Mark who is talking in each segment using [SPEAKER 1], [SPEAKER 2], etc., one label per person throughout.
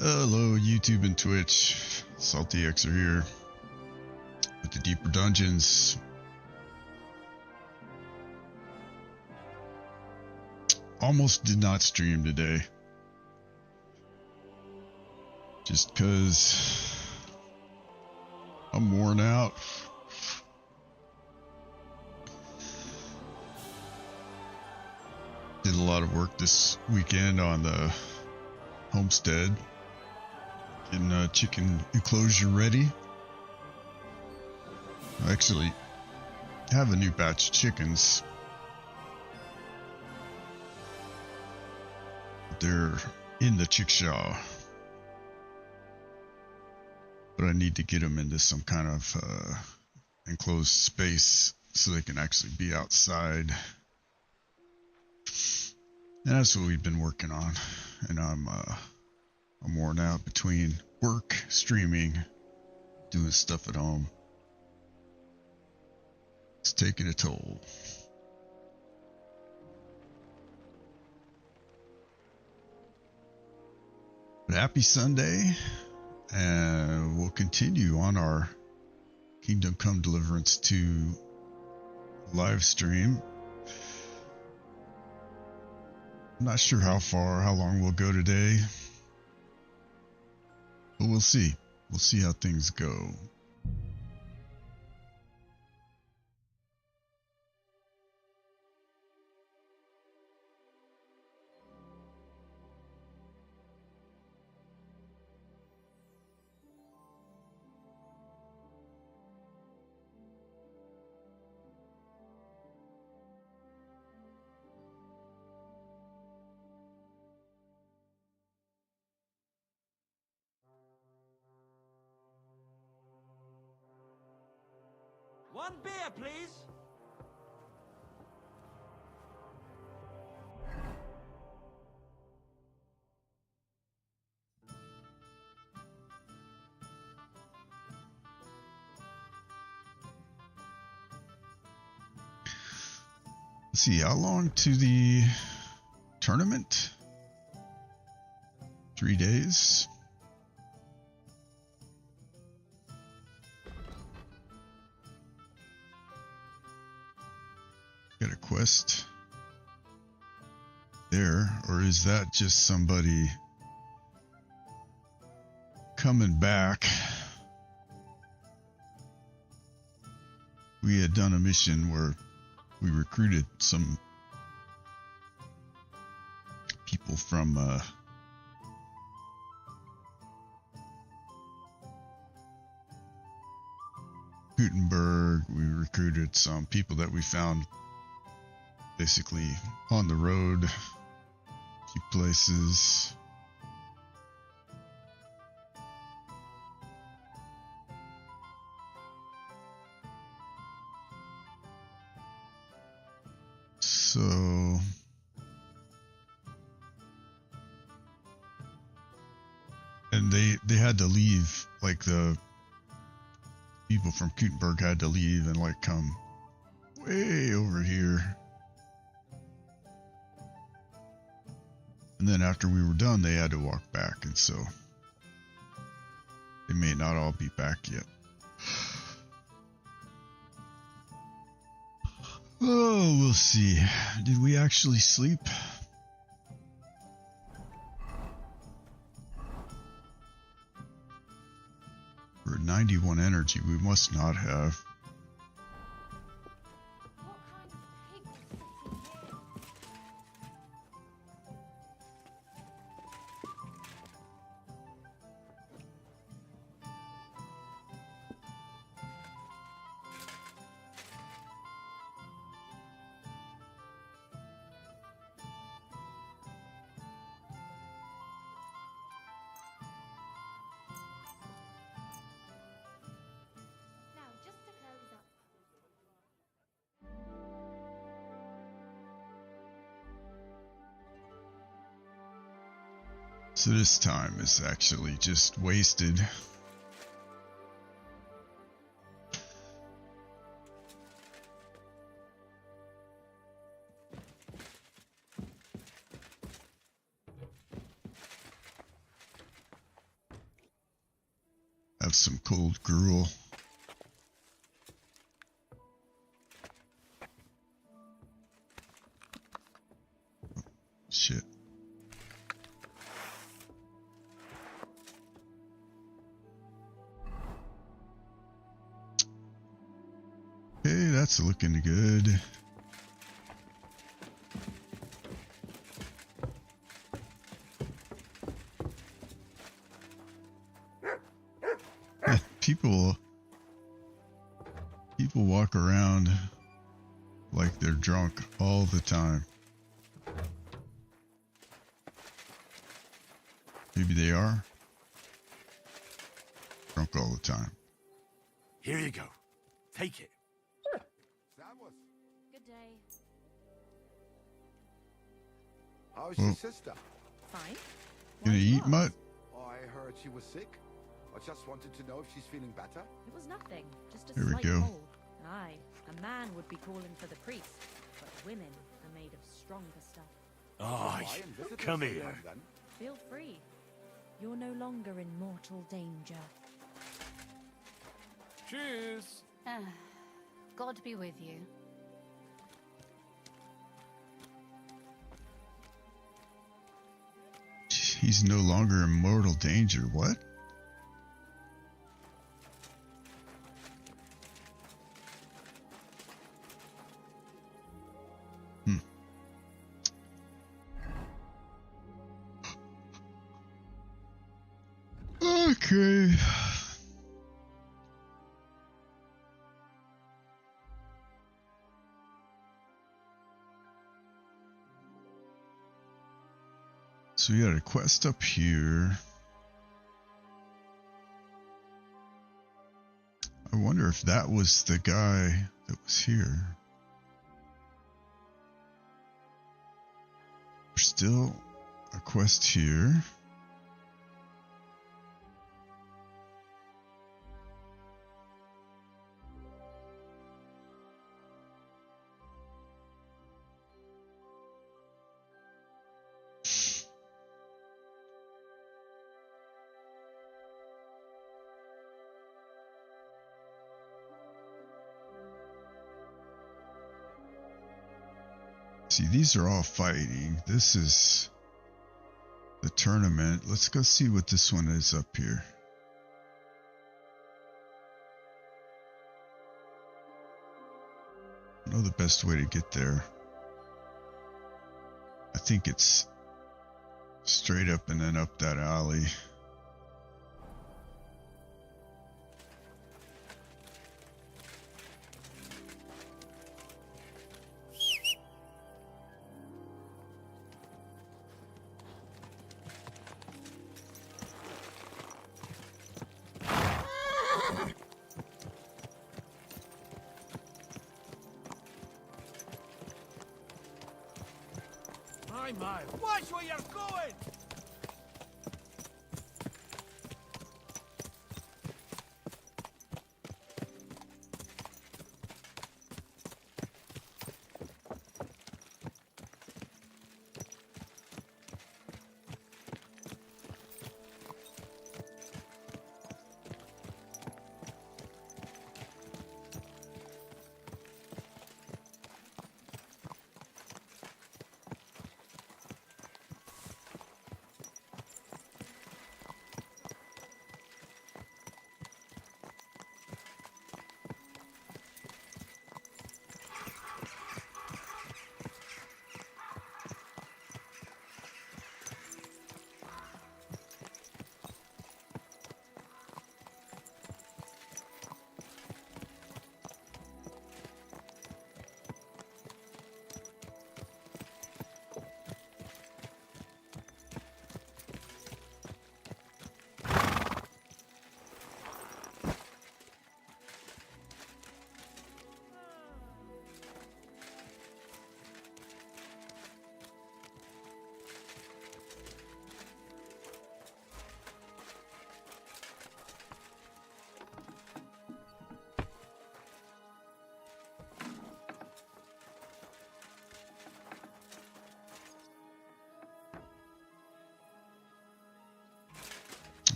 [SPEAKER 1] Hello, YouTube and Twitch. Salty X are here with the deeper dungeons. Almost did not stream today, just because I'm worn out. Did a lot of work this weekend on the homestead, getting a chicken enclosure ready. I actually have a new batch of chickens. They're in the chickshaw, but I need to get them into some kind of enclosed space so they can actually be outside. And that's what we've been working on. And I'm worn out between work, streaming, doing stuff at home. It's taking a toll. But happy Sunday, and we'll continue on our Kingdom Come Deliverance 2 live stream. I'm not sure how long we'll go today, but we'll see. We'll see how things go.
[SPEAKER 2] One beer, please.
[SPEAKER 1] Let's see, how long to the tournament? 3 days. Got a quest there, or is that just somebody coming back? We had done a mission where we recruited some people from Gutenberg. We recruited some people that we found basically on the road, a few places. So and they had to leave, like the people from Gutenberg had to leave and like come way over here. And then after we were done, they had to walk back, and so they may not all be back yet. Oh, we'll see. Did we actually sleep? We're at 91 energy. We must not have. So this time is actually just wasted. have some cold gruel. Shit. Okay, that's looking good. People walk around like they're drunk all the time. Maybe they are drunk all the time.
[SPEAKER 2] Here you go. Take it.
[SPEAKER 3] Good day.
[SPEAKER 4] How's your sister?
[SPEAKER 3] Fine.
[SPEAKER 1] Gonna eat mutt?
[SPEAKER 4] I heard she was sick. I just wanted to know if she's feeling better.
[SPEAKER 3] It was nothing. Just a
[SPEAKER 1] Here we
[SPEAKER 3] slight
[SPEAKER 1] go.
[SPEAKER 3] cold. Aye, a man would be calling for the priest, but women are made of stronger stuff.
[SPEAKER 2] Oh,
[SPEAKER 4] Why and visit us
[SPEAKER 2] come
[SPEAKER 4] now
[SPEAKER 2] here.
[SPEAKER 4] and then?
[SPEAKER 3] Feel free. You're no longer in mortal danger.
[SPEAKER 2] Cheers.
[SPEAKER 5] God be with you.
[SPEAKER 1] He's no longer in mortal danger. What? Okay. So we got a quest up here. I wonder if that was the guy that was here. There's still a quest here. See, these are all fighting. This is the tournament. Let's go see what this one is up here. I know the best way to get there. I think it's straight up and then up that alley.
[SPEAKER 2] My, watch where you're going!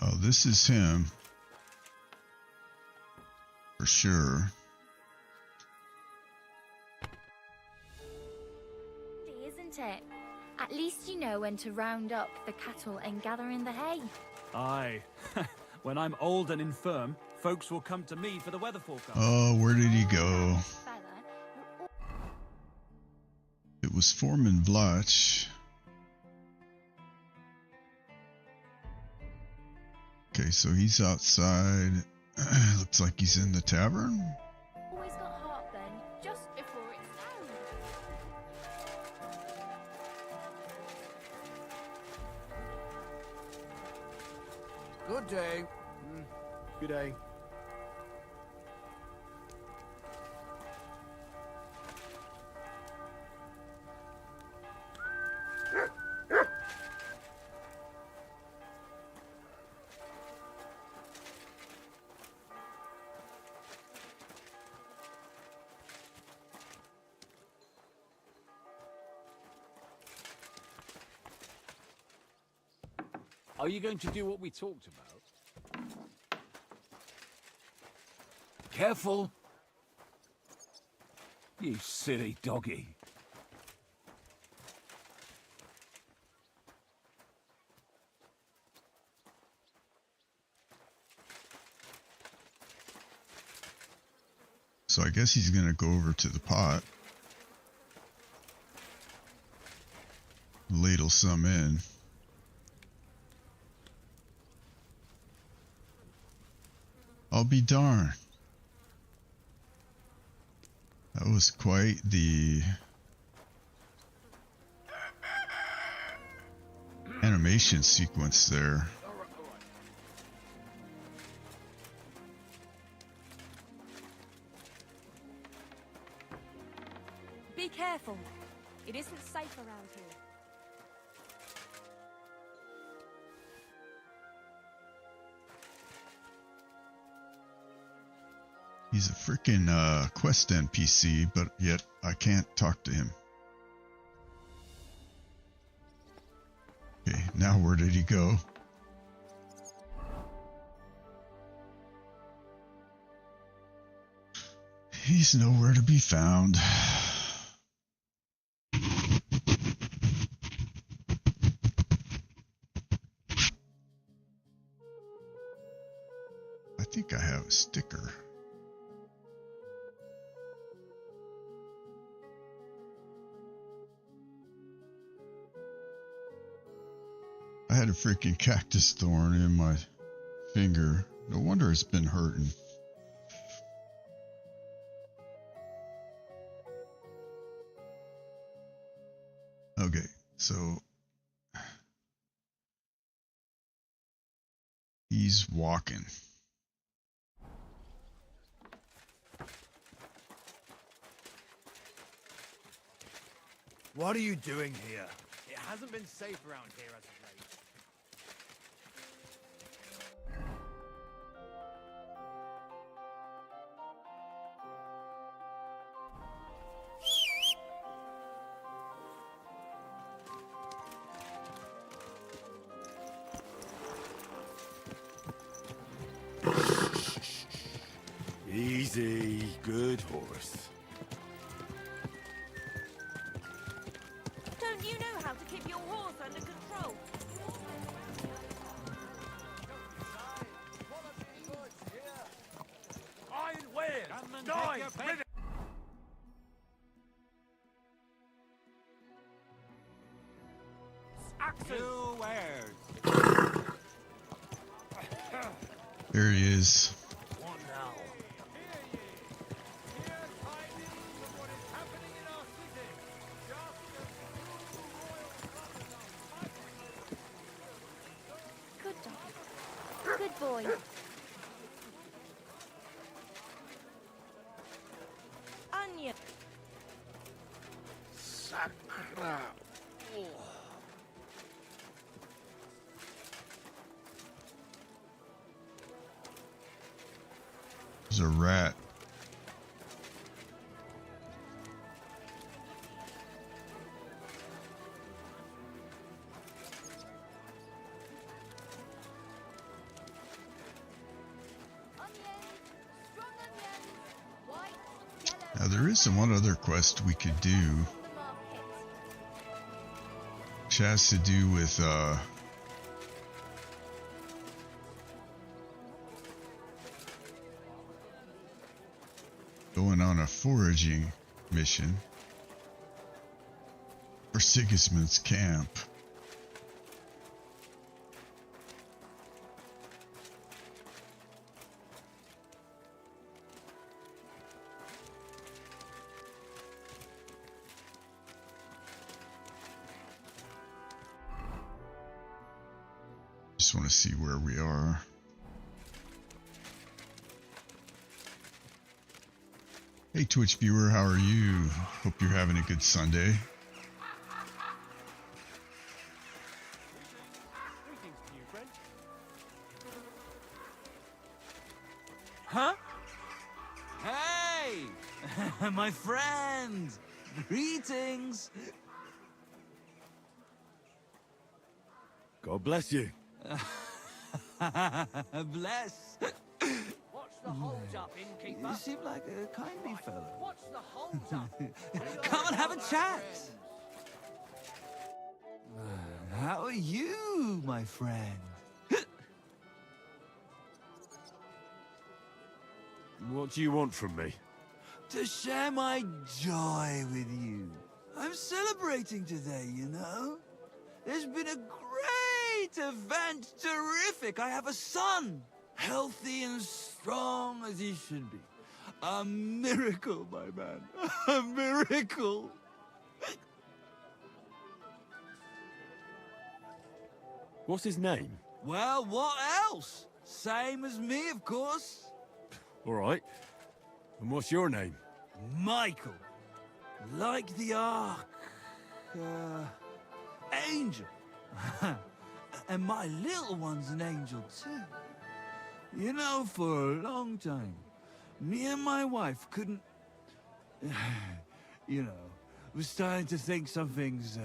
[SPEAKER 1] Oh, this is him. sure.
[SPEAKER 5] Isn't it? At least you know when to round up the cattle and gather in the hay.
[SPEAKER 2] Aye. When I'm old and infirm, folks will come to me for the weather forecast.
[SPEAKER 1] Oh, where did he go?
[SPEAKER 5] Fella,
[SPEAKER 1] It was Foreman Blotch. Okay, so he's outside. Looks like he's in the tavern.
[SPEAKER 5] always got heartburn just before it's down.
[SPEAKER 4] Good day. Good day.
[SPEAKER 2] Are you going to do what we talked about? Careful! You silly doggy.
[SPEAKER 1] So I guess he's gonna go over to the pot. Ladle some in. I'll be darned. That was quite the animation sequence there.
[SPEAKER 3] Be careful. It isn't safe around here.
[SPEAKER 1] He's a freaking quest NPC, but yet I can't talk to him. Okay, now where did he go? He's nowhere to be found. I think I have a sticker. I had a freaking cactus thorn in my finger. No wonder it's been hurting. Okay, so he's walking.
[SPEAKER 4] What are you doing here? It hasn't been safe around here as of late.
[SPEAKER 2] Easy, good horse.
[SPEAKER 3] Don't you know how to keep your horse under control?
[SPEAKER 2] Iron wares! Die! Rid- Axes!
[SPEAKER 1] There he is.
[SPEAKER 2] What now?
[SPEAKER 5] Good dog. Good boy.
[SPEAKER 3] Onion.
[SPEAKER 4] Sacra.
[SPEAKER 1] There's a rat.
[SPEAKER 5] Onion. Strong onion.
[SPEAKER 1] There is some one other quest we could do, which has to do with going on a foraging mission for Sigismund's camp. Just want to see where we are. Hey Twitch viewer, how are you? Hope you're having a good Sunday.
[SPEAKER 2] Huh? Hey! My friend! Greetings!
[SPEAKER 6] God bless you.
[SPEAKER 2] Bless!
[SPEAKER 7] What's the hold up, innkeeper?
[SPEAKER 2] You seem like a kindly fellow.
[SPEAKER 7] What's the hold up?
[SPEAKER 2] Come and have a chat! How are you, my friend?
[SPEAKER 6] What do you want from me?
[SPEAKER 2] To share my joy with you. I'm celebrating today, you know. There's been a great event, terrific. I have a son, healthy and strong as he should be. A miracle, my man, a miracle.
[SPEAKER 6] What's his name?
[SPEAKER 2] Well, what else? Same as me, of course.
[SPEAKER 6] All right. And what's your name?
[SPEAKER 2] Michael. Like the Ark. Angel. And my little one's an angel too. You know, for a long time, me and my wife couldn't... you know, was starting to think something's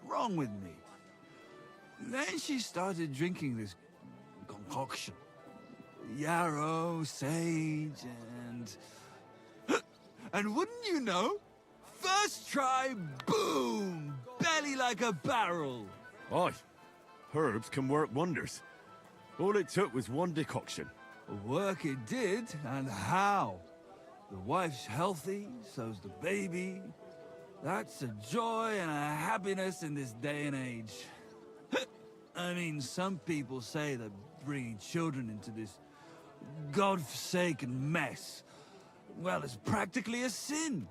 [SPEAKER 2] wrong with me. Then she started drinking this concoction. Yarrow, sage, and wouldn't you know? First try, boom! Belly like a barrel.
[SPEAKER 6] Aye. Herbs can work wonders. All it took was one decoction.
[SPEAKER 2] Work it did, and how? The wife's healthy, so's the baby. That's a joy and a happiness in this day and age. I mean, some people say that bringing children into this God-forsaken mess, well, it's practically a sin.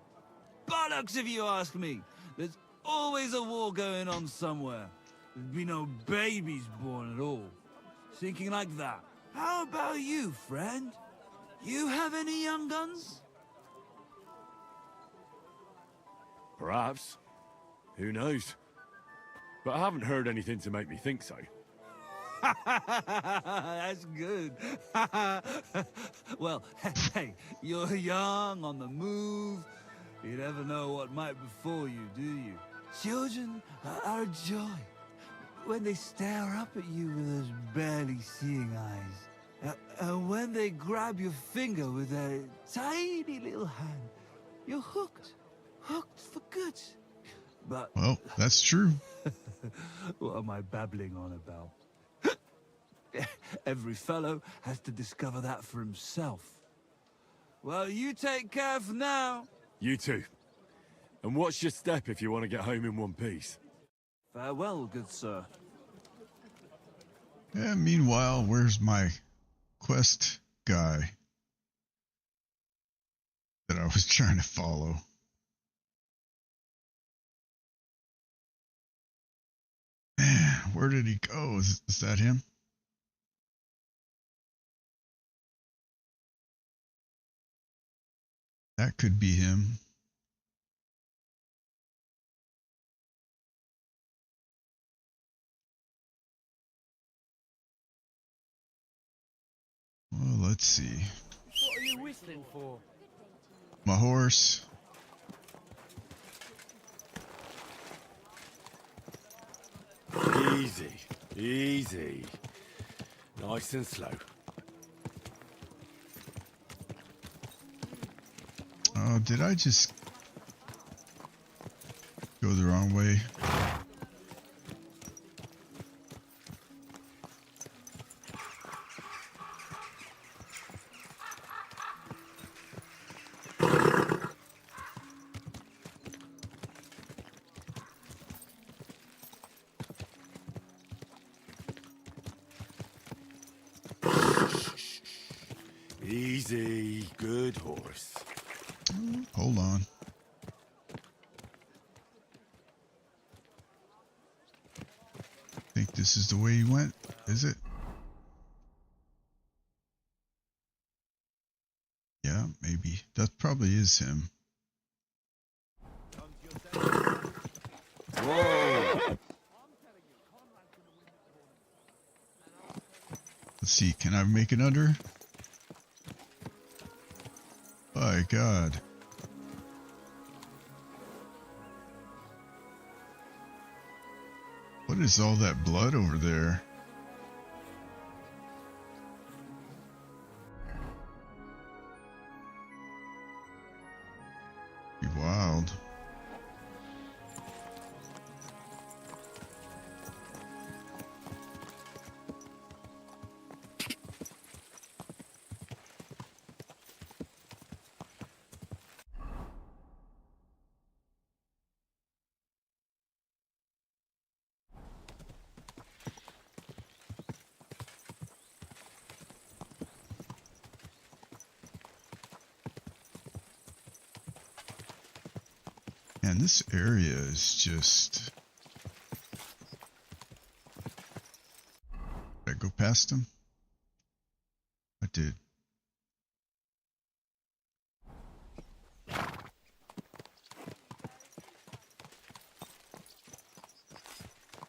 [SPEAKER 2] Bollocks, if you ask me. There's always a war going on somewhere. There'd be no babies born at all. Thinking like that. How about you, friend? You have any young guns?
[SPEAKER 6] Perhaps. Who knows? But I haven't heard anything to make me think so.
[SPEAKER 2] That's good. Well, hey, you're young, on the move. You never know what might befall you, do you? Children are a joy. When they stare up at you with those barely seeing eyes. And when they grab your finger with their tiny little hand, you're hooked. Hooked for good. But...
[SPEAKER 1] Well, that's true.
[SPEAKER 2] what am I babbling on about? Every fellow has to discover that for himself. Well, you take care for now.
[SPEAKER 6] You too. And what's your step if you want to get home in one piece?
[SPEAKER 2] Farewell, good sir.
[SPEAKER 1] Yeah, meanwhile, where's my quest guy that I was trying to follow? Man, where did he go? Is that him? That could be him. Well, let's see.
[SPEAKER 7] What are you whistling for?
[SPEAKER 1] My horse.
[SPEAKER 6] Easy. Easy. Nice and slow.
[SPEAKER 1] Oh, did I just go the wrong way?
[SPEAKER 6] Easy, good horse.
[SPEAKER 1] Hold on. Think this is the way he went? Is it? Yeah, maybe. That probably is him.
[SPEAKER 6] Whoa!
[SPEAKER 1] Let's see, can I make it under? My God. What is all that blood over there? Be wild. And this area is just... Did I go past him? I did.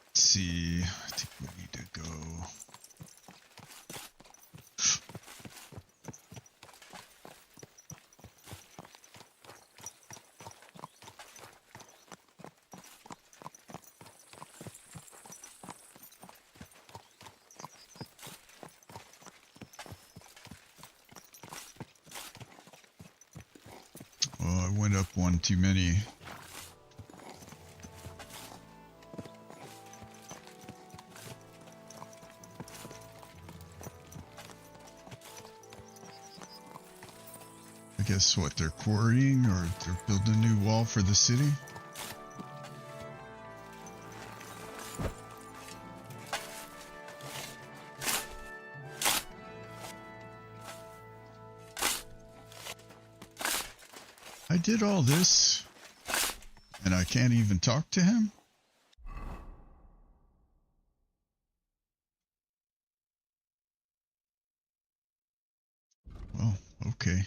[SPEAKER 1] Let's see, I think we need to go... Oh, I went up one too many. I guess what, they're quarrying or they're building a new wall for the city? I did all this, and I can't even talk to him? Well, okay.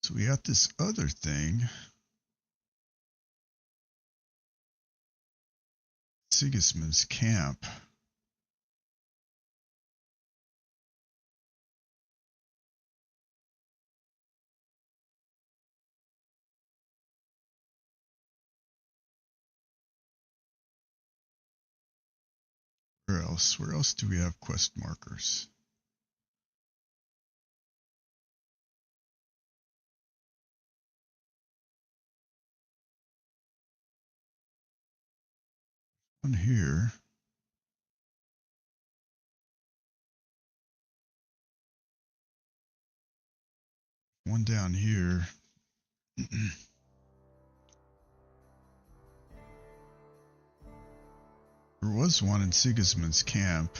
[SPEAKER 1] So we got this other thing. Sigismund's camp. Where else? Where else do we have quest markers? One here. One down here. There was one in Sigismund's camp.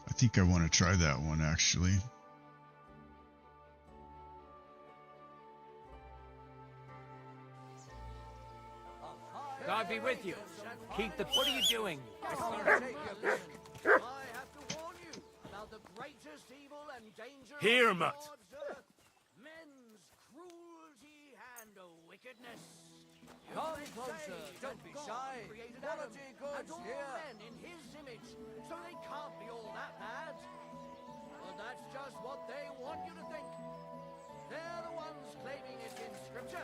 [SPEAKER 1] I think I want to try that one actually.
[SPEAKER 7] God be with you. Keep the... What are you doing?
[SPEAKER 4] I have to warn you about the greatest evil and danger
[SPEAKER 6] Here,
[SPEAKER 4] on
[SPEAKER 6] Mutt.
[SPEAKER 4] God's earth. Men's cruelty and wickedness.
[SPEAKER 7] Come closer. Don't be shy.
[SPEAKER 4] Created
[SPEAKER 7] Quality
[SPEAKER 4] Adam
[SPEAKER 7] goods
[SPEAKER 4] and all
[SPEAKER 7] here.
[SPEAKER 4] men in his image, so they can't be all that bad. but that's just what they want you to think. They're the ones claiming it's in scripture.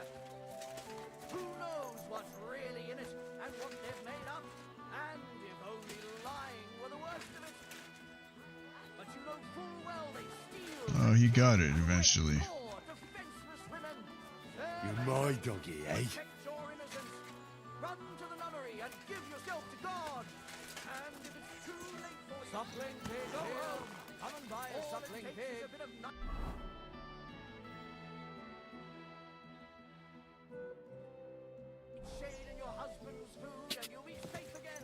[SPEAKER 4] Who knows what's really in it and what they've made up? And if only lying were the worst of it. But you know full well they steal.
[SPEAKER 1] Oh, he got it eventually.
[SPEAKER 4] Poor, defenseless women.
[SPEAKER 6] You're my doggy, eh?
[SPEAKER 4] Protect your innocence. Run to the nunnery and give yourself to God. And if it's too late for you, suckling pig, go home. Come and buy a suckling pig. A bit of shade in your husband's food, and you'll be safe again.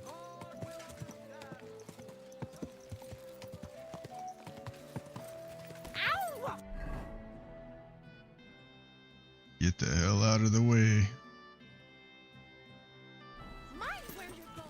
[SPEAKER 4] God will understand.
[SPEAKER 5] Ow!
[SPEAKER 1] Get the hell out of the way.
[SPEAKER 5] Mind where you're going.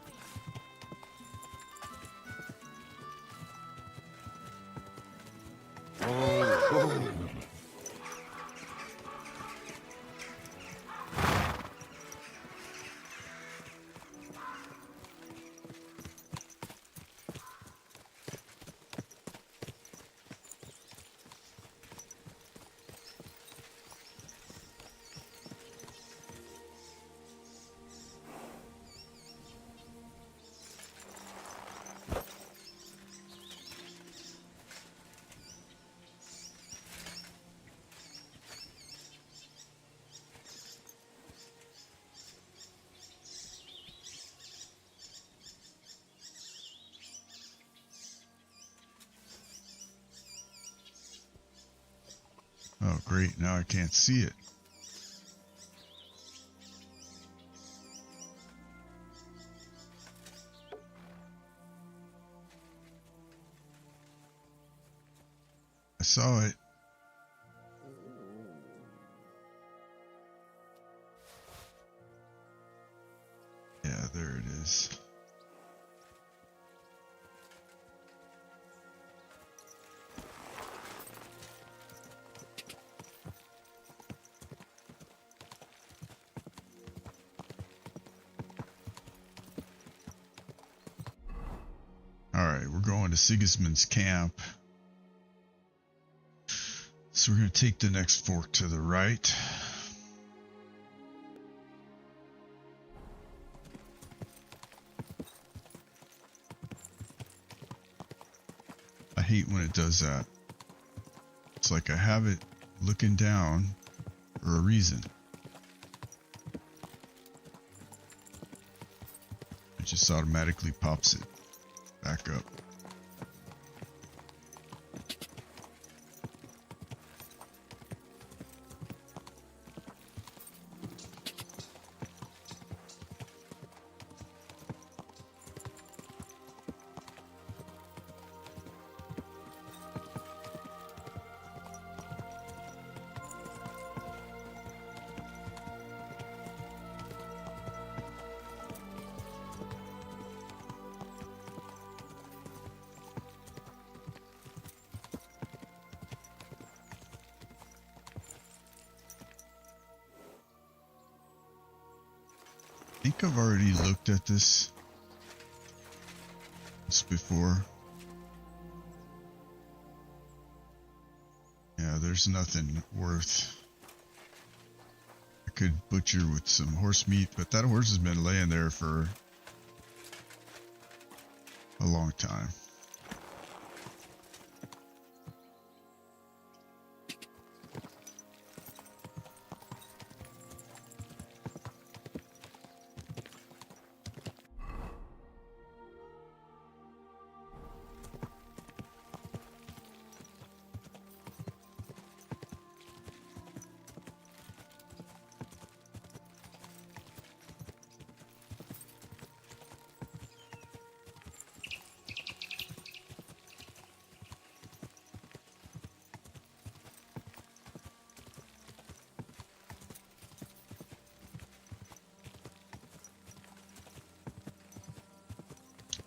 [SPEAKER 1] Oh, great. Now I can't see it. I saw it. Yeah, there it is. Alright, we're going to Sigismund's camp. So we're going to take the next fork to the right. I hate when it does that. It's like I have it looking down for a reason. It just automatically pops it back up. I think I've already looked at this before. Yeah, there's nothing worth. I could butcher with some horse meat, but that horse has been laying there for a long time.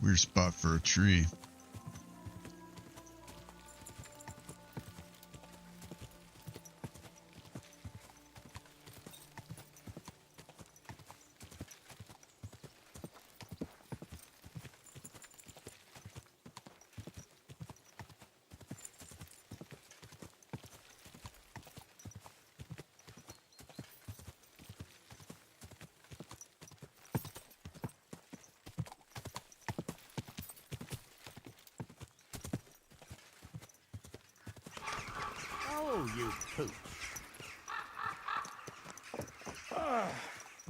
[SPEAKER 1] Weird spot for a tree.
[SPEAKER 4] you pooch.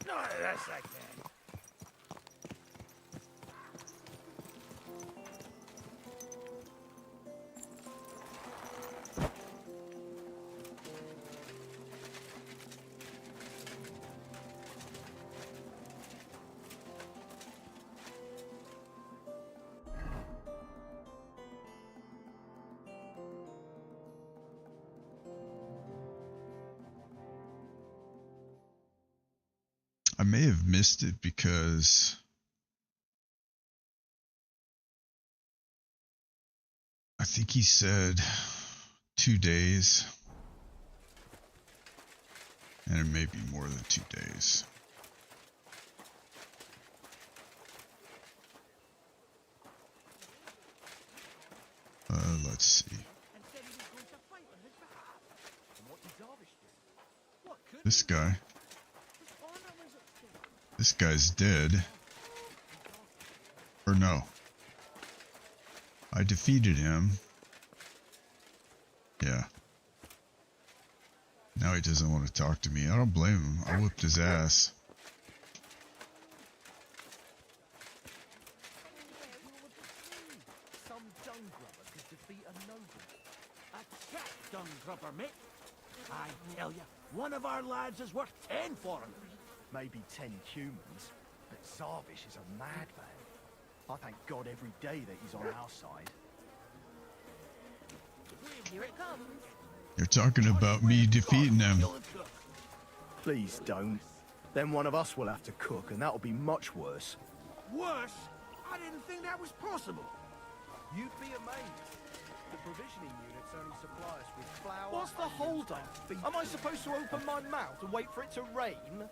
[SPEAKER 4] No, that's I can.
[SPEAKER 1] I may have missed it because I think he said 2 days, and it may be more than 2 days. Let's see. This guy. This guy's dead. Or no. I defeated him. Yeah. Now he doesn't want to talk to me. I don't blame him. I whipped his ass.
[SPEAKER 4] Some dung grubber could defeat a noble. A chap dung grubber, mate. I tell you, one of our lads is worth 10 foreigners.
[SPEAKER 8] Maybe 10 humans, but Zarvish is a madman. I thank God every day that he's on our side.
[SPEAKER 3] Here it comes.
[SPEAKER 1] You're talking about me defeating him.
[SPEAKER 8] Please don't. Then one of us will have to cook, and that'll be much worse.
[SPEAKER 4] Worse? I didn't think that was possible.
[SPEAKER 8] You'd be amazed. The provisioning units only supply us with flour.
[SPEAKER 4] What's the hold-up?
[SPEAKER 8] Am I supposed to open my mouth and wait for it to rain?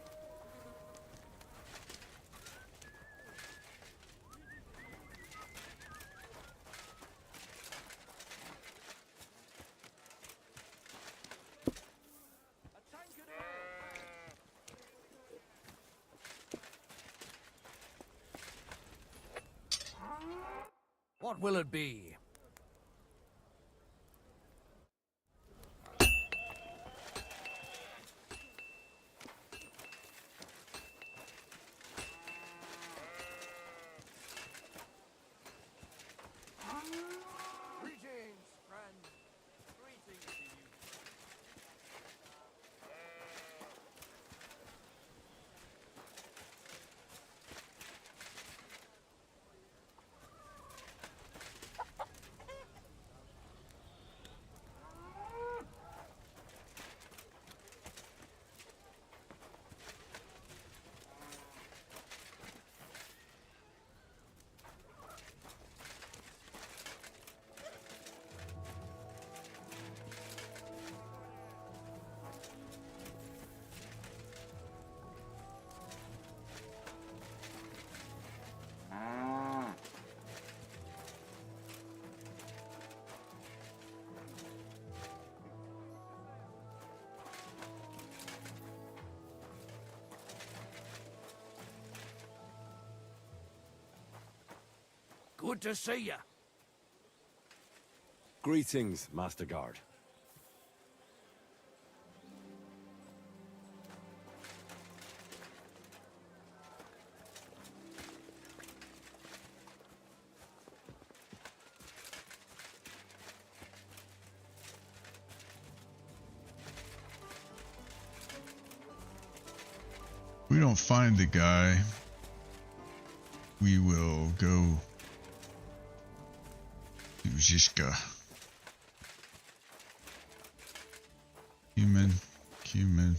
[SPEAKER 7] What will it be?
[SPEAKER 4] Greetings, friend. Greetings to you.
[SPEAKER 7] Good to see you.
[SPEAKER 6] Greetings, Master Guard.
[SPEAKER 1] We don't find the guy. We will go to Zizka. Human. Human.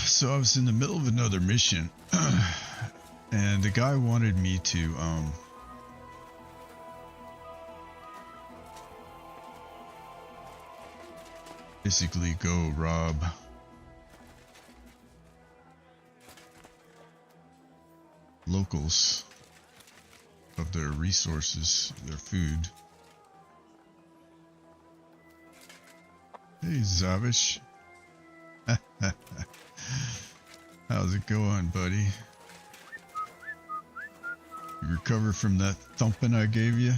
[SPEAKER 1] So I was in the middle of another mission and the guy wanted me to basically go rob locals of their resources, their food. Hey, Zavish. How's it going, buddy? You recover from that thumping I gave you?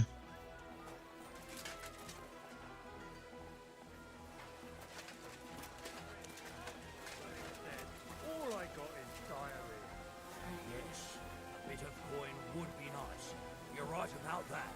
[SPEAKER 4] All I got is diarrhea.
[SPEAKER 7] Yes, a bit of coin would be nice. You're right about that.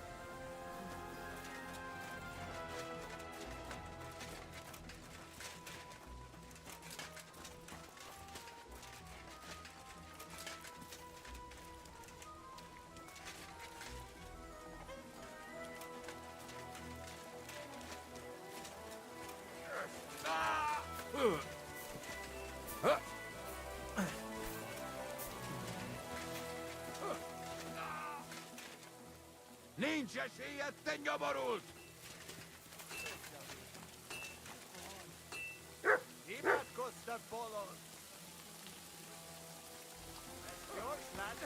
[SPEAKER 6] Ninja się tengo borut!
[SPEAKER 4] Nie ma kosta polos. That's yours, lad.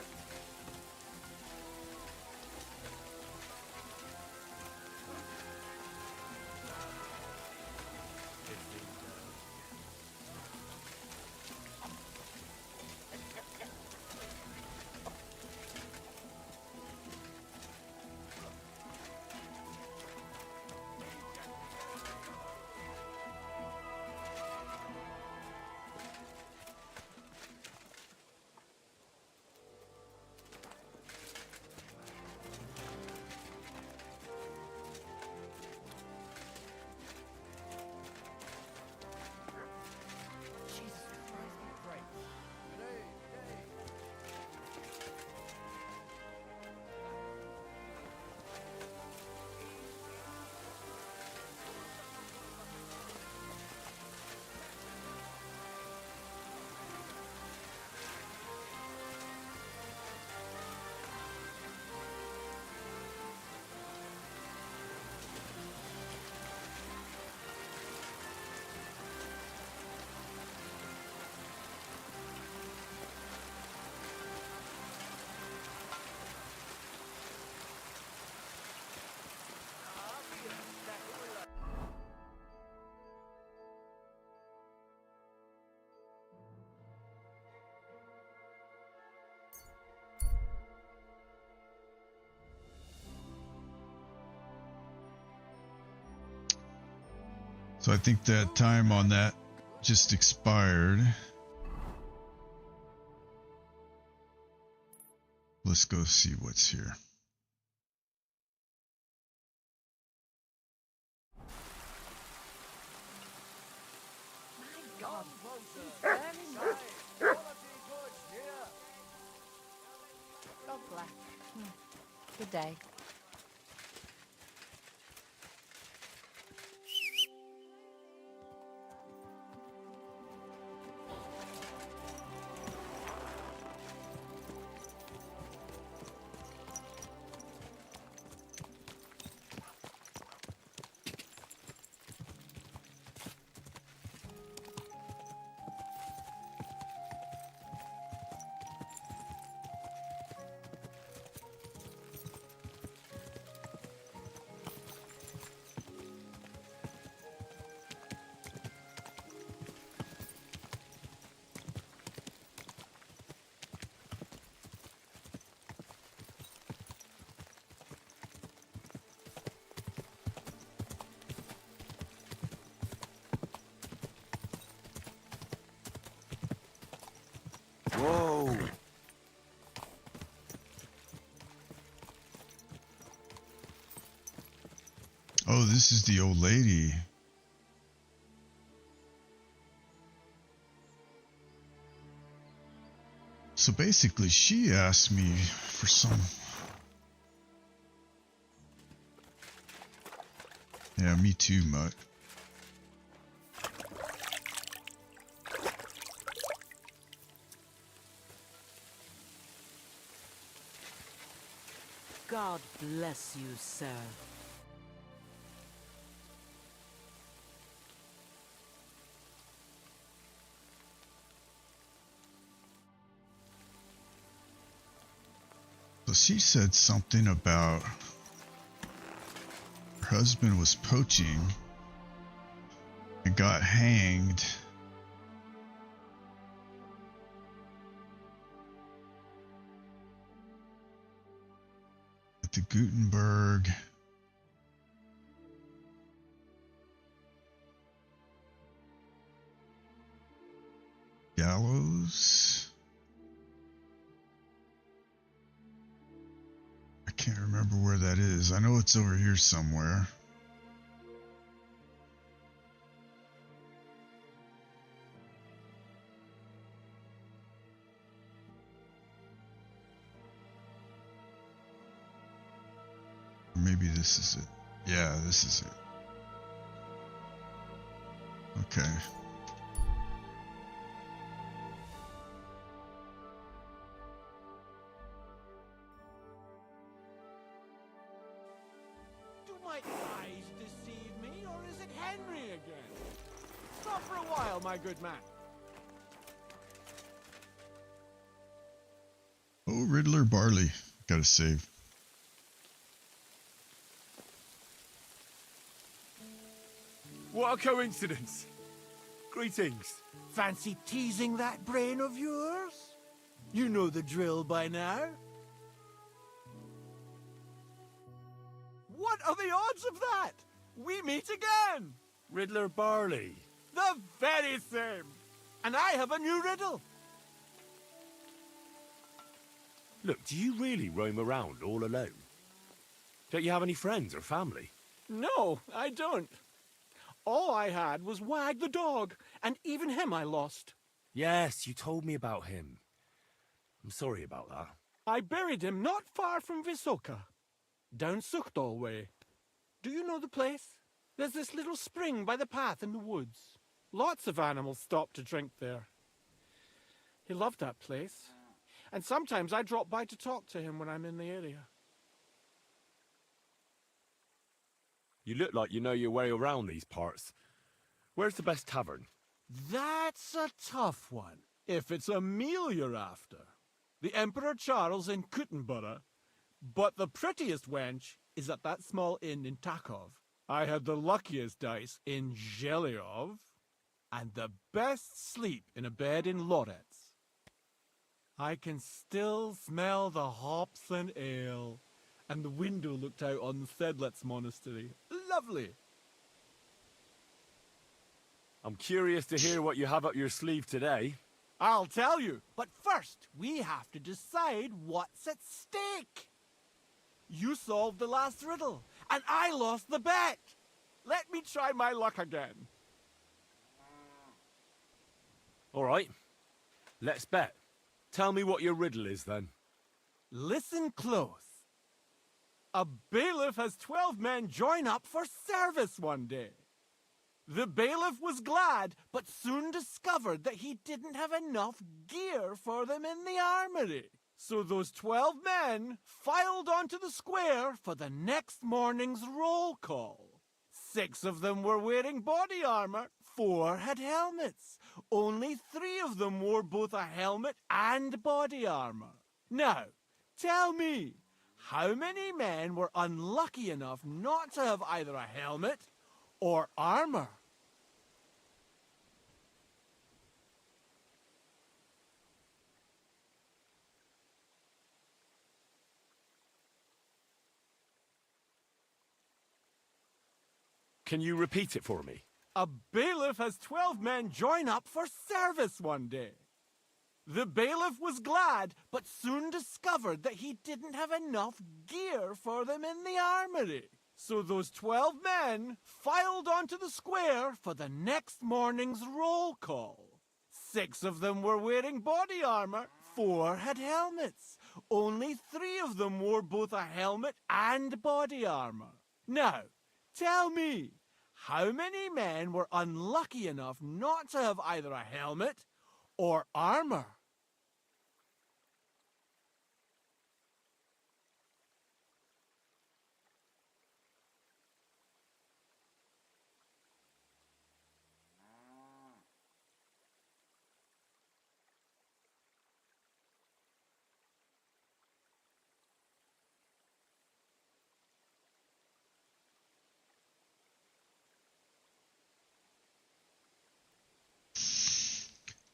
[SPEAKER 1] So I think that time on that just expired. Let's go see what's here.
[SPEAKER 3] My God, he's burning much.
[SPEAKER 4] Quality goods here.
[SPEAKER 3] God bless. Good day.
[SPEAKER 6] Whoa!
[SPEAKER 1] Oh, this is the old lady. So basically, she asked me for some... Yeah, me too, Mutt.
[SPEAKER 9] God bless you, sir.
[SPEAKER 1] So she said something about her husband was poaching and got hanged. At the Gutenberg gallows. I can't remember where that is. I know it's over here somewhere. Maybe this is it. Yeah, this is it. Okay.
[SPEAKER 7] Do my eyes deceive me, or is it Henry again? Stop for a while, my good man.
[SPEAKER 1] Oh, Riddler Barley. Gotta save.
[SPEAKER 6] What a coincidence. Greetings.
[SPEAKER 7] Fancy teasing that brain of yours? You know the drill by now. What are the odds of that? We meet again!
[SPEAKER 6] Riddler Barley.
[SPEAKER 7] The very same! And I have a new riddle.
[SPEAKER 6] Look, do you really roam around all alone? Don't you have any friends or family?
[SPEAKER 7] No, I don't. All I had was Wag the dog, and even him I lost.
[SPEAKER 6] Yes, you told me about him. I'm sorry about that.
[SPEAKER 7] I buried him not far from Visoka, down Suchdol way. Do you know the place? There's this little spring by the path in the woods. Lots of animals stop to drink there. He loved that place, and sometimes I drop by to talk to him when I'm in the area.
[SPEAKER 6] You look like you know your way around these parts. Where's the best tavern?
[SPEAKER 7] That's a tough one, if it's a meal you're after. The Emperor Charles in Kuttenborough, but the prettiest wench is at that small inn in Takov. I had the luckiest dice in Zhelyov, and the best sleep in a bed in Lorets. I can still smell the hops and ale, and the window looked out on the Sedlets Monastery. Lovely.
[SPEAKER 6] I'm curious to hear what you have up your sleeve today.
[SPEAKER 7] I'll tell you, but first we have to decide what's at stake. You solved the last riddle, and I lost the bet. Let me try my luck again.
[SPEAKER 6] All right, let's bet. Tell me what your riddle is then.
[SPEAKER 7] Listen close. A bailiff has 12 men join up for service one day. The bailiff was glad, but soon discovered that he didn't have enough gear for them in the armory. So those 12 men filed onto the square for the next morning's roll call. 6 of them were wearing body armor, 4 had helmets. Only 3 of them wore both a helmet and body armor. Now, tell me, how many men were unlucky enough not to have either a helmet or armor?
[SPEAKER 6] Can you repeat it for me?
[SPEAKER 7] A bailiff has 12 men join up for service one day. The bailiff was glad, but soon discovered that he didn't have enough gear for them in the armory. So those 12 men filed onto the square for the next morning's roll call. 6 of them were wearing body armor, 4 had helmets. Only 3 of them wore both a helmet and body armor. Now, tell me, how many men were unlucky enough not to have either a helmet or armor?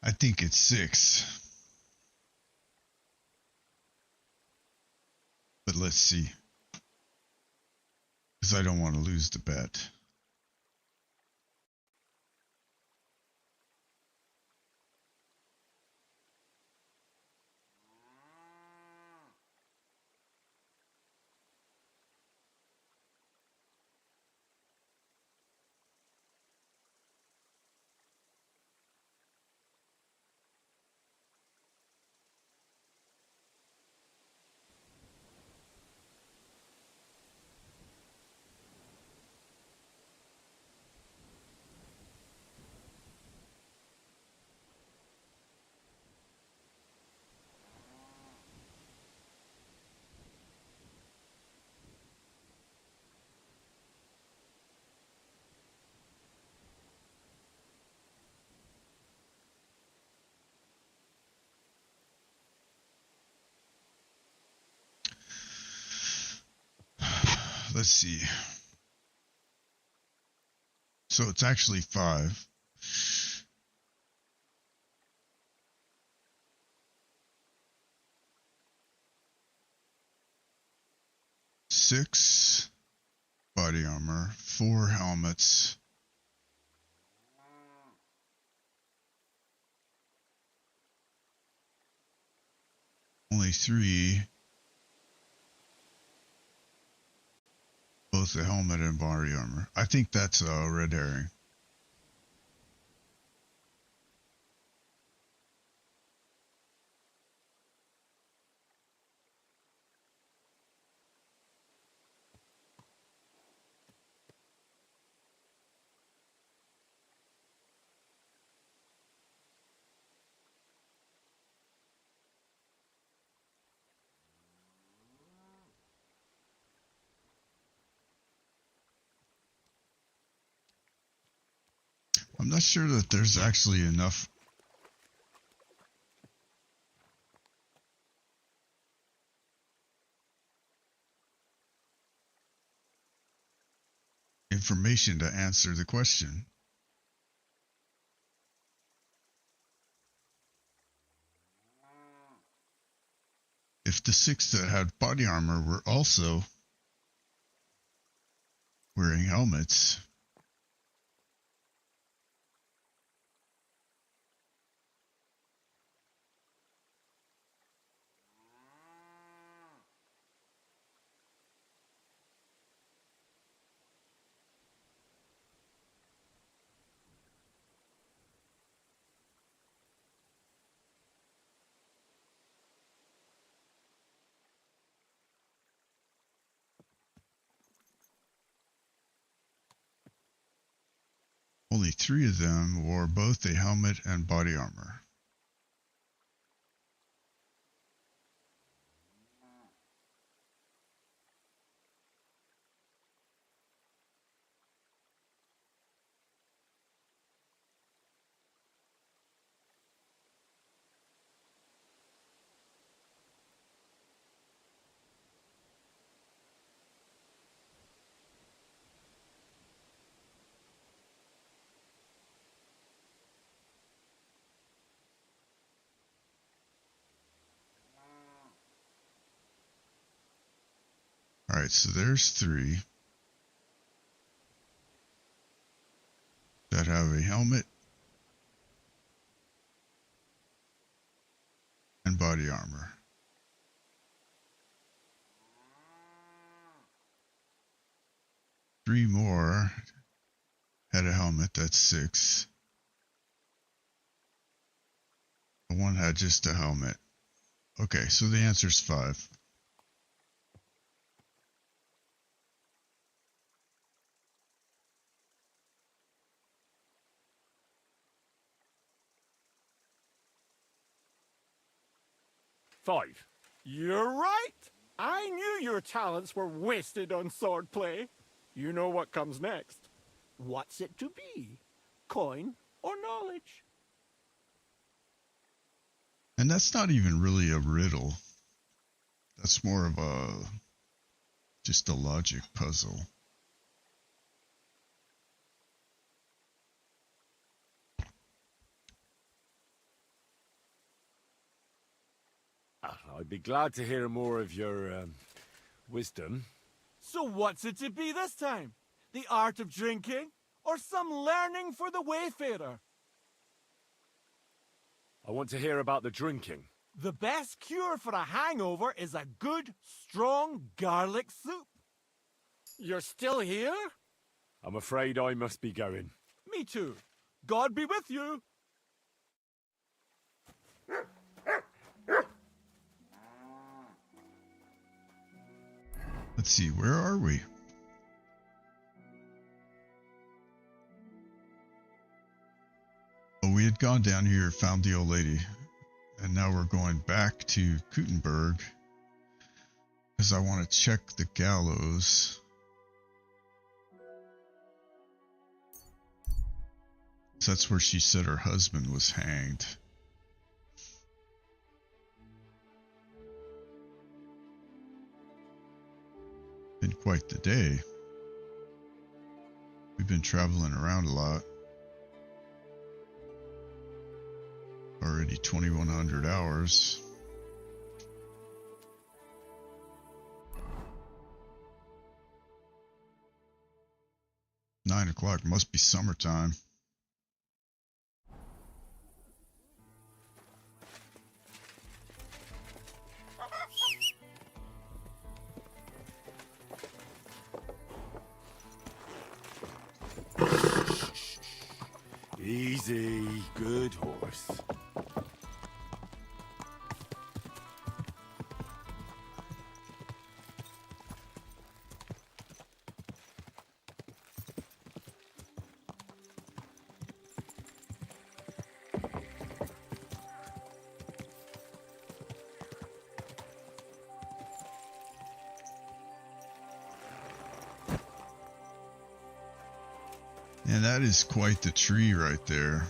[SPEAKER 1] I think it's 6. But let's see. Because I don't want to lose the bet. Let's see. So it's actually 5. Six body armor, 4 helmets, only 3, both the helmet and body armor. I think that's a red herring. I'm not sure that there's actually enough information to answer the question. If the 6 that had body armor were also wearing helmets, only 3 of them wore both a helmet and body armor. All right, so there's 3 that have a helmet and body armor. 3 more had a helmet, that's 6. The one had just a helmet. Okay, so the answer's 5.
[SPEAKER 7] Five. You're right. I knew your talents were wasted on swordplay. You know what comes next. What's it to be? Coin or knowledge?
[SPEAKER 1] And that's not even really a riddle. That's more of just a logic puzzle.
[SPEAKER 6] I'd be glad to hear more of your, wisdom.
[SPEAKER 7] So what's it to be this time? The art of drinking? Or some learning for the wayfarer?
[SPEAKER 6] I want to hear about the drinking.
[SPEAKER 7] The best cure for a hangover is a good, strong garlic soup. You're still here?
[SPEAKER 6] I'm afraid I must be going.
[SPEAKER 7] Me too. God be with you.
[SPEAKER 1] Let's see, where are we? Oh, we had gone down here, found the old lady, and now we're going back to Kuttenberg because I want to check the gallows. So that's where she said her husband was hanged. Been quite the day. We've been traveling around a lot. Already 2,100 hours. Nine o'clock must be summertime.
[SPEAKER 6] Easy, good horse.
[SPEAKER 1] And that is quite the tree right there.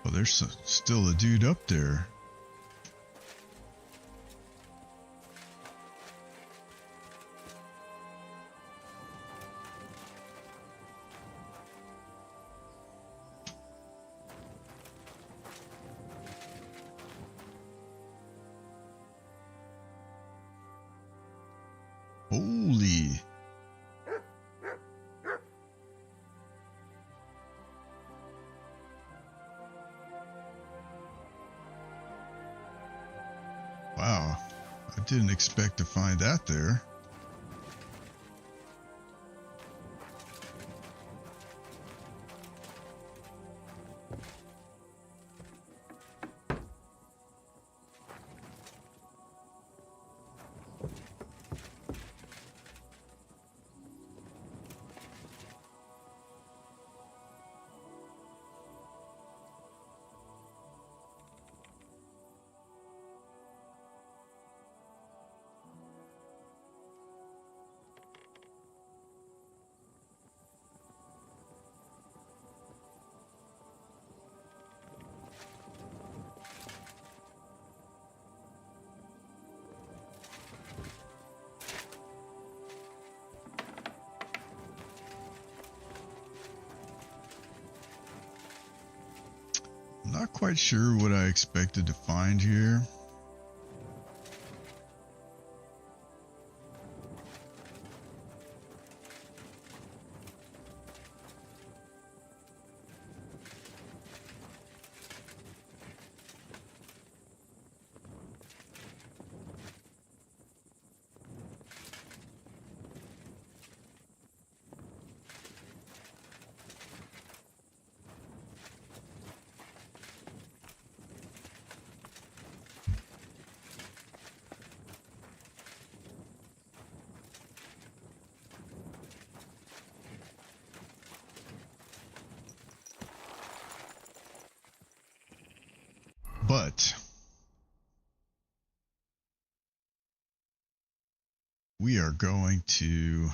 [SPEAKER 1] Well, there's still a dude up there. Holy. Wow, I didn't expect to find that there. Not quite sure what I expected to find here. But we are going to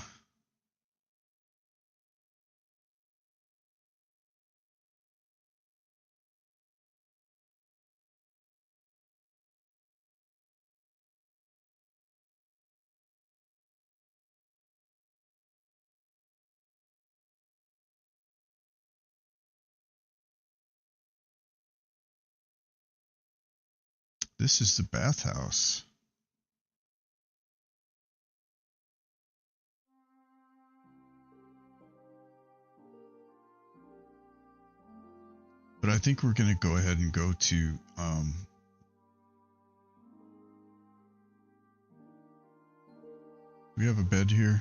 [SPEAKER 1] This is the bathhouse. But I think we're going to go ahead and go to we have a bed here.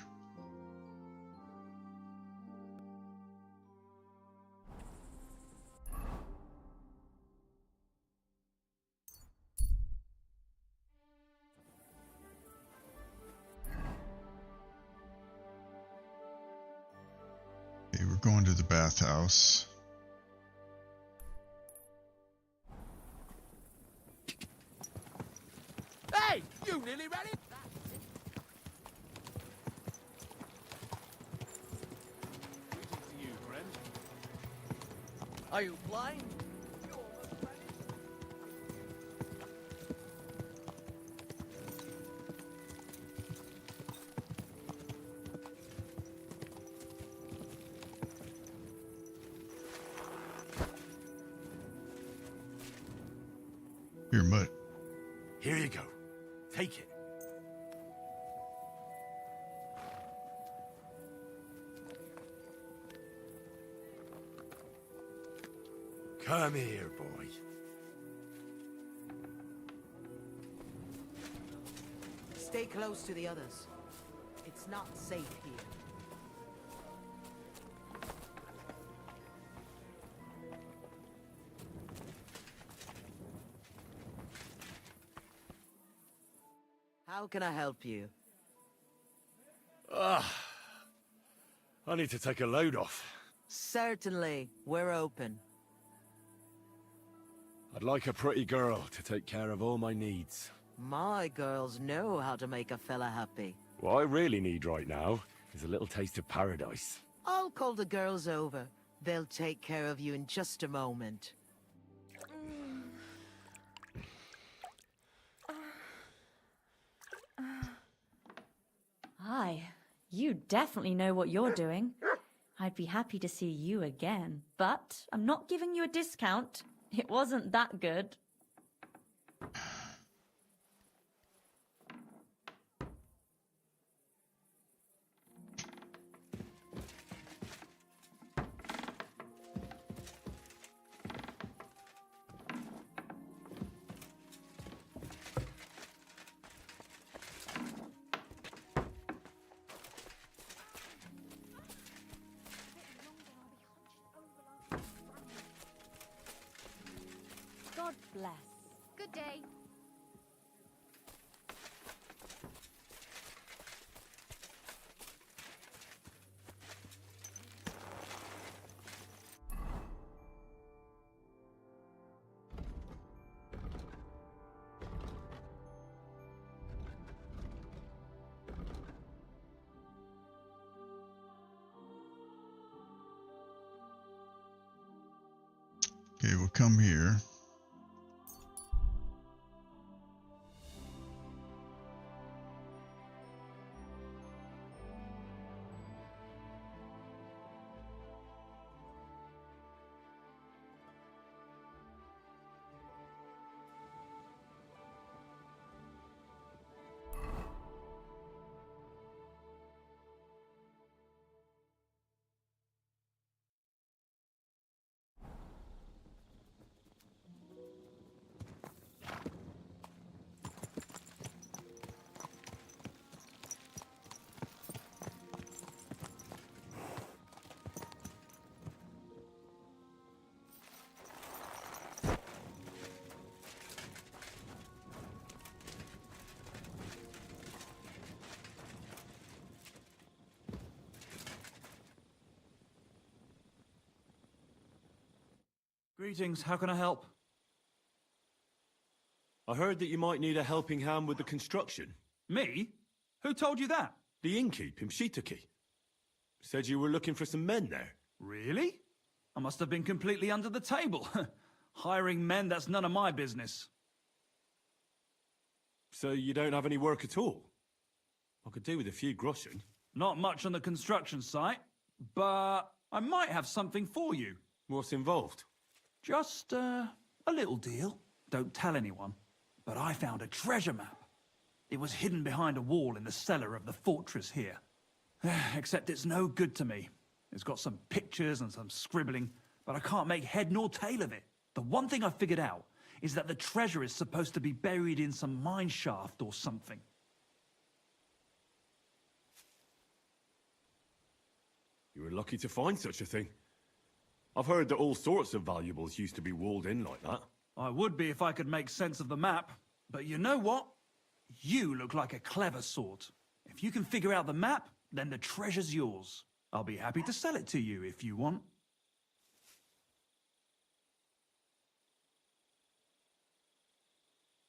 [SPEAKER 1] Okay, we're going to the bathhouse.
[SPEAKER 4] Hey, you nearly ready? Greetings to you, friend. Are you blind? You're almost ready.
[SPEAKER 1] Here, Mutt.
[SPEAKER 6] Here you go. Take it. Come here, boy.
[SPEAKER 9] Stay close to the others. It's not safe here. How can I help you?
[SPEAKER 6] I need to take a load off.
[SPEAKER 9] Certainly. We're open.
[SPEAKER 6] I'd like a pretty girl to take care of all my needs.
[SPEAKER 9] My girls know how to make a fella happy.
[SPEAKER 6] What I really need right now is a little taste of paradise.
[SPEAKER 9] I'll call the girls over. They'll take care of you in just a moment.
[SPEAKER 3] Hi. You definitely know what you're doing. I'd be happy to see you again, but I'm not giving you a discount. It wasn't that good.
[SPEAKER 5] God bless. Good day.
[SPEAKER 1] Okay, we'll come here.
[SPEAKER 2] Greetings, how can I help?
[SPEAKER 6] I heard that you might need a helping hand with the construction.
[SPEAKER 2] Me? Who told you that?
[SPEAKER 6] The innkeep in Shitaki. Said you were looking for some men there.
[SPEAKER 2] Really? I must have been completely under the table. Hiring men, that's none of my business.
[SPEAKER 6] So you don't have any work at all? I could do with a few groschen.
[SPEAKER 2] Not much on the construction site, but I might have something for you.
[SPEAKER 6] What's involved?
[SPEAKER 2] Just, a little deal. Don't tell anyone. but I found a treasure map. It was hidden behind a wall in the cellar of the fortress here. Except it's no good to me. It's got some pictures and some scribbling, but I can't make head nor tail of it. The one thing I figured out is that the treasure is supposed to be buried in some mine shaft or something.
[SPEAKER 6] You were lucky to find such a thing. I've heard that all sorts of valuables used to be walled in like that.
[SPEAKER 2] I would be if I could make sense of the map, but you know what? You look like a clever sort. If you can figure out the map, then the treasure's yours. I'll be happy to sell it to you if you want.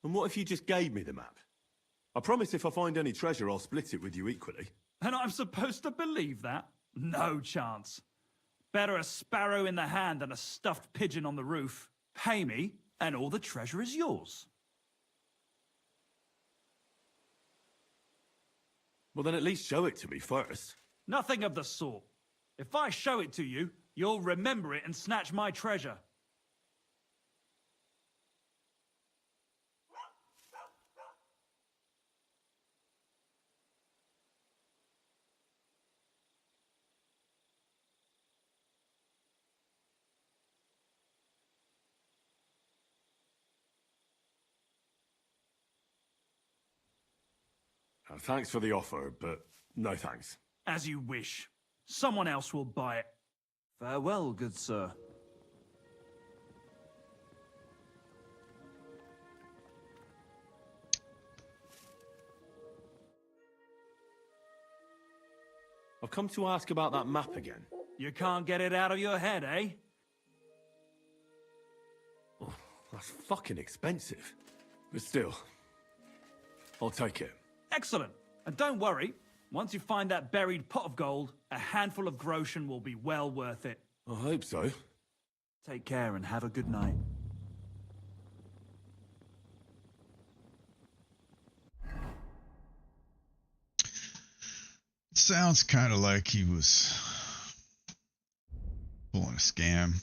[SPEAKER 6] And what if you just gave me the map? I promise if I find any treasure, I'll split it with you equally.
[SPEAKER 2] And I'm supposed to believe that? No chance. Better a sparrow in the hand than a stuffed pigeon on the roof. Pay me, and all the treasure is yours.
[SPEAKER 6] Well, then at least show it to me first.
[SPEAKER 2] Nothing of the sort. If I show it to you, you'll remember it and snatch my treasure.
[SPEAKER 6] Thanks for the offer, but no thanks.
[SPEAKER 2] As you wish. Someone else will buy it. Farewell, good sir.
[SPEAKER 6] I've come to ask about that map again.
[SPEAKER 2] You can't get it out of your head, eh?
[SPEAKER 6] Oh, that's fucking expensive. But still, I'll take it.
[SPEAKER 2] Excellent. And don't worry, once you find that buried pot of gold, a handful of groschen will be well worth it.
[SPEAKER 6] I hope so.
[SPEAKER 2] Take care and have a good night.
[SPEAKER 1] Sounds kind of like he was pulling a scam.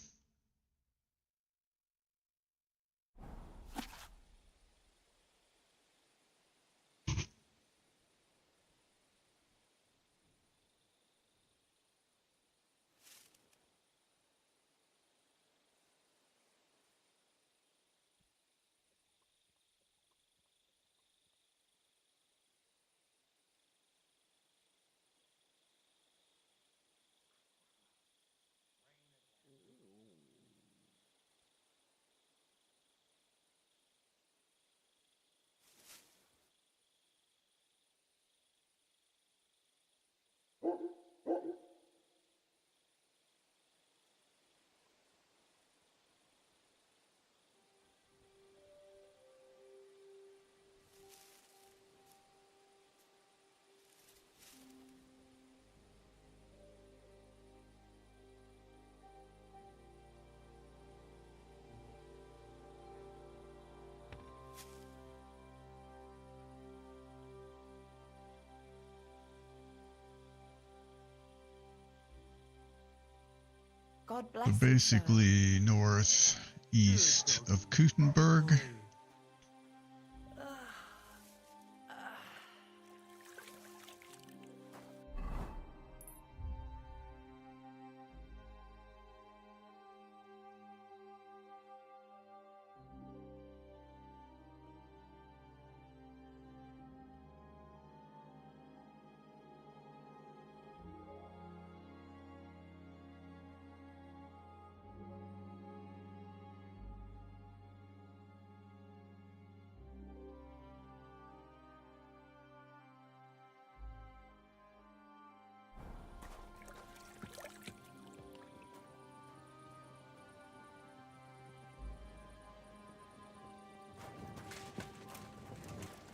[SPEAKER 3] God bless
[SPEAKER 1] So
[SPEAKER 3] you, sir.
[SPEAKER 1] basically northeast of Kuttenberg.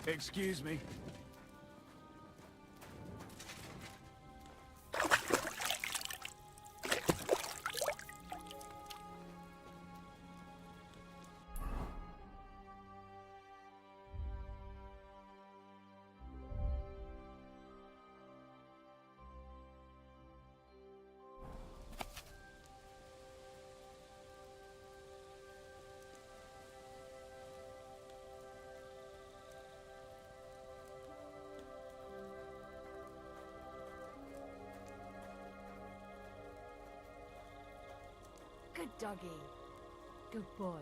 [SPEAKER 2] Excuse me.
[SPEAKER 5] Dougie. Good boy.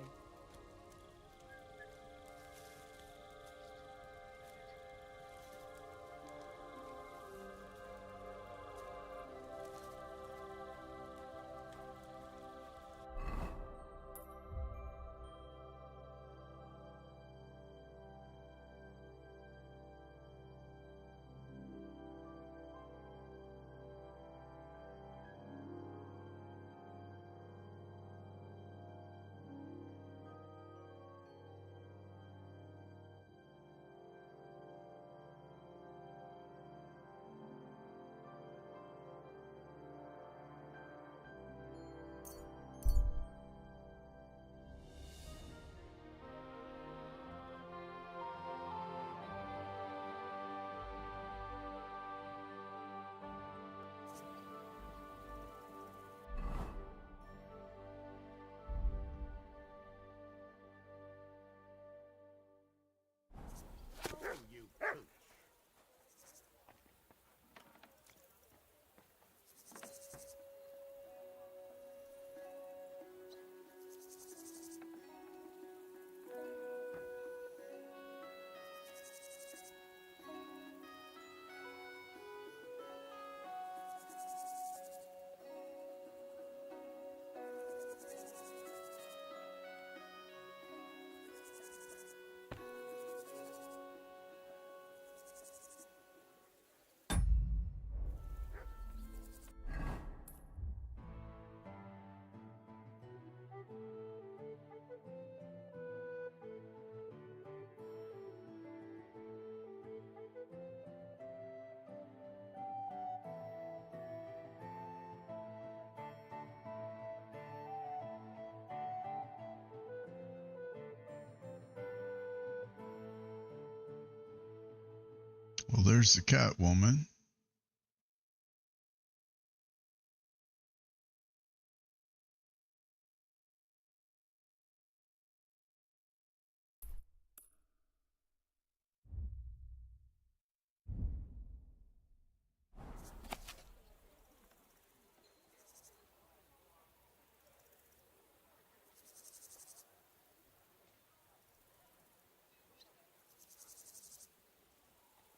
[SPEAKER 1] Well, there's the cat woman.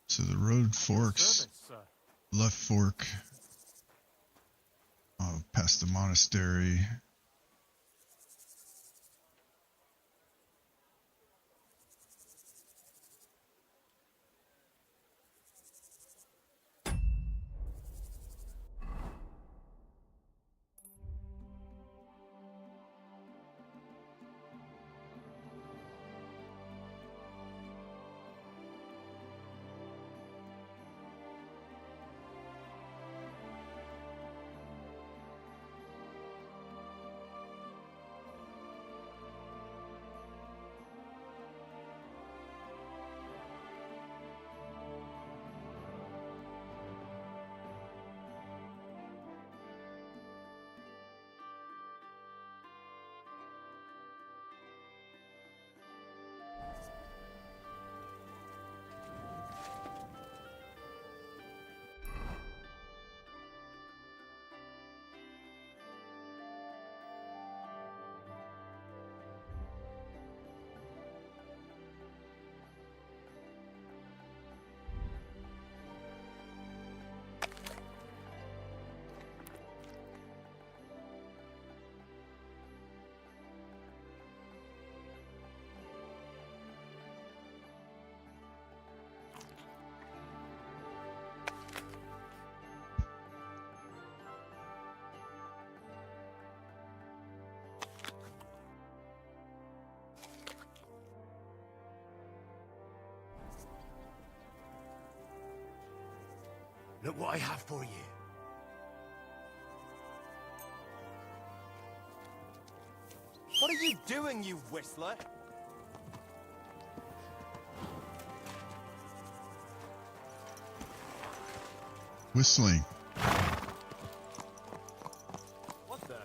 [SPEAKER 1] So the road forks, left fork, past the monastery.
[SPEAKER 8] Look what I have for you.
[SPEAKER 7] What are you doing, you whistler?
[SPEAKER 1] Whistling.
[SPEAKER 7] What the?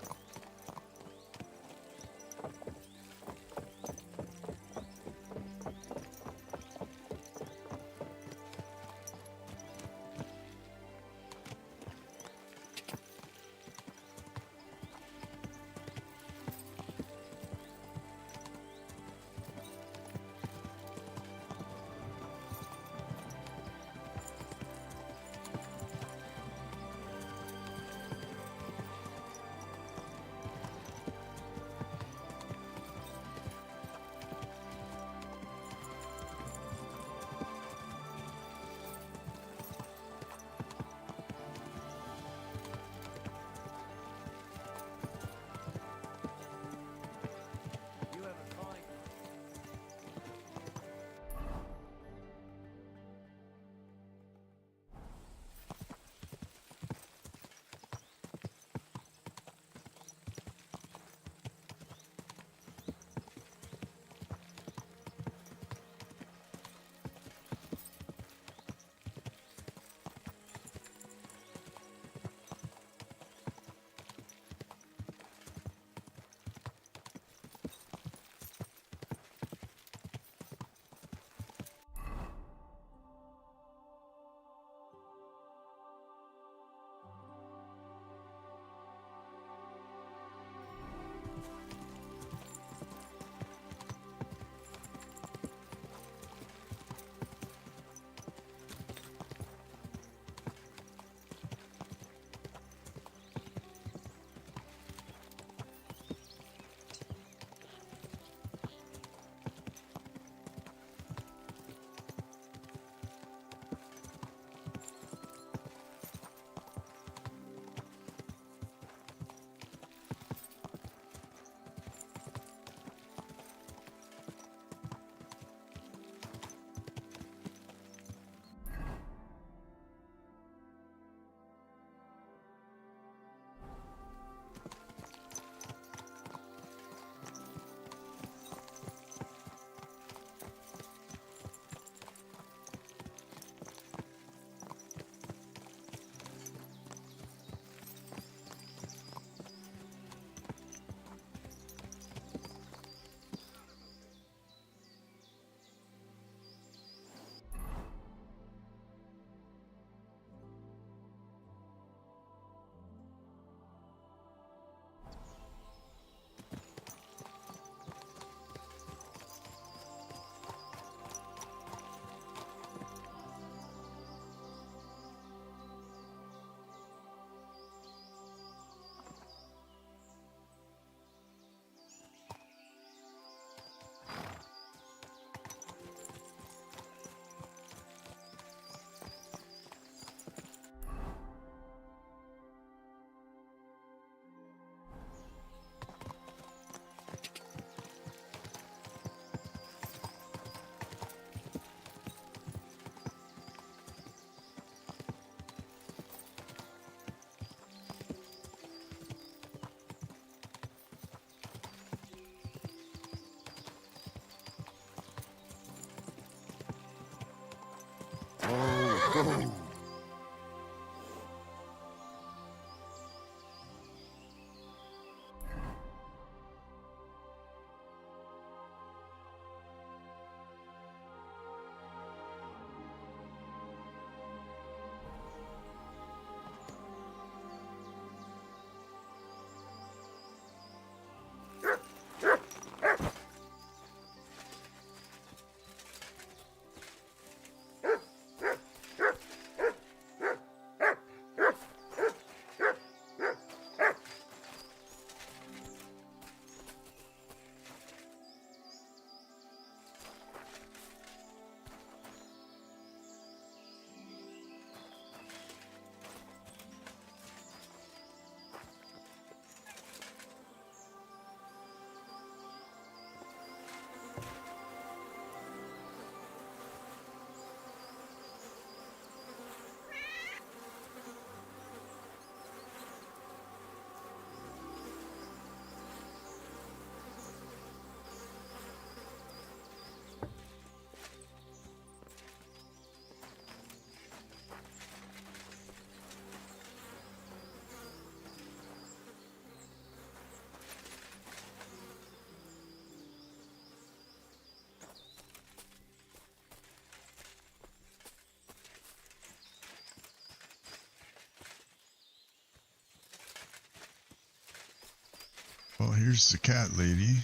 [SPEAKER 1] Well, here's the cat lady.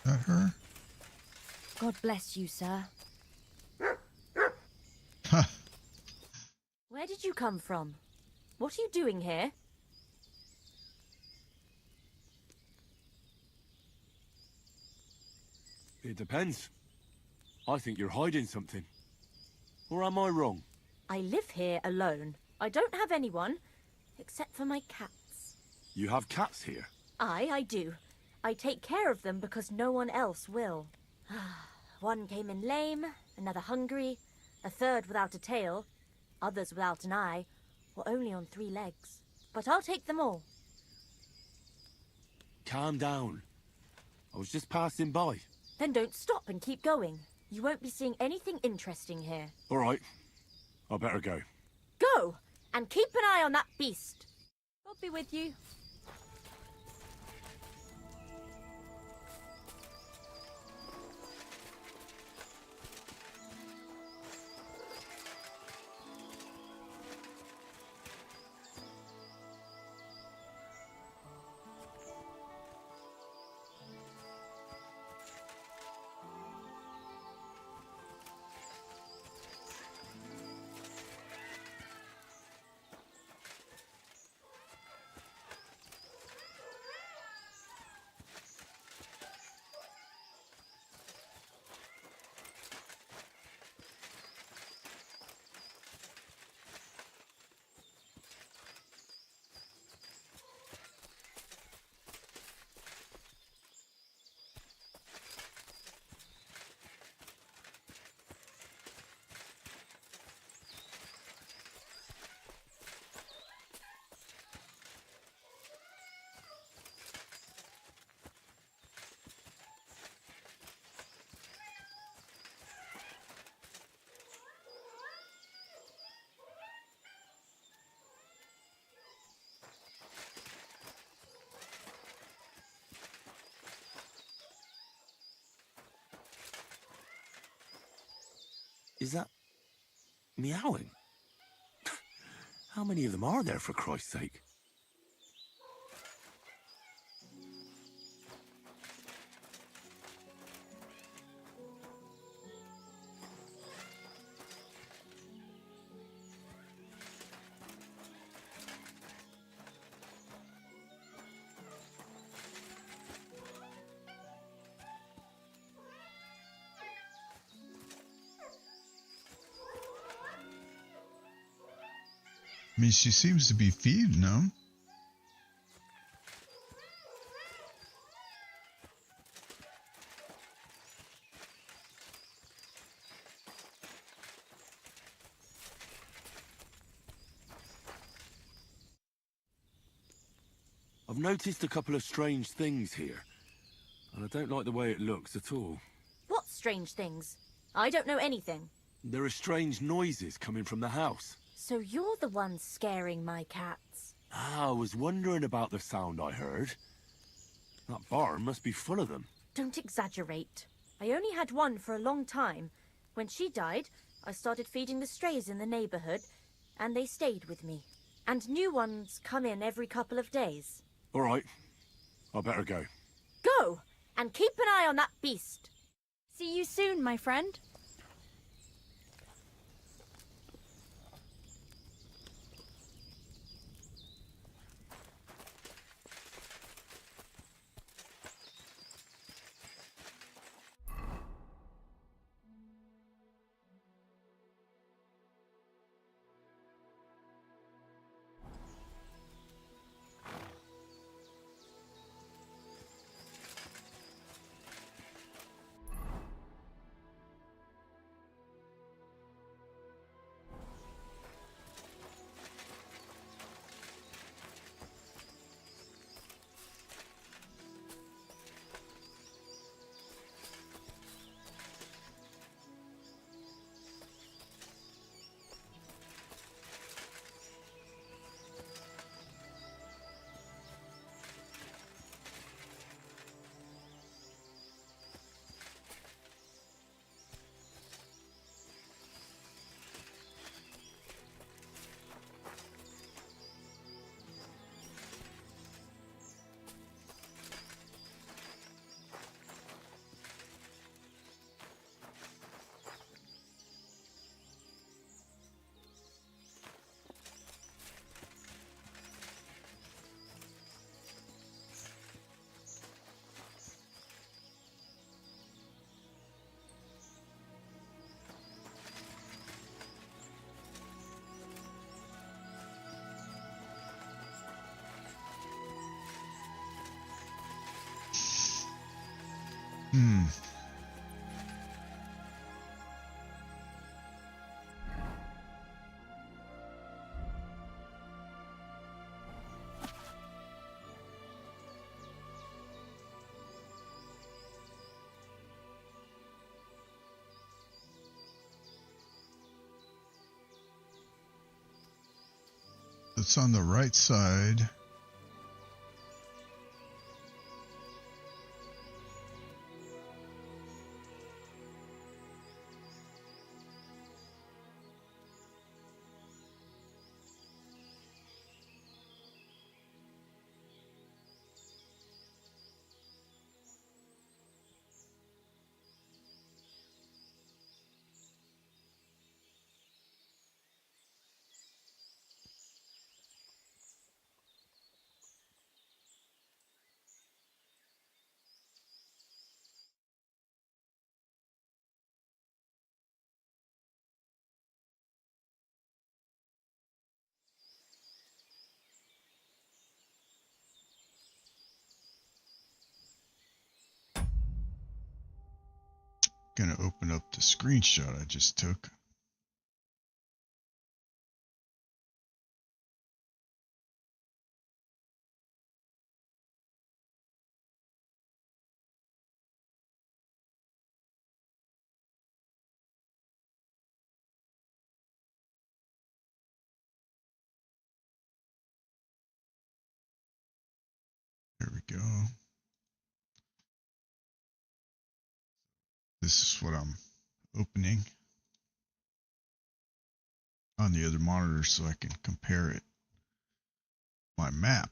[SPEAKER 1] That her?
[SPEAKER 10] God bless you, sir.
[SPEAKER 1] Ha!
[SPEAKER 10] Where did you come from? What are you doing here?
[SPEAKER 6] It depends. I think you're hiding something. Or am I wrong?
[SPEAKER 10] I live here alone. I don't have anyone, except for my cats.
[SPEAKER 6] You have cats here?
[SPEAKER 10] I do. I take care of them because no one else will. One came in lame, another hungry, a third without a tail, others without an eye, or only on 3 legs. But I'll take them all.
[SPEAKER 6] Calm down. I was just passing by.
[SPEAKER 10] Then don't stop and keep going. You won't be seeing anything interesting here.
[SPEAKER 6] All right. I better go.
[SPEAKER 10] Go! And keep an eye on that beast. God be with you.
[SPEAKER 6] Is that meowing? How many of them are there, for Christ's sake?
[SPEAKER 1] I mean, she seems to be feeding them.
[SPEAKER 6] I've noticed a couple of strange things here, and I don't like the way it looks at all.
[SPEAKER 10] What strange things? I don't know anything.
[SPEAKER 6] There are strange noises coming from the house.
[SPEAKER 10] So you're the one scaring my cats.
[SPEAKER 6] Ah, I was wondering about the sound I heard. That barn must be full of them.
[SPEAKER 10] Don't exaggerate. I only had one for a long time. When she died, I started feeding the strays in the neighborhood, and they stayed with me. And new ones come in every couple of days.
[SPEAKER 6] All right, I better go.
[SPEAKER 10] Go! And keep an eye on that beast.
[SPEAKER 3] See you soon, my friend.
[SPEAKER 1] It's on the right side. Gonna open up the screenshot I just took. There we go. This is what I'm opening on the other monitor so I can compare it. My map.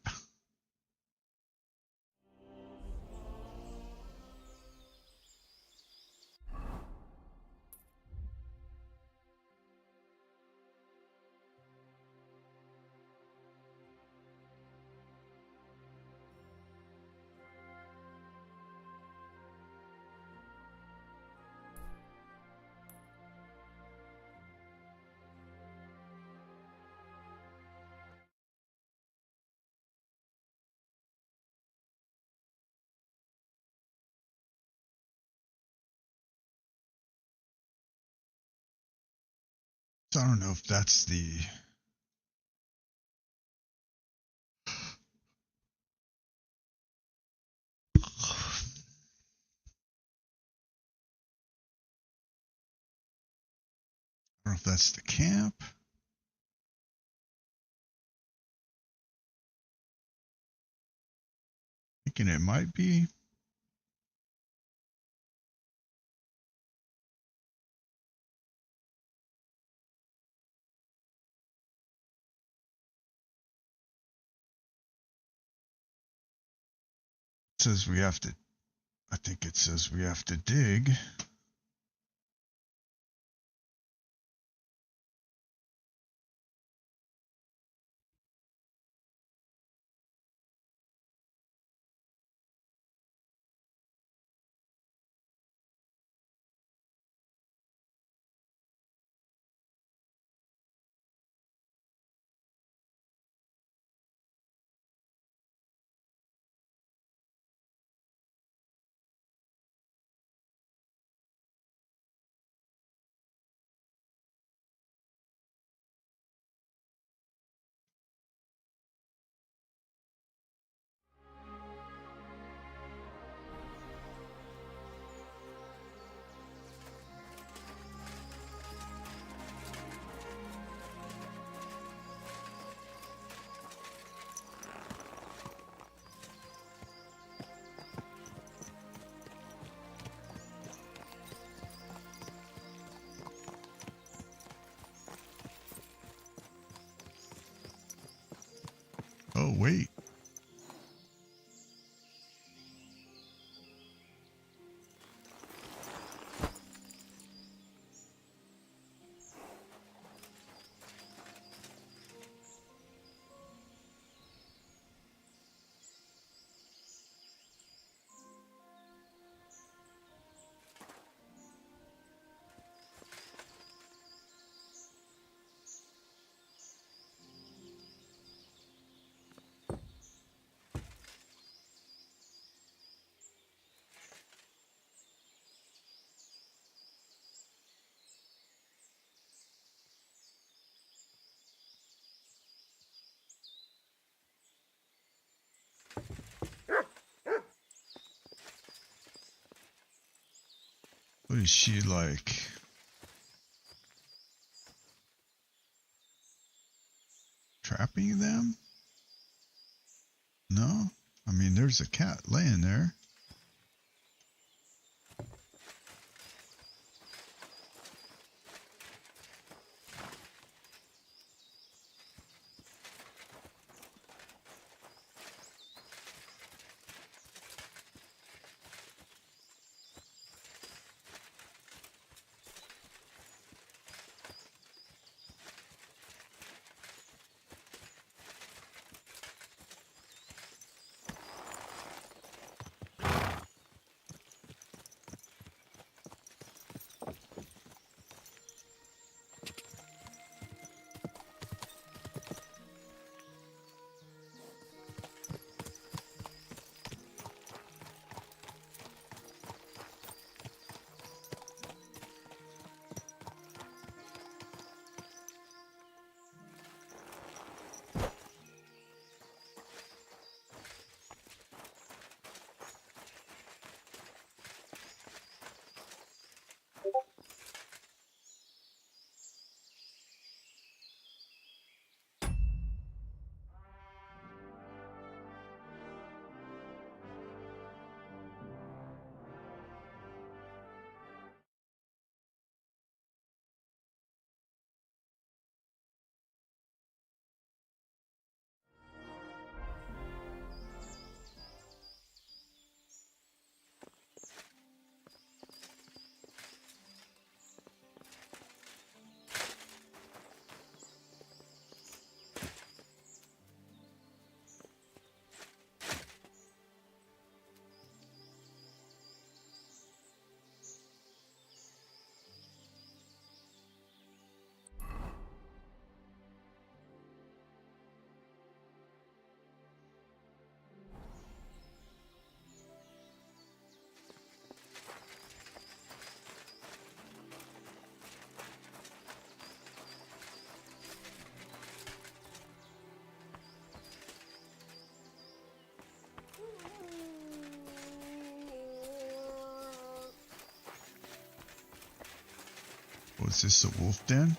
[SPEAKER 1] So I don't know if that's the if that's the camp. Thinking it might be. It says we have to, I think it says we have to dig. Oh, wait. What is she like? Trapping them? No? I mean, there's a cat laying there. Was this a wolf den?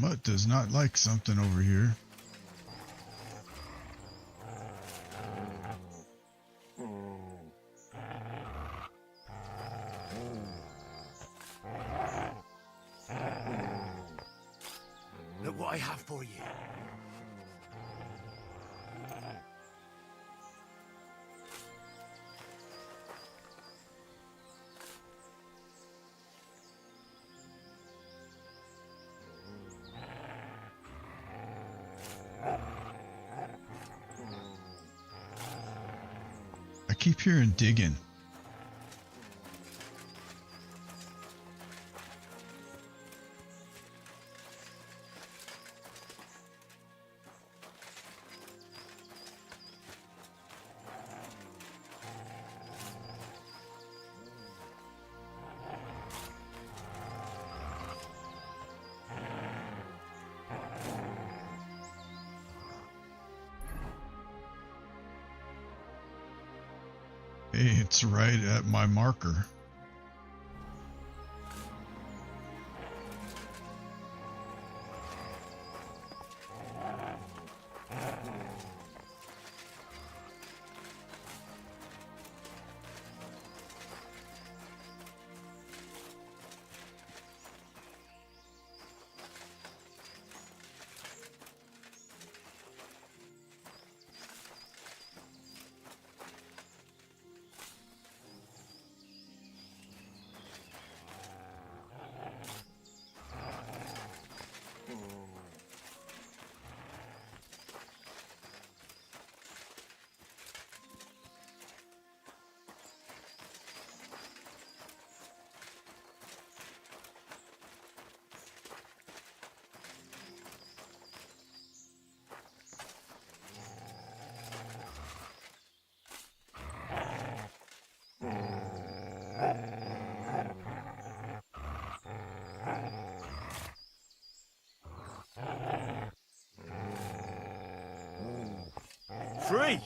[SPEAKER 1] Mutt does not like something over here.
[SPEAKER 8] Look what I have for you.
[SPEAKER 1] I keep hearing digging. Hey, it's right at my marker.
[SPEAKER 6] Free!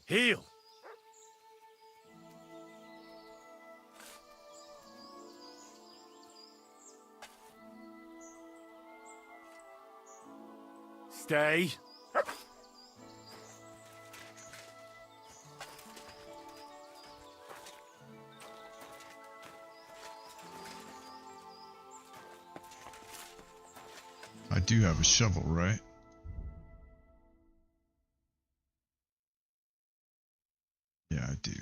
[SPEAKER 6] Heal! Stay.
[SPEAKER 1] I do have a shovel, right? Yeah, I do.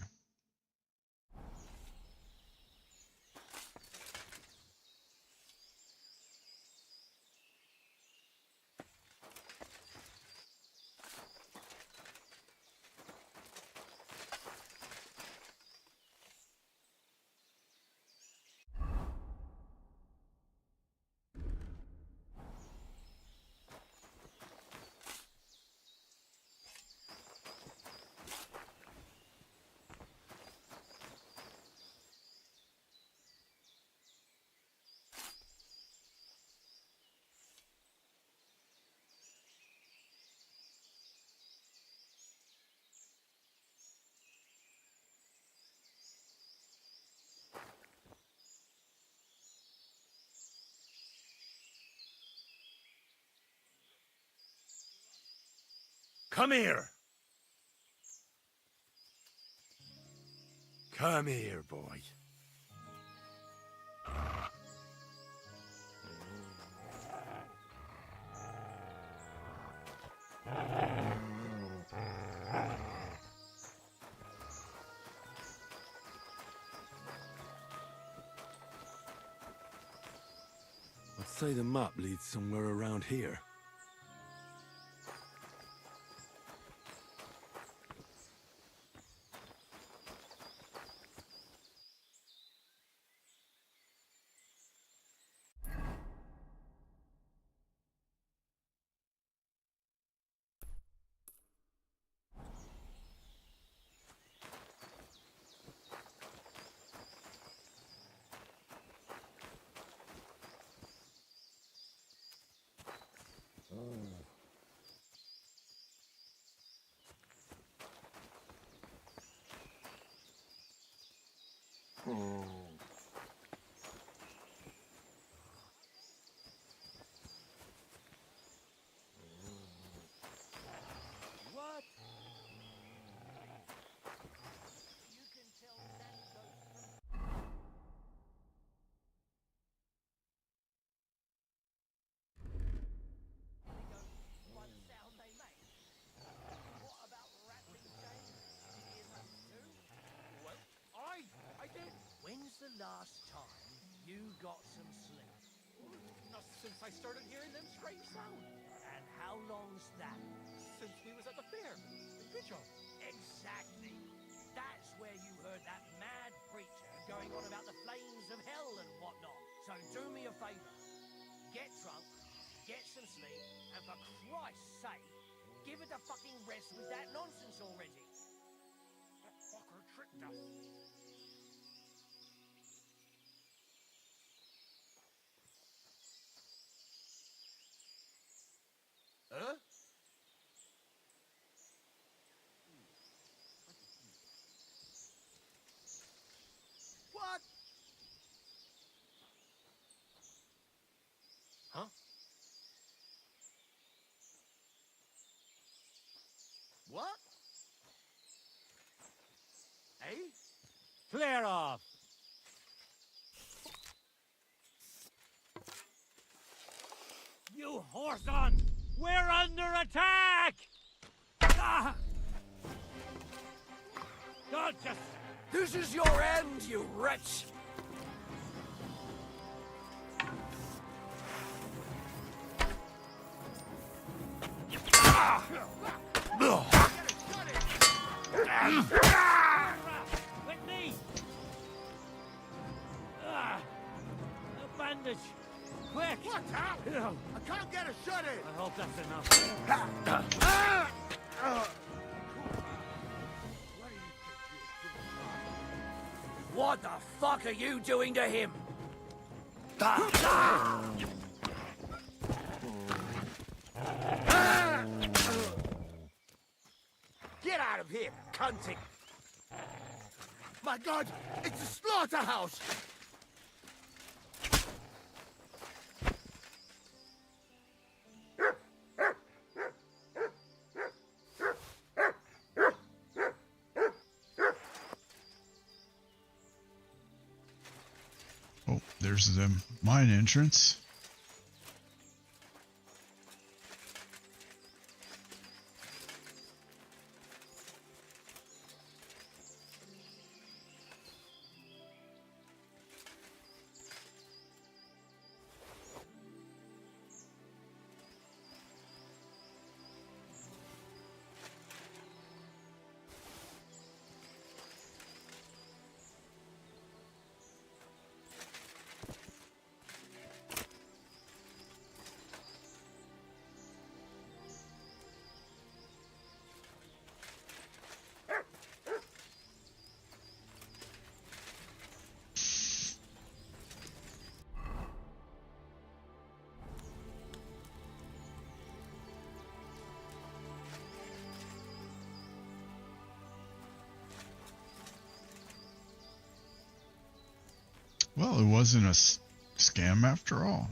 [SPEAKER 6] Come here! Come here, boy. say the map leads somewhere around here.
[SPEAKER 4] What? You can tell that goes. By the sound they make. What about rattling chains? Did you hear something too? Well, I did. When's the last time you got some sleep?
[SPEAKER 7] Not since I started hearing them strange sounds.
[SPEAKER 4] And how long's that?
[SPEAKER 7] Since we was at the fair in Pizzle.
[SPEAKER 4] Exactly. That's where you heard that mad preacher going on about the flames of hell and whatnot. So do me a favor. Get drunk, get some sleep, and for Christ's sake, give it a fucking rest with that nonsense already.
[SPEAKER 7] That fucker tricked us.
[SPEAKER 4] Huh? What?
[SPEAKER 7] Huh?
[SPEAKER 4] What? Hey?
[SPEAKER 7] Clear off! You whoreson! We're under attack! Ah! Don't just...
[SPEAKER 4] This is your end, you wretch!
[SPEAKER 7] With me! Ah! A bandage! Quick!
[SPEAKER 4] What's up? I can't get a shot in!
[SPEAKER 7] I hope that's enough.
[SPEAKER 4] What the fuck are you doing to him? Get out of here, cunting! My God, it's a slaughterhouse!
[SPEAKER 1] Oh, there's the mine entrance. Well, it wasn't a scam after all.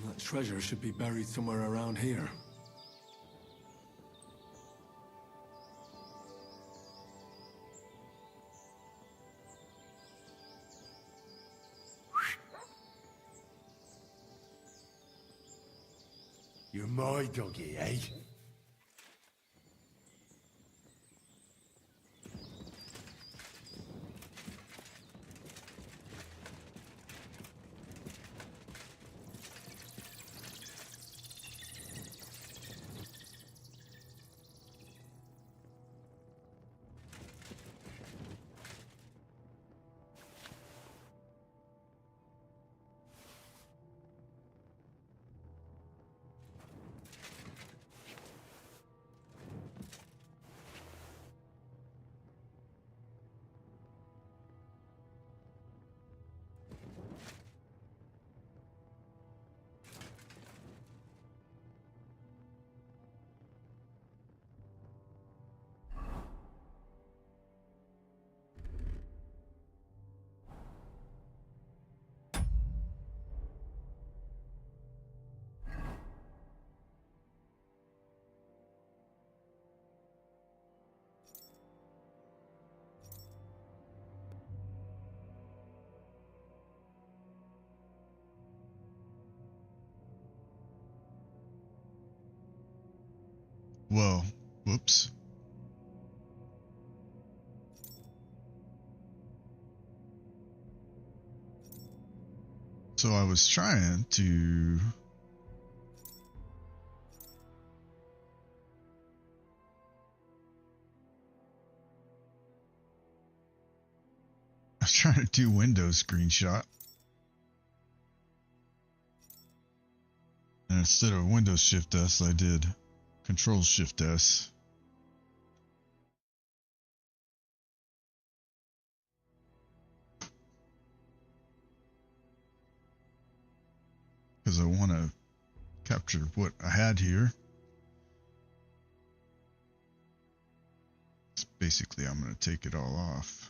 [SPEAKER 6] That treasure should be buried somewhere around here.
[SPEAKER 11] You're my doggy, eh?
[SPEAKER 1] Well, whoops. So I was trying to do Windows screenshot. And instead of Windows Shift S, I did Control Shift S. Because I want to capture what I had here. So basically, I'm going to take it all off.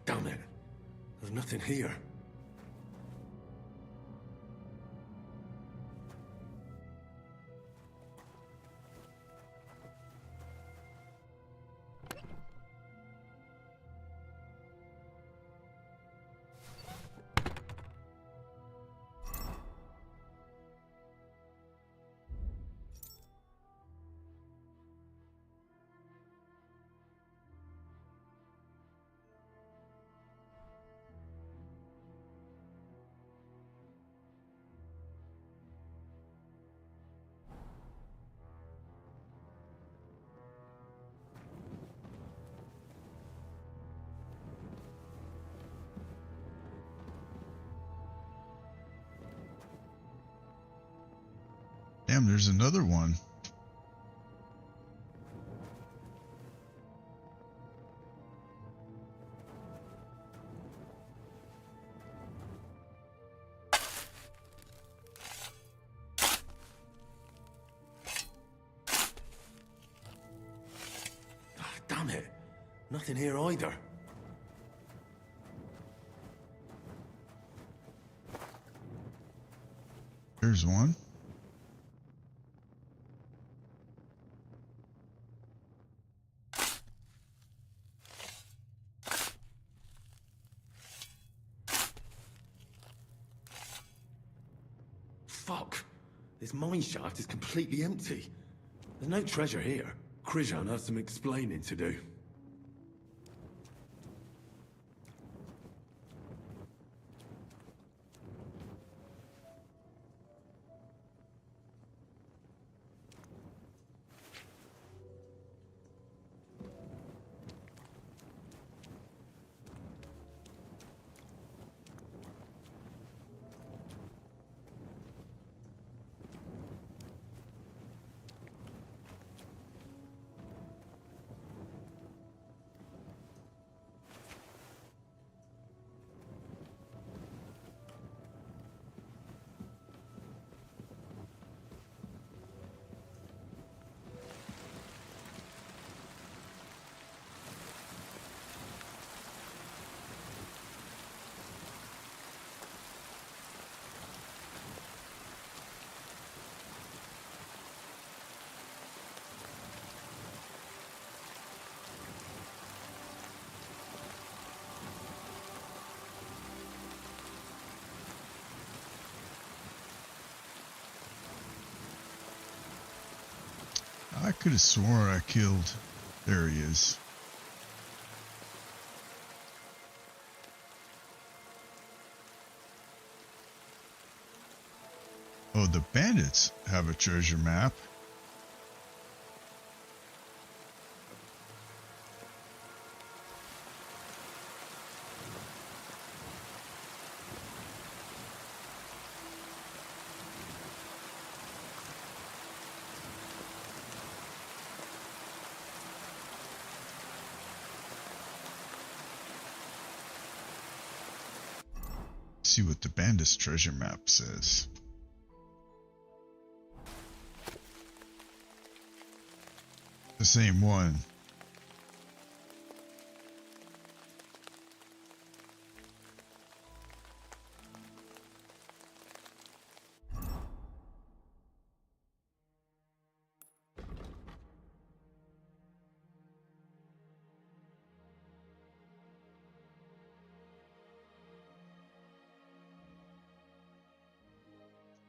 [SPEAKER 6] Damn it. There's nothing here.
[SPEAKER 1] Damn, there's another one.
[SPEAKER 6] Damn it. Nothing here either.
[SPEAKER 1] There's one.
[SPEAKER 12] Fuck! This mine shaft is completely empty. There's no treasure here. Krijan has some explaining to do.
[SPEAKER 1] I could have sworn I killed. There he is. Oh, the bandits have a treasure map. See what the bandits treasure map says. The same one.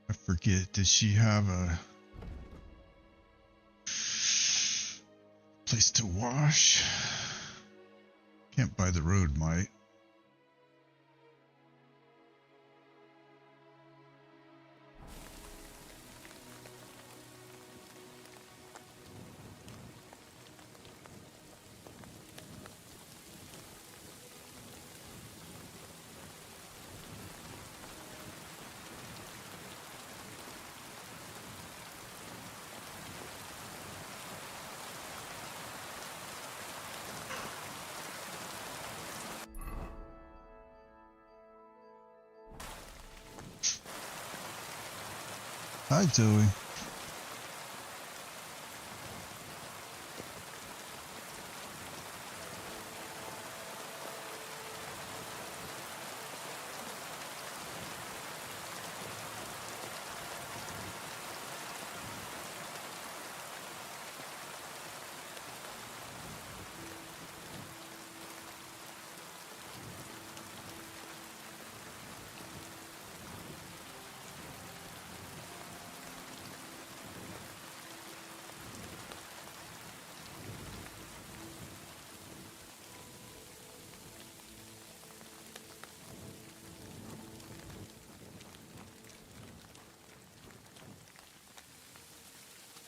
[SPEAKER 1] I forget, did she have a place to wash? Can't buy the road, might. Hi, Zoe.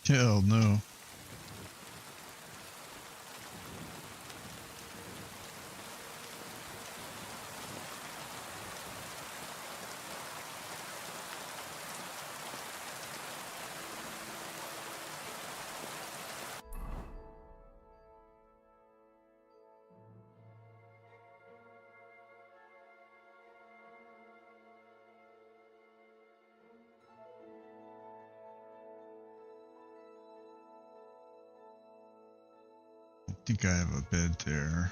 [SPEAKER 1] Hell no. I think I have a bed there.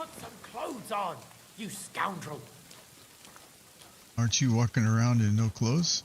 [SPEAKER 4] Put some clothes on, you scoundrel.
[SPEAKER 1] Aren't you walking around in no clothes?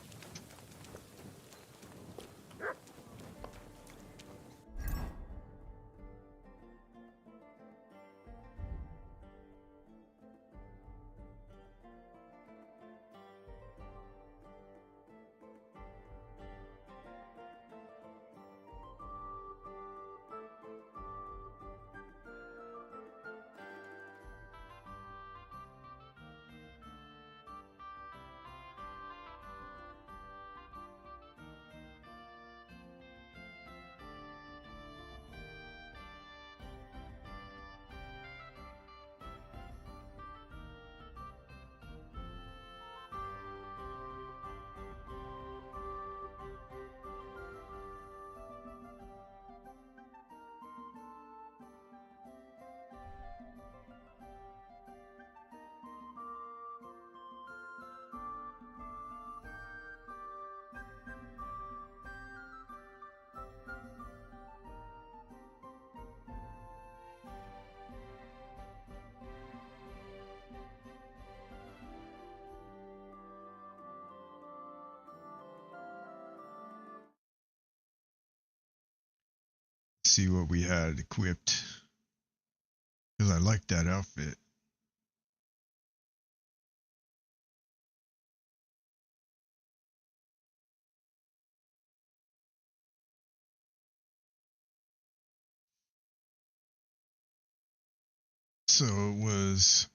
[SPEAKER 1] See what we had equipped, because I like that outfit. So it was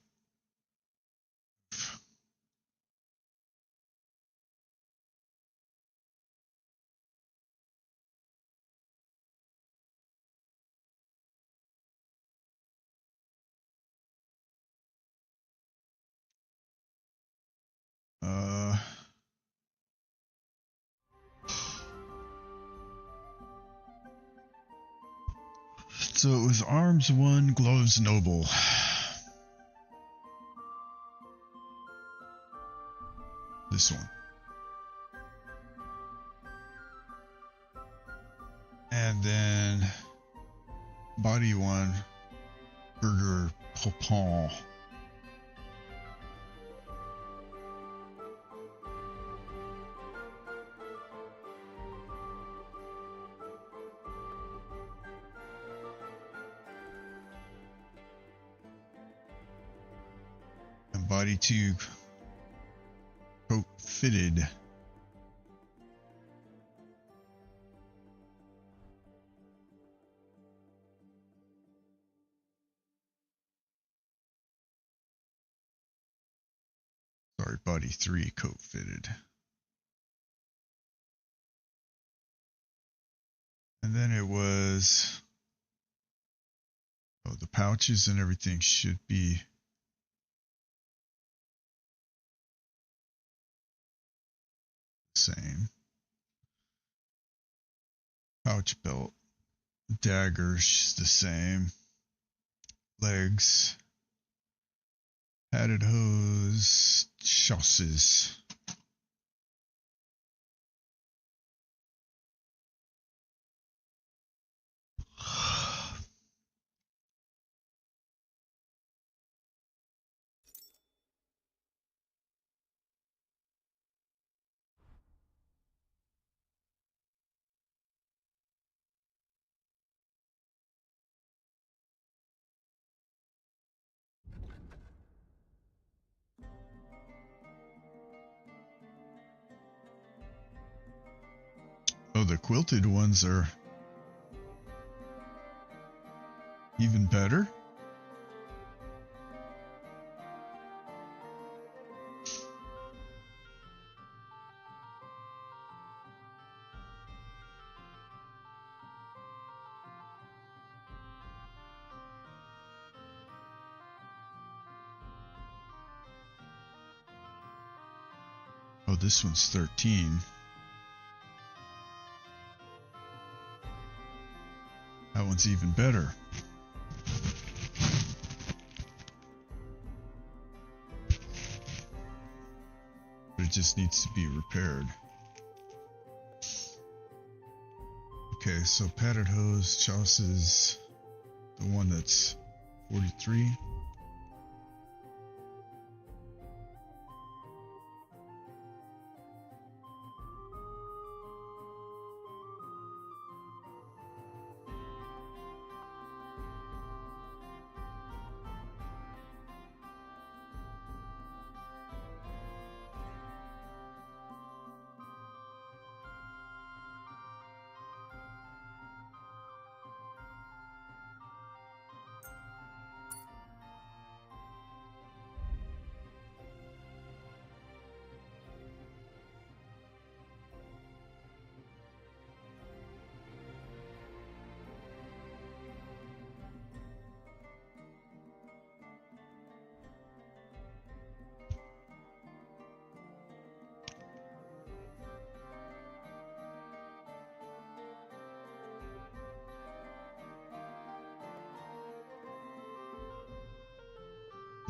[SPEAKER 1] so it was arms 1, gloves noble. This one. And then body 1, burger popon. And body 2, coat fitted. Sorry, body 3, coat fitted. And then it was, oh, the pouches and everything should be the same. Pouch belt, daggers the same. Legs, padded hose, chausses. Oh, the quilted ones are even better. Oh, this one's 13. That one's even better. But it just needs to be repaired. Okay, so padded hose, chausses, the one that's 43.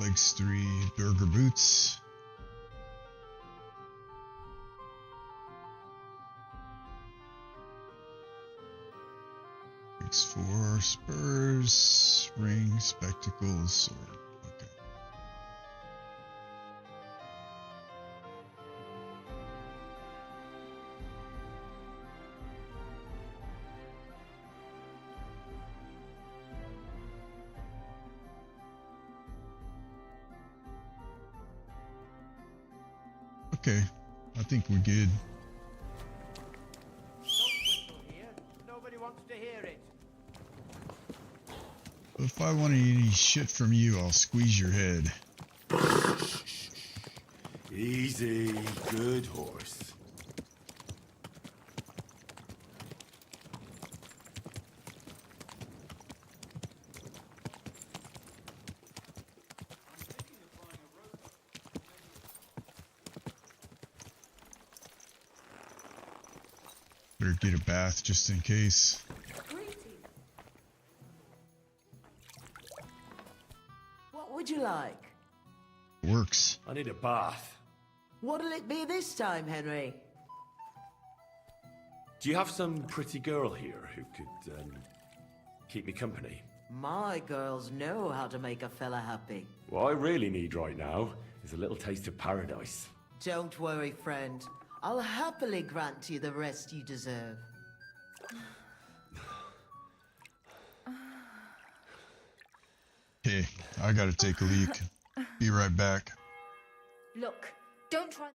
[SPEAKER 1] Legs 3, burger boots. Legs 4, spurs, rings, spectacles, sword. Okay. Okay, I think we're good.
[SPEAKER 4] Nobody wants to hear it.
[SPEAKER 1] If I want any shit from you, I'll squeeze your head.
[SPEAKER 12] Easy, good horse.
[SPEAKER 1] Better get a bath just in case.
[SPEAKER 9] What would you like?
[SPEAKER 1] Works.
[SPEAKER 12] I need a bath.
[SPEAKER 9] What'll it be this time, Henry?
[SPEAKER 12] Do you have some pretty girl here who could, keep me company?
[SPEAKER 9] My girls know how to make a fella happy.
[SPEAKER 12] What I really need right now is a little taste of paradise.
[SPEAKER 9] Don't worry, friend. I'll happily grant you the rest you deserve.
[SPEAKER 1] Hey, I gotta take a leak. Be right back.
[SPEAKER 5] Look, don't try.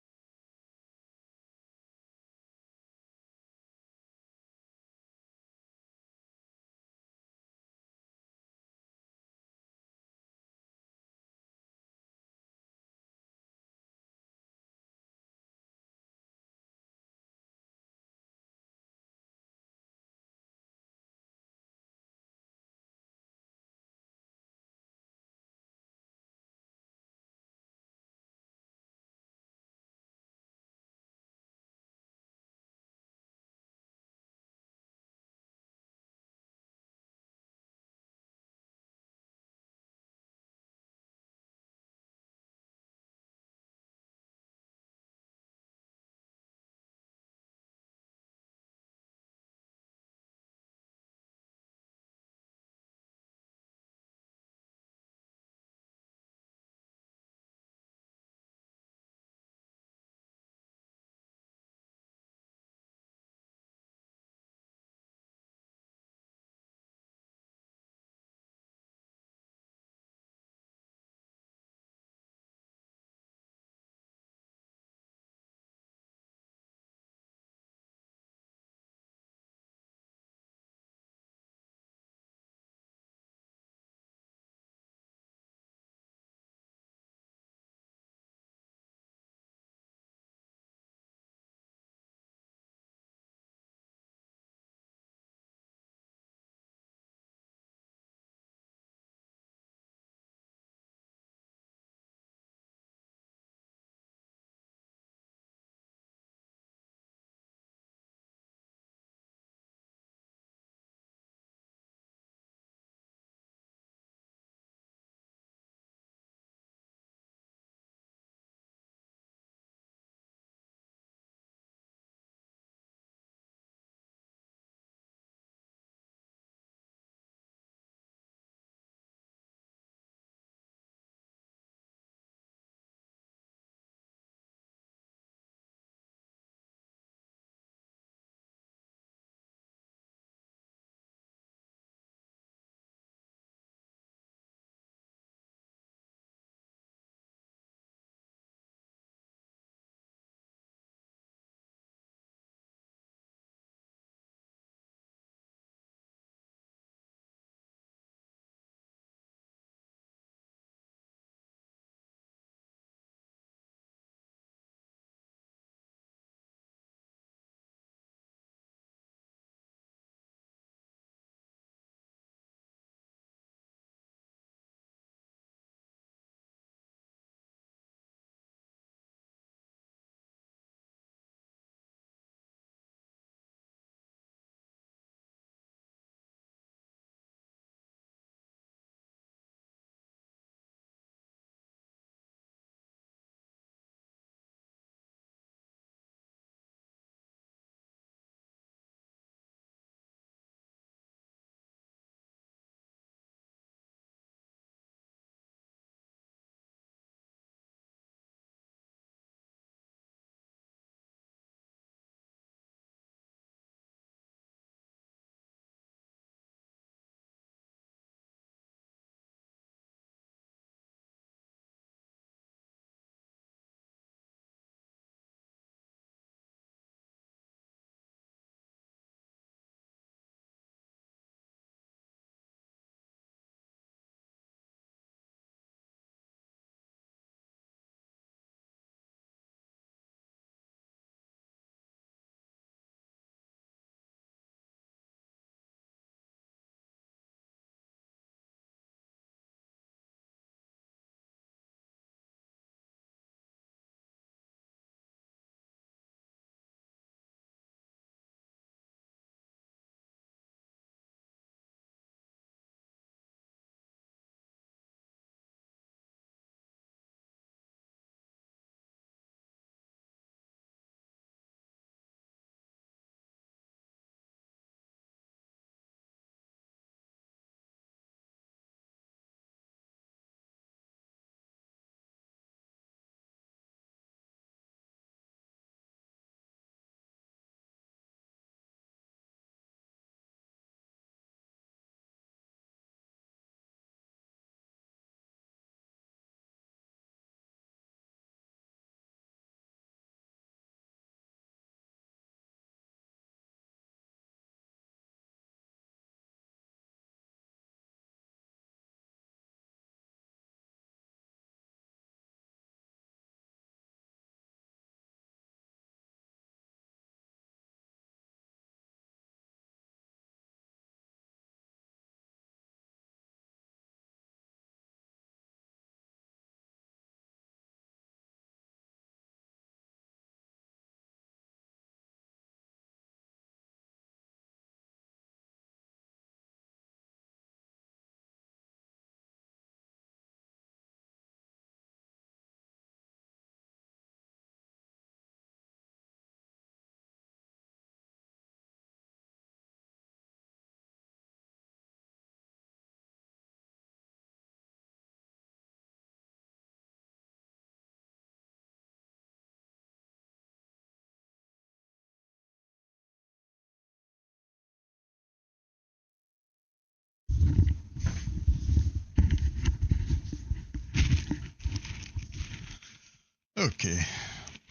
[SPEAKER 1] Okay,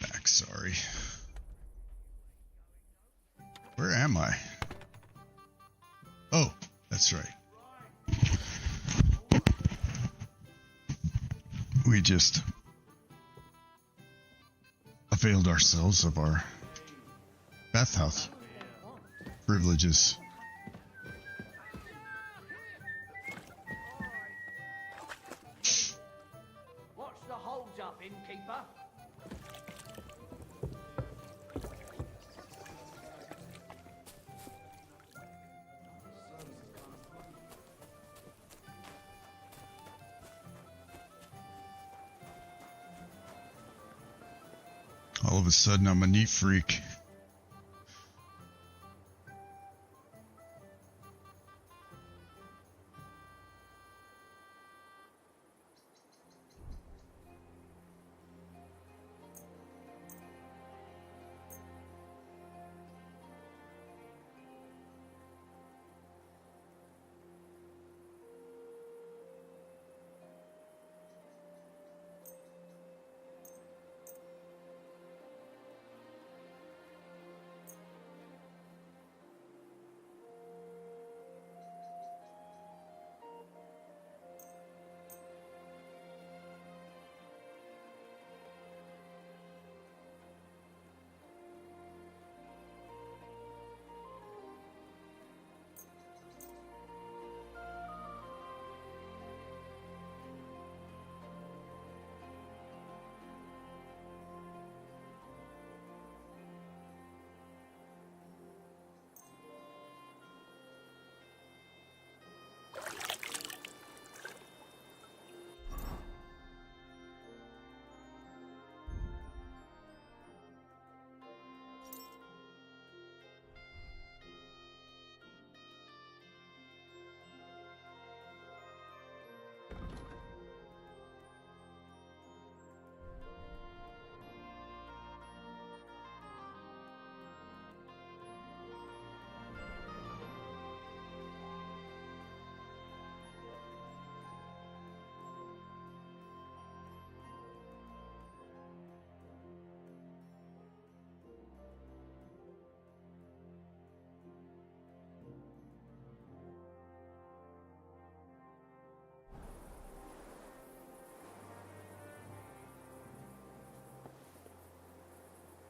[SPEAKER 1] back, sorry. Where am I? Oh, that's right. We just availed ourselves of our bathhouse privileges.
[SPEAKER 4] What's the hold up, innkeeper?
[SPEAKER 1] All of a sudden, I'm a neat freak.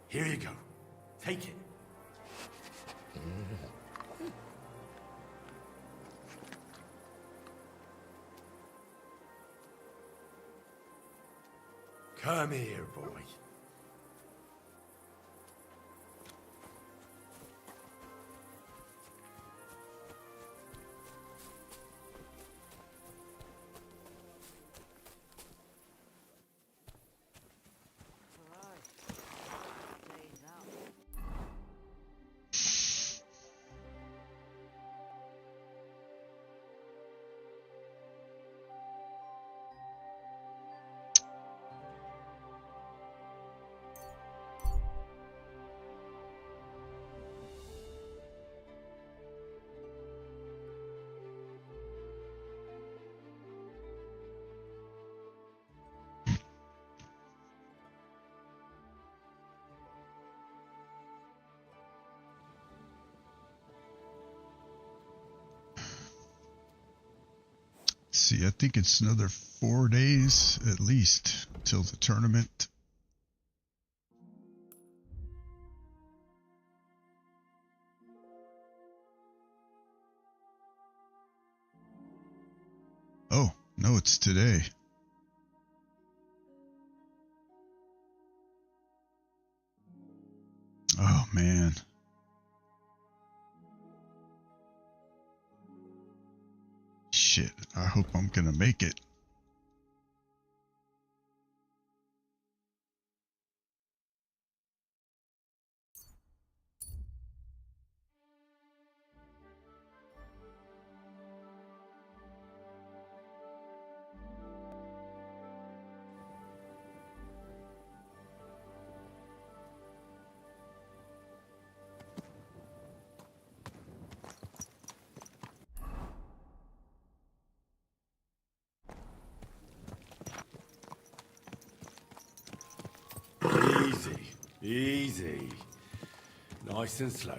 [SPEAKER 11] Here you go. Take it. Come here, boy.
[SPEAKER 1] See, I think it's another 4 days at least till the tournament. Oh, no, it's today. Oh, man. Shit, I hope I'm gonna make it.
[SPEAKER 11] Easy. Nice and slow.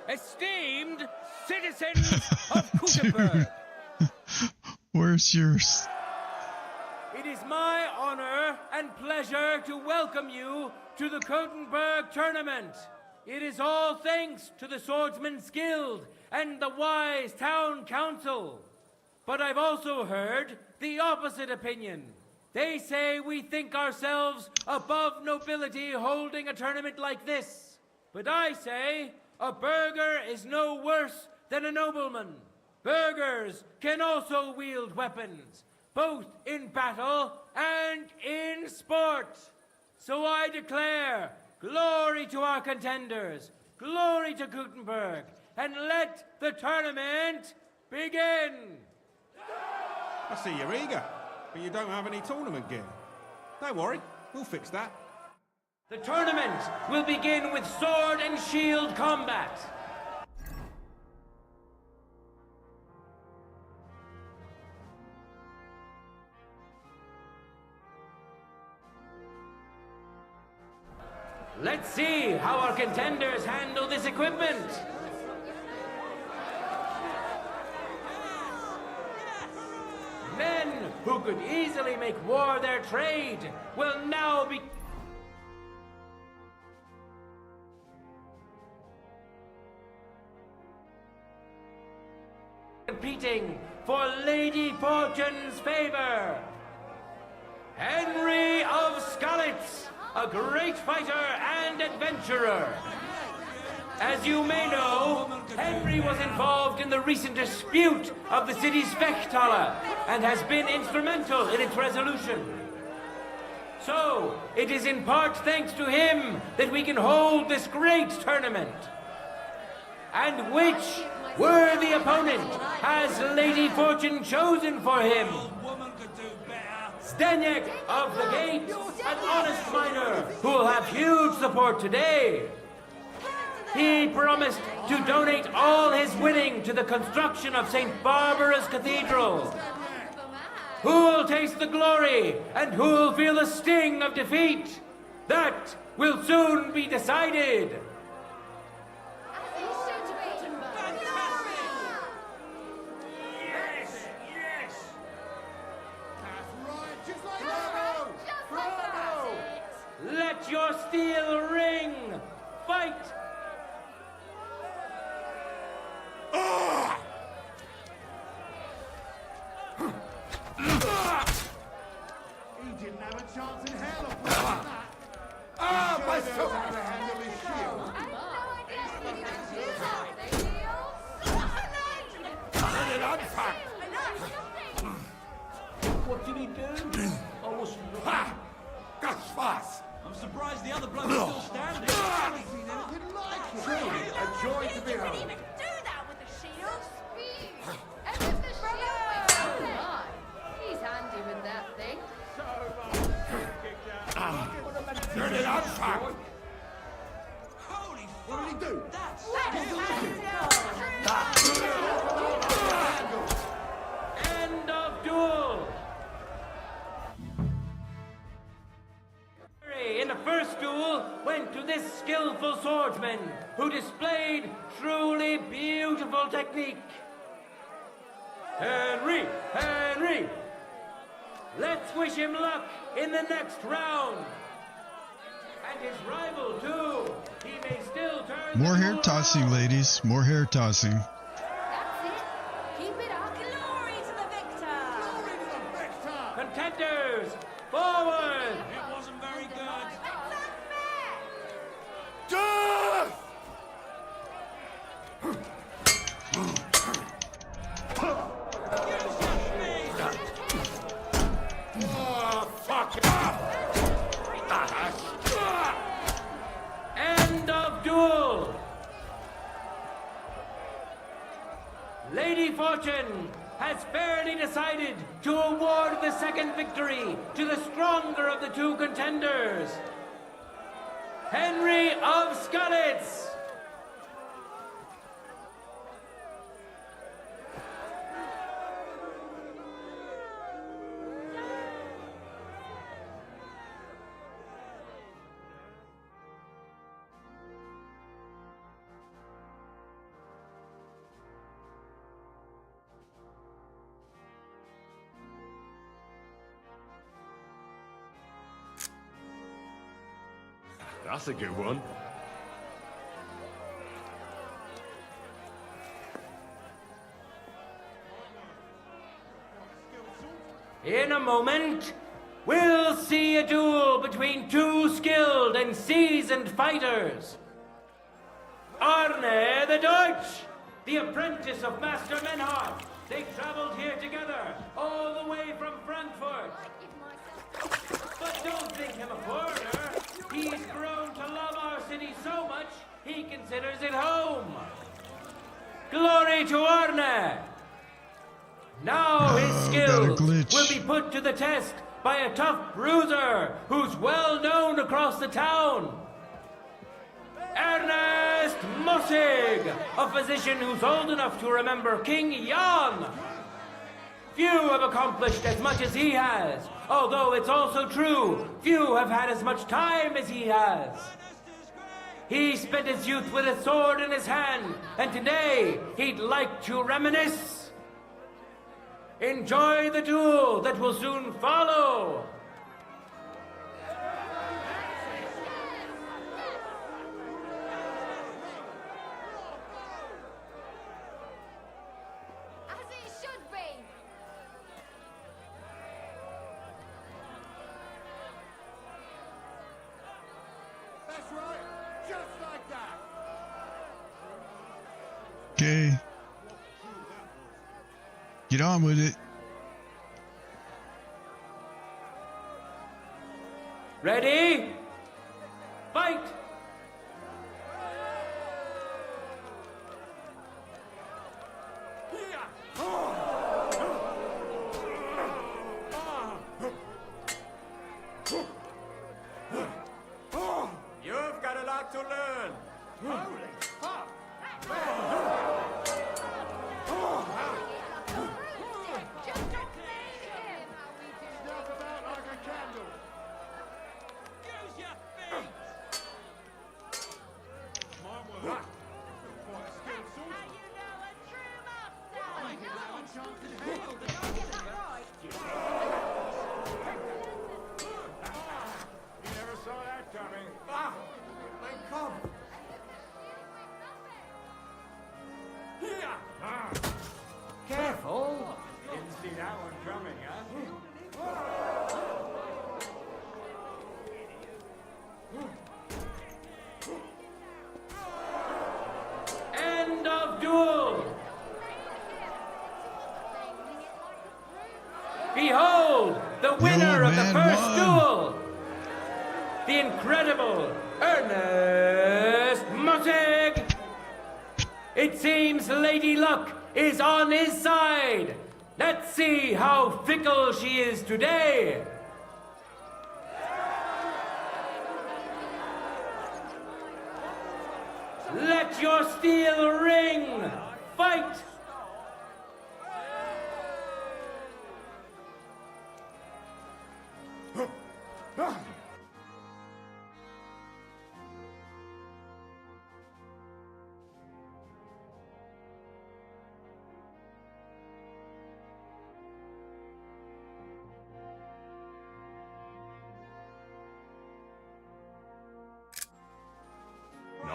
[SPEAKER 4] Esteemed citizens of Kingdome,
[SPEAKER 1] Where's yours?
[SPEAKER 4] it is my honor and pleasure to welcome you to the Kingdome tournament. It is all thanks to the Swordsman's Guild and the wise town council. But I've also heard the opposite opinion. They say we think ourselves above nobility holding a tournament like this. But I say a burgher is no worse than a nobleman. Burghers can also wield weapons, both in battle and in sport. So I declare, glory to our contenders, glory to Gutenberg, and let the tournament begin.
[SPEAKER 13] I see you're eager, but you don't have any tournament gear. Don't worry, we'll fix that.
[SPEAKER 4] The tournament will begin with sword and shield combat. Let's see how our contenders handle this equipment. Men who could easily make war their trade will now be competing for Lady Fortune's favor. Henry of Skalitz, a great fighter and adventurer. As you may know, Henry was involved in the recent dispute of the city's Fechthalle and has been instrumental in its resolution. So, it is in part thanks to him that we can hold this great tournament. And which worthy opponent has Lady Fortune chosen for him? Zdeněk of the Gate, an honest miner who will have huge support today. He promised to donate all his winning to the construction of St. Barbara's Cathedral. Who will taste the glory and who will feel the sting of defeat? That will soon be decided. Let your steel ring! Fight!
[SPEAKER 14] He didn't have a chance in hell of that. Ah, my soul! How to handle his shield.
[SPEAKER 11] Let it unpack!
[SPEAKER 2] What did he do? I wasn't looking.
[SPEAKER 11] Ha! That's fast!
[SPEAKER 2] I'm surprised the other bloke's still standing.
[SPEAKER 14] Truly, a joy to behold.
[SPEAKER 5] Do that with the shield. And with the shield. He's handy with that thing.
[SPEAKER 15] men who displayed truly beautiful technique. Henry! Henry! Let's wish him luck in the next round. And his rival, too. He may still turn.
[SPEAKER 1] More hair tossing, ladies. More hair tossing.
[SPEAKER 10] That's it. Keep it up. Glory to the victor.
[SPEAKER 14] Glory to the victor!
[SPEAKER 15] Contenders, forward!
[SPEAKER 2] It wasn't very good.
[SPEAKER 11] Death! Oh, fuck!
[SPEAKER 15] End of duel! Lady Fortune has fairly decided to award the second victory to the stronger of the two contenders, Henry of Skalitz.
[SPEAKER 6] That's a good one.
[SPEAKER 15] In a moment, we'll see a duel between two skilled and seasoned fighters. Arne the Deutsch, the apprentice of Master Menhard. They traveled here together, all the way from Frankfurt. But don't think him a foreigner. He's grown to love our city so much, he considers it home. Glory to Arne! Now his skills will be put to the test by a tough bruiser who's well known across the town. Ernest Mossig, a physician who's old enough to remember King Jan. Few have accomplished as much as he has, although it's also true, few have had as much time as he has. He spent his youth with a sword in his hand, and today he'd like to reminisce. Enjoy the duel that will soon follow.
[SPEAKER 5] As it should be.
[SPEAKER 14] That's right. Just like that.
[SPEAKER 1] Okay. Get on with it.
[SPEAKER 15] Ready? Fight!
[SPEAKER 13] You've got a lot to learn.
[SPEAKER 14] Holy fuck! Snuff about like a candle.
[SPEAKER 2] Use your feet.
[SPEAKER 14] Smart work. Quite a skilled swordsman. I think he'll have a chance in hell.
[SPEAKER 13] You never saw that coming. Ah! My cob!
[SPEAKER 15] Careful!
[SPEAKER 13] Didn't see that one coming, huh?
[SPEAKER 15] End of duel! Behold, the winner of the first duel! The incredible Ernest Mossig! It seems Lady Luck is on his side. Let's see how fickle she is today. Let your steel ring! Fight!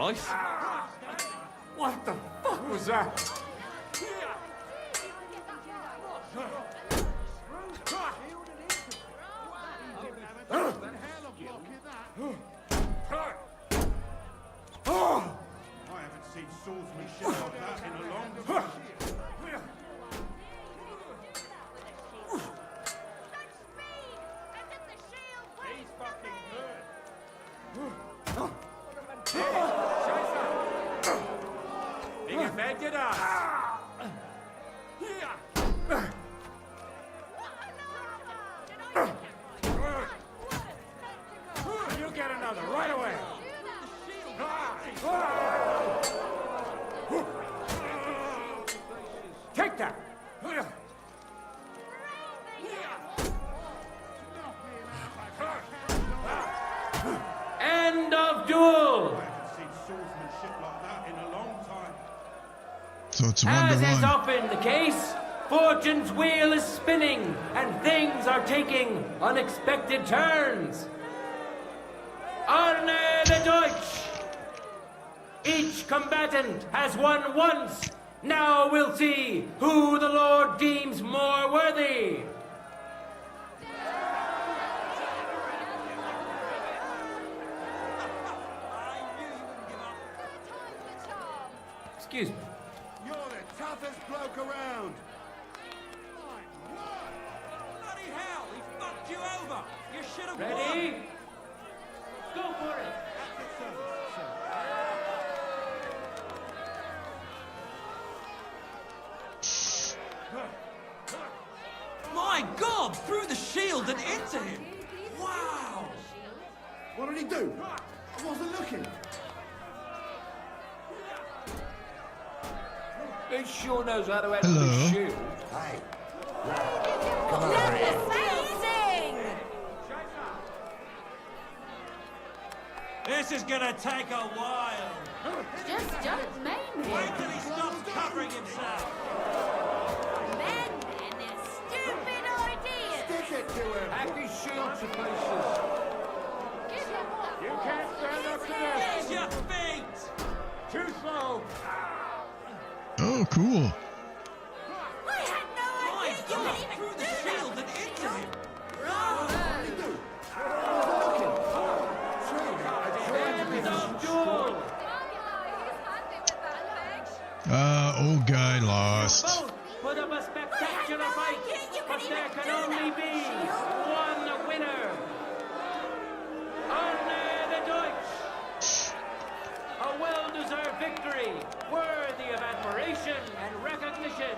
[SPEAKER 11] Nice.
[SPEAKER 13] What the fuck was that?
[SPEAKER 14] I haven't seen swordsmanship like that in a long time.
[SPEAKER 4] He's fucking good.
[SPEAKER 13] He offended us. You get another right away. Take that.
[SPEAKER 15] End of duel.
[SPEAKER 14] I haven't seen swordsmanship like that in a long time.
[SPEAKER 1] So it's
[SPEAKER 15] As is
[SPEAKER 1] 1-1.
[SPEAKER 15] often the case, fortune's wheel is spinning and things are taking unexpected turns. Arne the Deutsch! Each combatant has won once. Now we'll see who the Lord deems more worthy. Excuse me.
[SPEAKER 14] You're the toughest bloke around.
[SPEAKER 2] Bloody hell, he fucked you over! You should have
[SPEAKER 15] Ready? Go for it.
[SPEAKER 2] My God! Through the shield and into him! Wow!
[SPEAKER 14] What did he do? I wasn't looking.
[SPEAKER 11] He sure knows how to
[SPEAKER 1] Hello.
[SPEAKER 11] handle his shield.
[SPEAKER 14] Hey.
[SPEAKER 11] Come over here.
[SPEAKER 10] Amazing!
[SPEAKER 2] This is gonna take a while.
[SPEAKER 5] Just don't maim him.
[SPEAKER 2] Wait till he stops covering himself.
[SPEAKER 10] Men and their stupid ideas!
[SPEAKER 14] Stick it to him.
[SPEAKER 11] Hack his shield to pieces.
[SPEAKER 13] You can't stand up to
[SPEAKER 2] Here's
[SPEAKER 13] this.
[SPEAKER 2] your feet!
[SPEAKER 13] Too slow.
[SPEAKER 1] Oh, cool.
[SPEAKER 10] I had no
[SPEAKER 2] My
[SPEAKER 10] idea you
[SPEAKER 2] God!
[SPEAKER 10] could even
[SPEAKER 2] Through the
[SPEAKER 10] do
[SPEAKER 2] shield and into him!
[SPEAKER 15] End of duel.
[SPEAKER 1] Old guy lost.
[SPEAKER 15] Both put up a spectacular fight, but there can only be one winner. Arne the Deutsch. A well-deserved victory, worthy of admiration and recognition.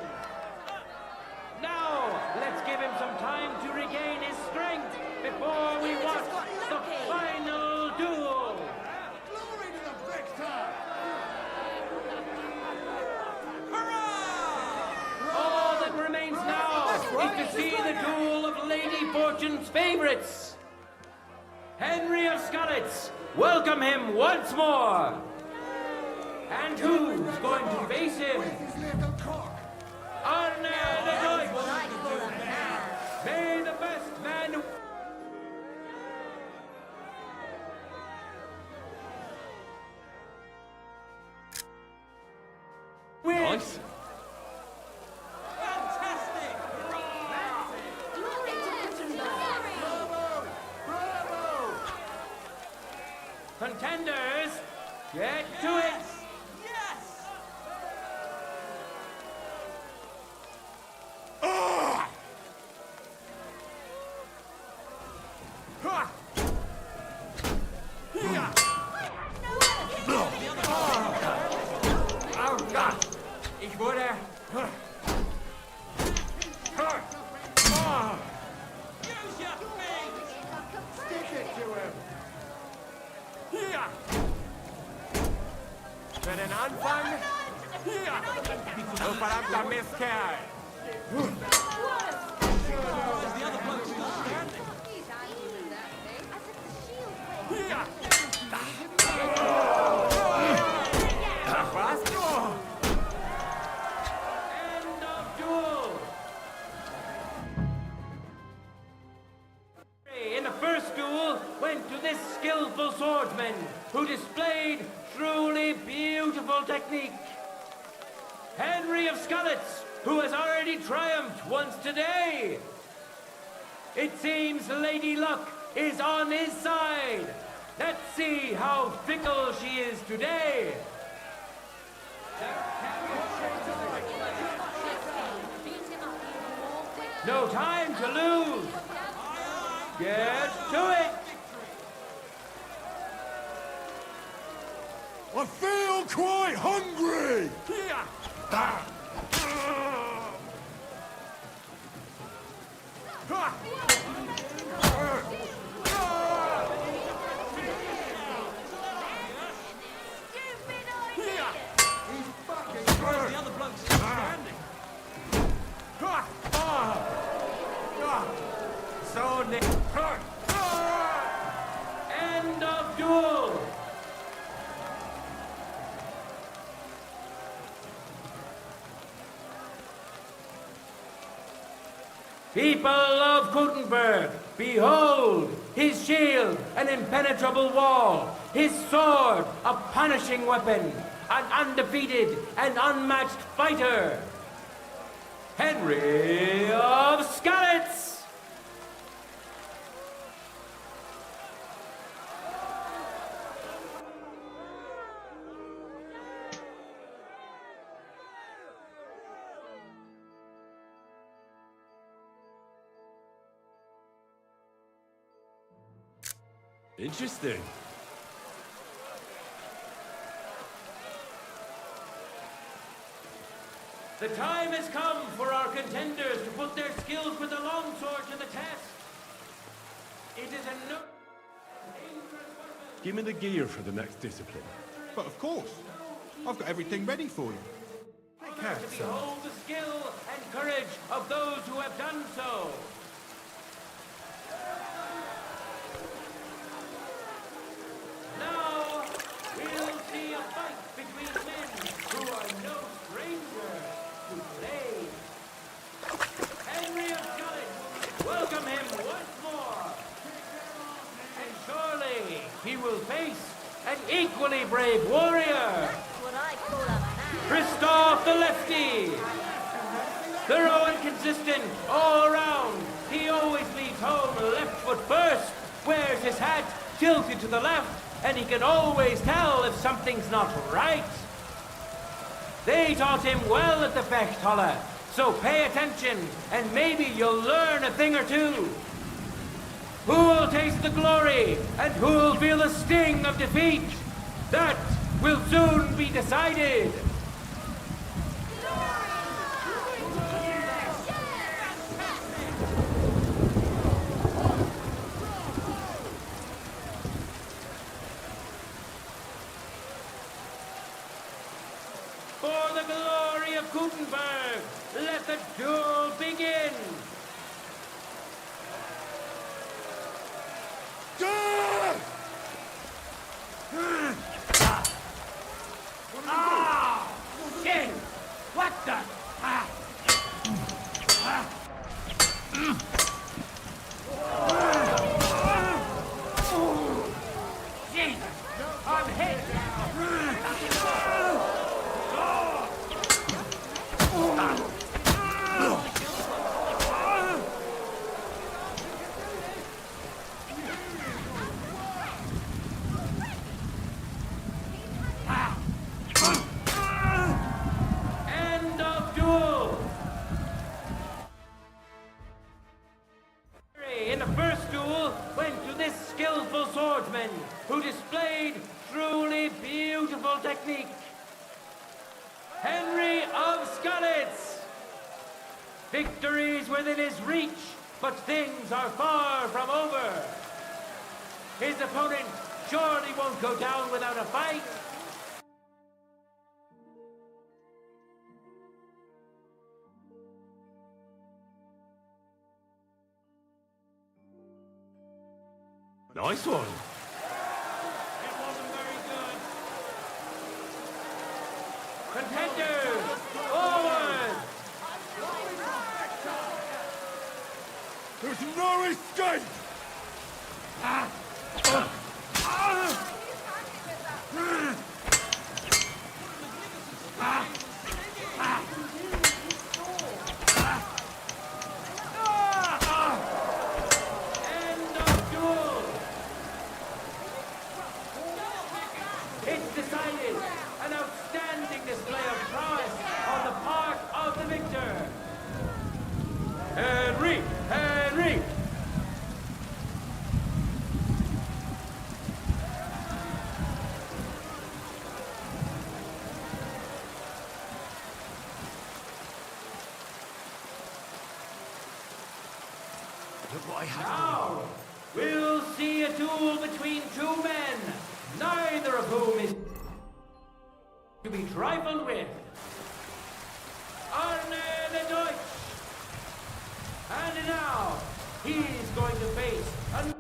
[SPEAKER 15] Now, let's give him some time to regain his strength before we watch the final duel.
[SPEAKER 14] Glory to the victor.
[SPEAKER 15] All that remains now is to see the duel of Lady Fortune's favorites. Henry of Scarlets, welcome him once more. And who's going to face him? Arne the Deutsch. May the best man win.
[SPEAKER 11] Nice.
[SPEAKER 2] Fantastic!
[SPEAKER 15] Contenders, get to it.
[SPEAKER 2] Yes!
[SPEAKER 13] Oh Gott! Ich wurde...
[SPEAKER 2] Use your feet!
[SPEAKER 14] Stick it to him.
[SPEAKER 13] Hier! Für den Anfang... Hier! Du verdammter Mistkerl! Hier! Was?
[SPEAKER 15] End of duel. In the first duel went to this skillful swordsman, who displayed truly beautiful technique. Henry of Skalitz, who has already triumphed once today. It seems Lady Luck is on his side. Let's see how fickle she is today. No time to lose. Get to it.
[SPEAKER 12] I feel quite hungry!
[SPEAKER 2] The other bloke's still standing.
[SPEAKER 15] So end of duel. People of Gutenberg, behold his shield, an impenetrable wall, his sword, a punishing weapon, an undefeated and unmatched fighter, Henry of Skalitz.
[SPEAKER 6] Interesting.
[SPEAKER 15] The time has come for our contenders to put their skills with the longsword to the test. It is a no...
[SPEAKER 12] Give me the gear for the next discipline.
[SPEAKER 13] But of course. I've got everything ready for you. Take care,
[SPEAKER 15] to
[SPEAKER 13] son.
[SPEAKER 15] behold the skill and courage of those who have done so. Now, we'll see a fight between men who are no stranger to play. Henry of Skalitz, welcome him once more. And surely he will face an equally brave warrior.
[SPEAKER 10] What I call a man.
[SPEAKER 15] Christoph the Lefty. Thorough and consistent all around. He always leaves home left foot first, wears his hat tilted to the left, and he can always tell if something's not right. They taught him well at the Fechthalle, so pay attention, and maybe you'll learn a thing or two. Who'll taste the glory, and who'll feel the sting of defeat? That will soon be decided. For the glory of Gutenberg, let the duel begin! Ah! Shit! What the? Ah! Jesus! I'm hit! End of duel! In the first duel went to this skillful swordsman who displayed truly beautiful technique. Henry of Skalitz! Victory's within his reach, but things are far from over. His opponent surely won't go down without a fight.
[SPEAKER 12] Nice one.
[SPEAKER 15] It wasn't very good. Contenders, forward!
[SPEAKER 12] There's no escape!
[SPEAKER 8] Look what I had
[SPEAKER 15] Now, we'll see a duel between two men, neither of whom is to be trifled with. Arne the Deutsch! And now, he's going to face a...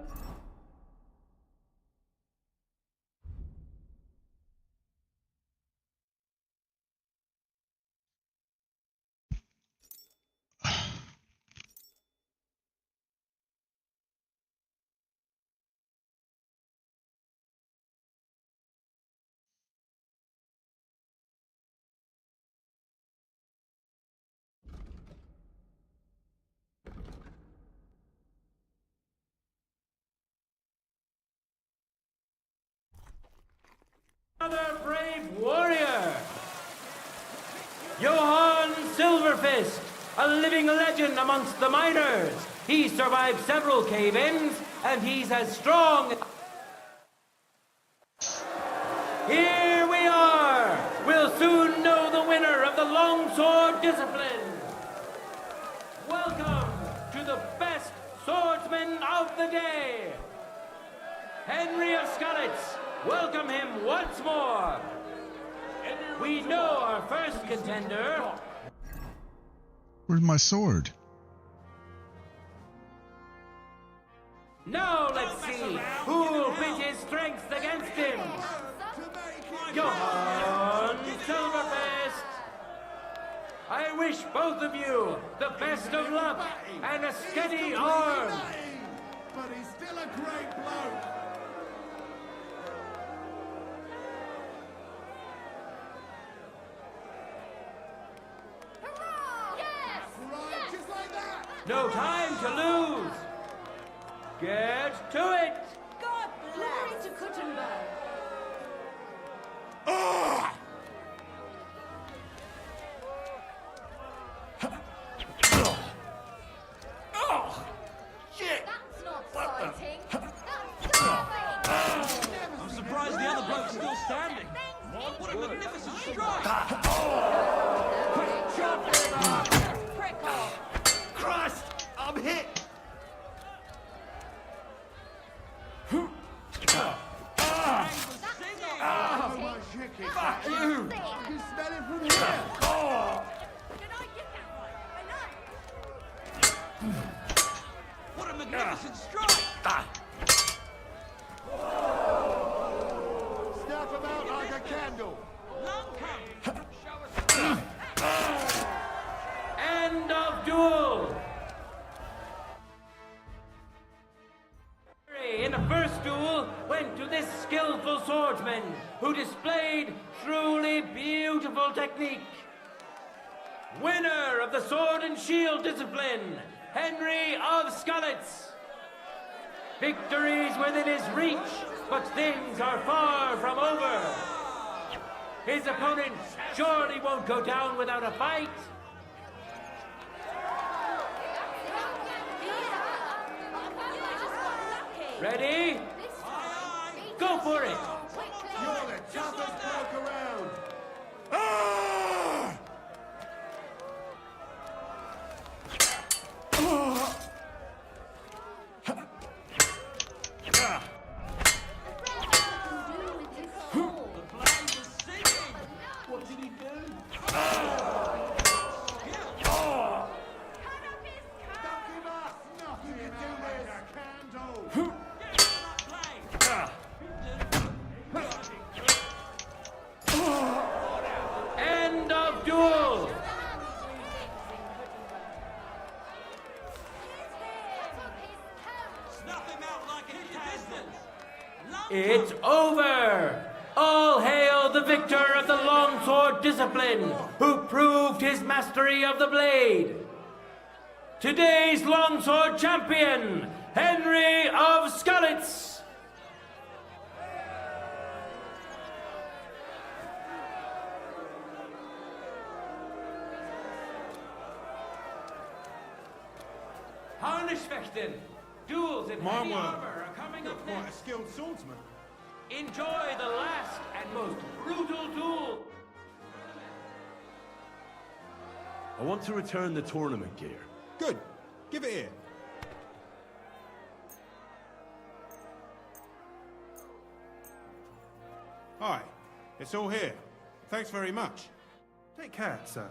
[SPEAKER 15] another brave warrior. Johann Silverfist, a living legend amongst the miners. He survived several cave-ins, and he's as strong. Here we are. We'll soon know the winner of the longsword discipline. Welcome to the best swordsman of the day, Henry of Skalitz. Welcome him once more. We know our first contender.
[SPEAKER 1] Where's my sword?
[SPEAKER 15] Now let's see who'll pit his strength against him. Johann Silverfist. I wish both of you the best of luck and a steady arm.
[SPEAKER 14] But he's still a great bloke.
[SPEAKER 15] No time to lose. Get to it.
[SPEAKER 16] God bless to Kuttenberg.
[SPEAKER 15] Shit.
[SPEAKER 16] That's not fighting.
[SPEAKER 11] I'm surprised the other bloke's still standing. What a magnificent strike!
[SPEAKER 16] Prick off.
[SPEAKER 8] Christ! I'm hit!
[SPEAKER 14] Oh, my chicken. Fuck you! You smell it from here.
[SPEAKER 11] What a magnificent strike!
[SPEAKER 14] Snap him out like a candle.
[SPEAKER 15] End of duel. In the first duel went to this skillful swordsman who displayed truly beautiful technique. Winner of the sword and shield discipline, Henry of Skalitz. Victory's within his reach, but things are far from over. His opponent surely won't go down without a fight. Ready? Go for it!
[SPEAKER 14] You're the toughest bloke around.
[SPEAKER 11] What did he do?
[SPEAKER 14] Don't give up. Nothing you do like a candle.
[SPEAKER 15] End of duel!
[SPEAKER 11] Snuff him out like a distance.
[SPEAKER 15] It's over! All hail the victor of the longsword discipline, who proved his mastery of the blade. Today's longsword champion, Henry of Skalitz. Harnischfechten. Duels in
[SPEAKER 13] My
[SPEAKER 15] heavy
[SPEAKER 13] word.
[SPEAKER 15] armor are coming up
[SPEAKER 13] Quite a
[SPEAKER 15] next.
[SPEAKER 13] skilled swordsman.
[SPEAKER 15] Enjoy the last and most brutal duel.
[SPEAKER 12] I want to return the tournament gear.
[SPEAKER 13] Good. Give it here. Aye, it's all here. Thanks very much.
[SPEAKER 7] Take care, sir.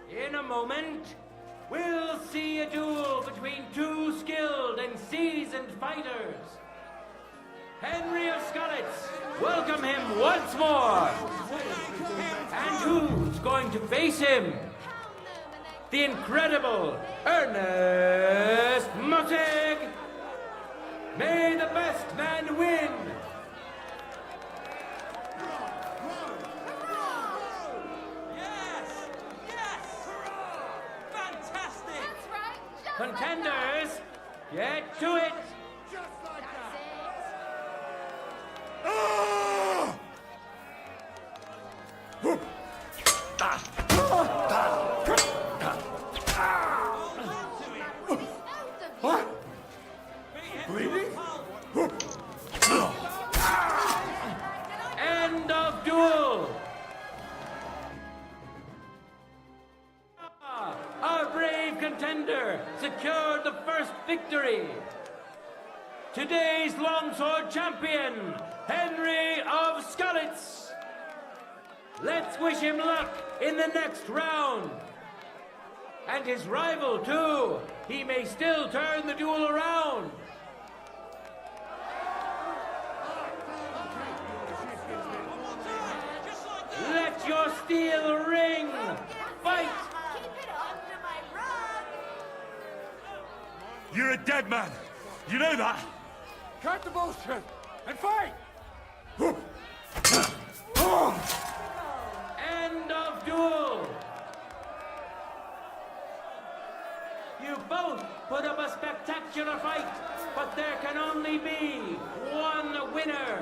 [SPEAKER 15] In a moment, we'll see a duel between two skilled and seasoned fighters. Henry of Scarlets, welcome him once more. And who's going to face him? The incredible Ernest Mottig. May the best man win. Contenders, get to it!
[SPEAKER 14] Just like
[SPEAKER 12] What? Bleeding?
[SPEAKER 15] End of duel! Our brave contender secured the first victory. Today's longsword champion, Henry of Scarlets. Let's wish him luck in the next round. And his rival, too. He may still turn the duel around. Let your steel ring. Fight!
[SPEAKER 6] You're a dead man. You know that?
[SPEAKER 11] Cut the bullshit and fight!
[SPEAKER 15] End of duel! You both put up a spectacular fight, but there can only be one winner.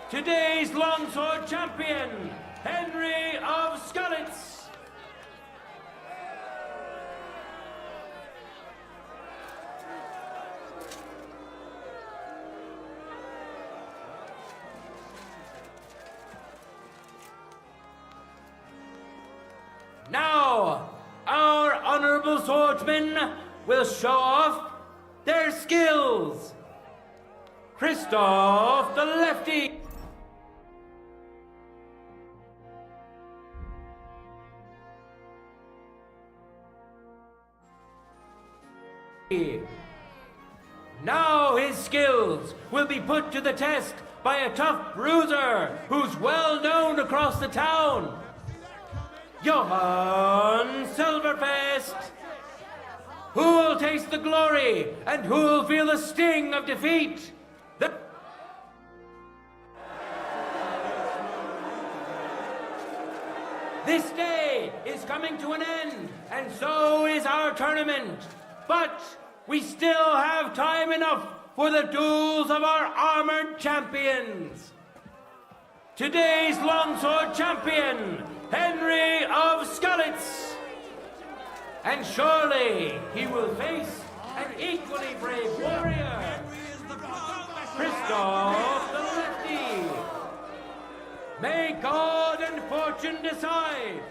[SPEAKER 15] Today's longsword champion, Henry of Skalitz. Now, our honorable swordsmen will show off their skills. Christoph the lefty. Now his skills will be put to the test by a tough bruiser who's well known across the town. Johann Silverfest. Who'll taste the glory and who'll feel the sting of defeat? This day is coming to an end, and so is our tournament. But we still have time enough for the duels of our armored champions. Today's longsword champion, Henry of Skalitz. And surely he will face an equally brave warrior, Christoph the Lefty. May God and fortune decide.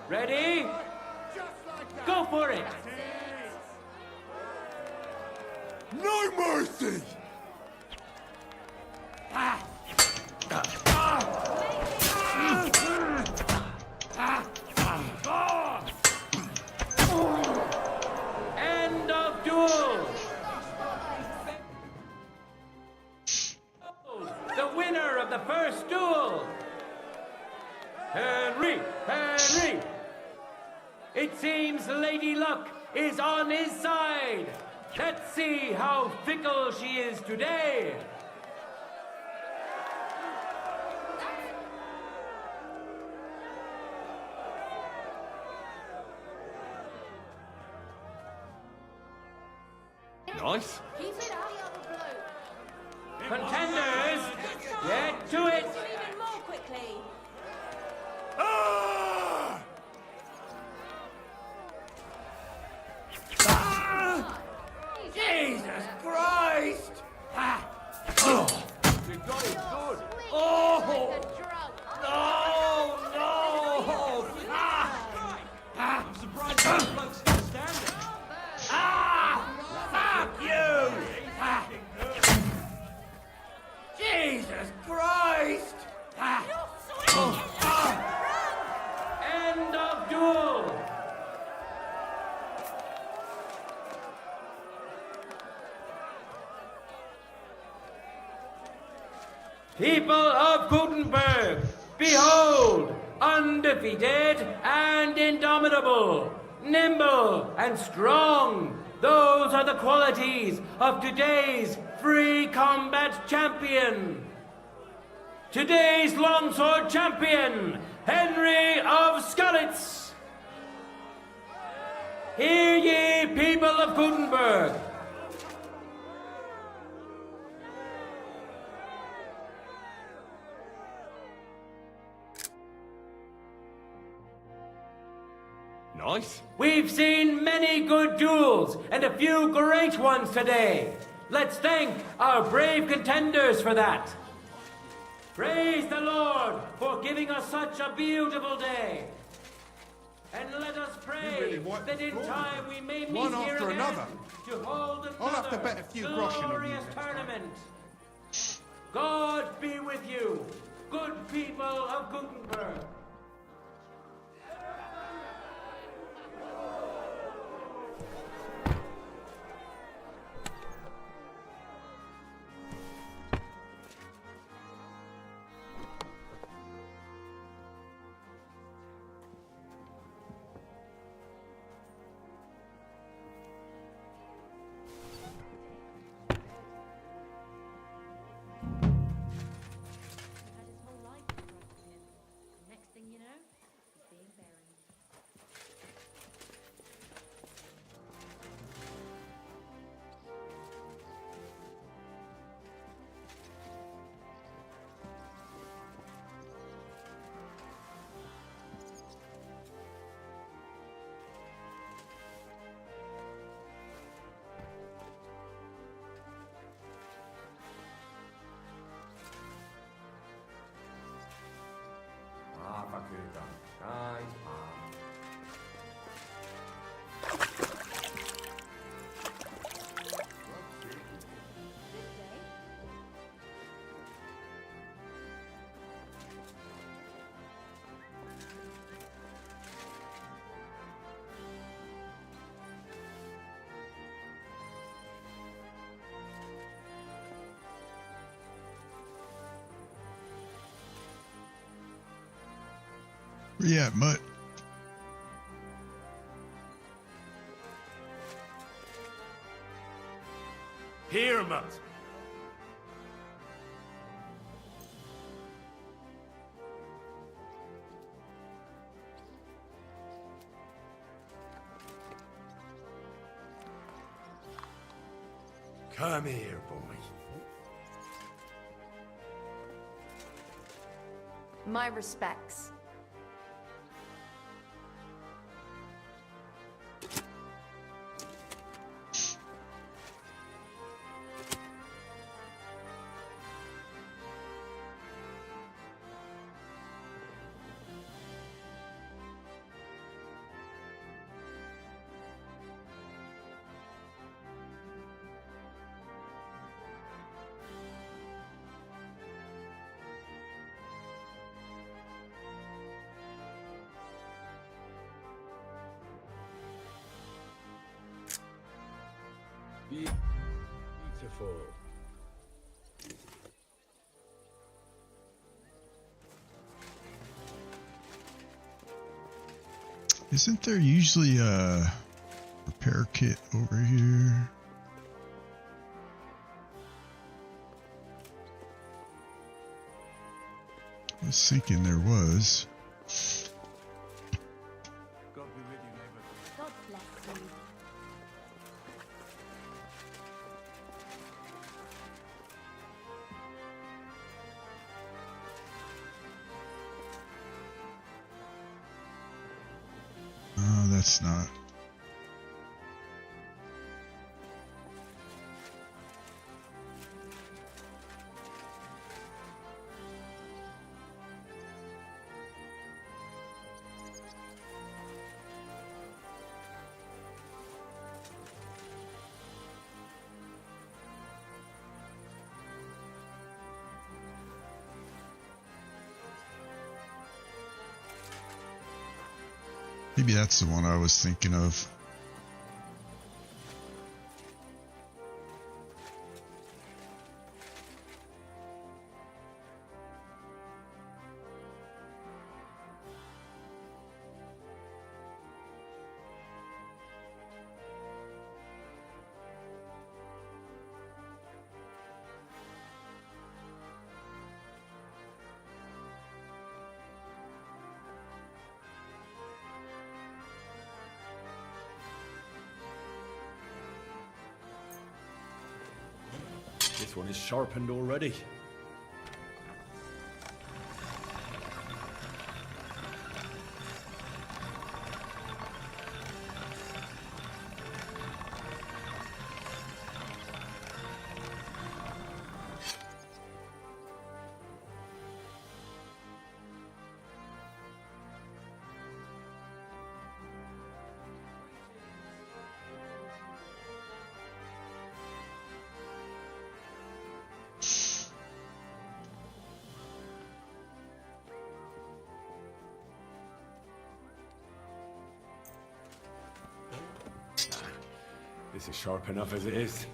[SPEAKER 15] Ready? Go for it!
[SPEAKER 11] No mercy!
[SPEAKER 15] End of duel! The winner of the first duel! Henry! Henry! It seems Lady Luck is on his side. Let's see how fickle she is today.
[SPEAKER 6] Nice.
[SPEAKER 16] Keep it up.
[SPEAKER 15] Contenders, get to it.
[SPEAKER 16] Even more quickly.
[SPEAKER 15] Jesus Christ!
[SPEAKER 11] You got it good.
[SPEAKER 15] Oh!
[SPEAKER 11] No, no! I'm surprised that bloke's still standing.
[SPEAKER 15] Fuck you! Jesus Christ! End of duel! People of Gutenberg, behold, undefeated and indomitable, nimble and strong. Those are the qualities of today's free combat champion. Today's longsword champion, Henry of Skalitz. Hear ye, people of Gutenberg.
[SPEAKER 6] Nice.
[SPEAKER 15] We've seen many good duels and a few great ones today. Let's thank our brave contenders for that. Praise the Lord for giving us such a beautiful day. And let us pray that in time we may meet
[SPEAKER 13] one
[SPEAKER 15] here
[SPEAKER 13] after
[SPEAKER 15] again
[SPEAKER 13] another.
[SPEAKER 15] to hold
[SPEAKER 13] I'll have to
[SPEAKER 15] another
[SPEAKER 13] bet a few groschen on you
[SPEAKER 15] glorious
[SPEAKER 13] next time.
[SPEAKER 15] tournament. God be with you, good people of Gutenberg.
[SPEAKER 1] Where you at, Mutt?
[SPEAKER 6] Here, Mutt. Come here, boy.
[SPEAKER 16] My respects.
[SPEAKER 6] Beautiful.
[SPEAKER 1] Isn't there usually a repair kit over here? I was thinking there was.
[SPEAKER 2] God be with you, neighbor.
[SPEAKER 10] God bless you.
[SPEAKER 1] Oh, that's not. Maybe that's the one I was thinking of.
[SPEAKER 6] This one is sharpened already. This is sharp enough as it is.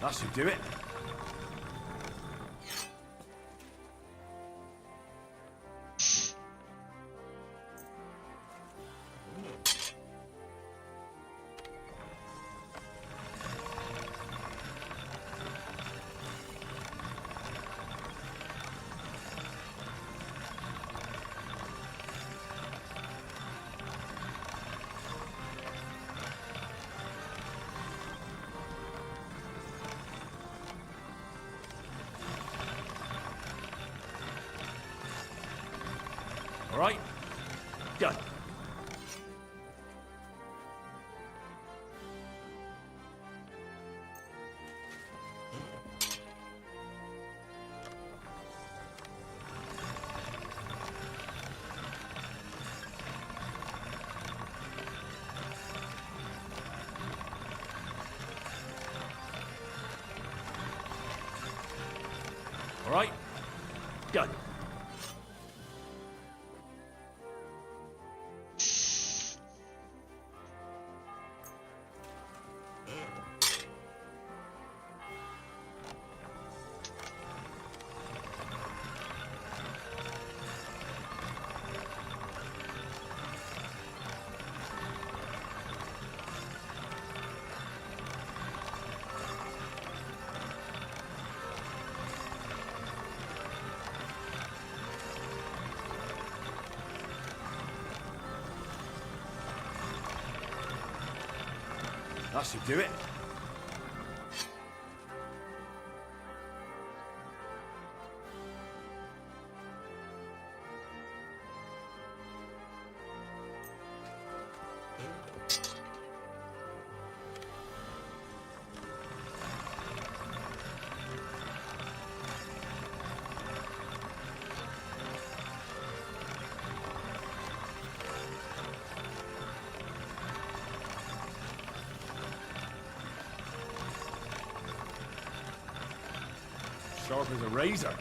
[SPEAKER 6] That should do it.
[SPEAKER 15] right. Done. All right. Done. That should do it. Sharp as a razor.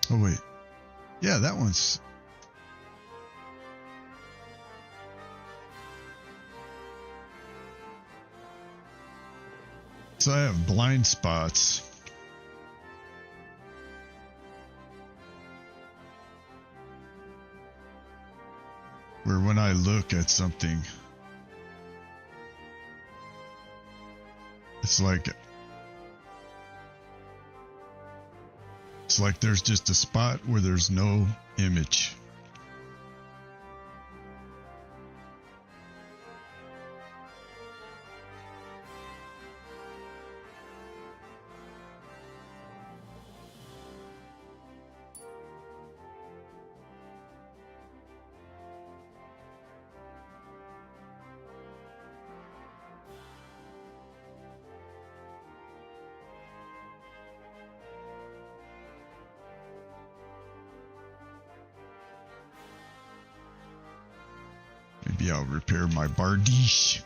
[SPEAKER 1] Oh, wait. Yeah, that one's... So I have blind spots. Where when I look at something, it's like there's just a spot where there's no image. Maybe I'll repair my bardiche.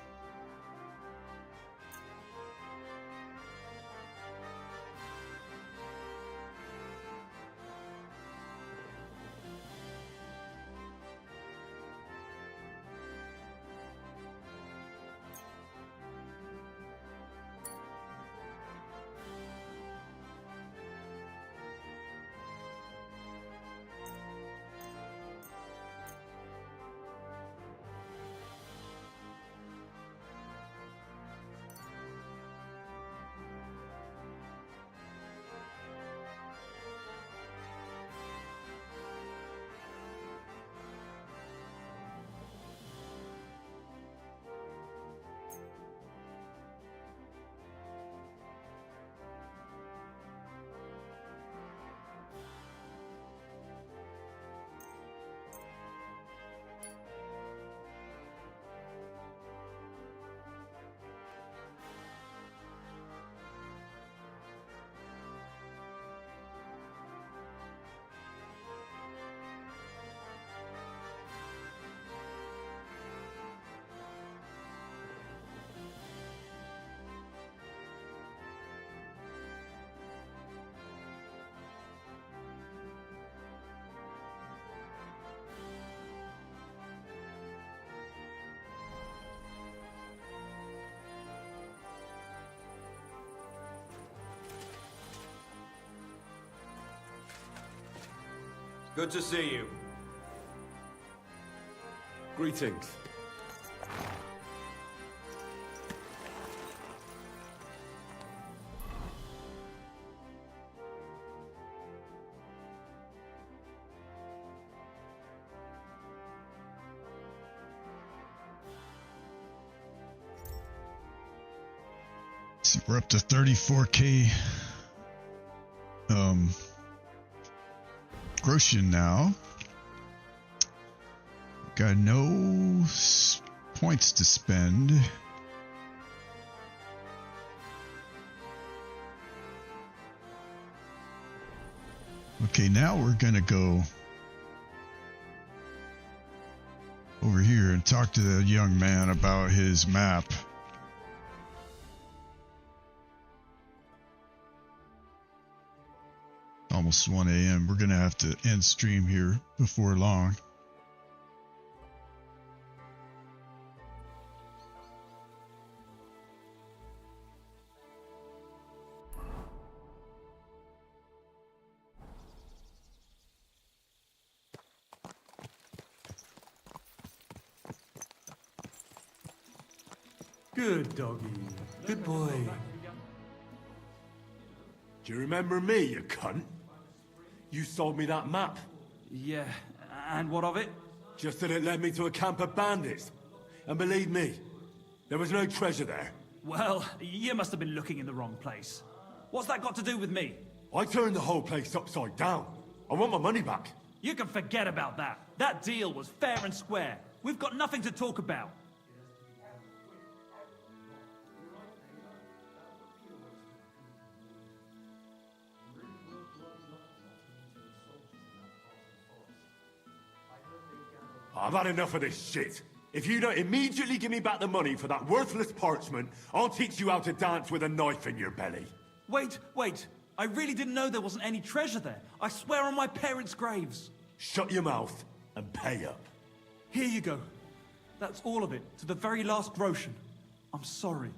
[SPEAKER 11] Good to see you.
[SPEAKER 12] Greetings.
[SPEAKER 1] See, we're up to 34k groschen now. Got no points to spend. Okay, now we're gonna go over here and talk to the young man about his map. Almost 1 a.m. We're gonna have to end stream here before long.
[SPEAKER 11] Good doggy. Good boy.
[SPEAKER 12] Do you remember me, you cunt? You sold me that map.
[SPEAKER 11] Yeah, and what of it?
[SPEAKER 12] Just that it led me to a camp of bandits. And believe me, there was no treasure there.
[SPEAKER 11] Well, you must have been looking in the wrong place. What's that got to do with me?
[SPEAKER 12] I turned the whole place upside down. I want my money back.
[SPEAKER 11] You can forget about that. That deal was fair and square. We've got nothing to talk about.
[SPEAKER 12] I've had enough of this shit. If you don't immediately give me back the money for that worthless parchment, I'll teach you how to dance with a knife in your belly.
[SPEAKER 11] Wait. I really didn't know there wasn't any treasure there. I swear on my parents' graves.
[SPEAKER 12] Shut your mouth and pay up.
[SPEAKER 11] Here you go. That's all of it, to the very last groschen. I'm sorry.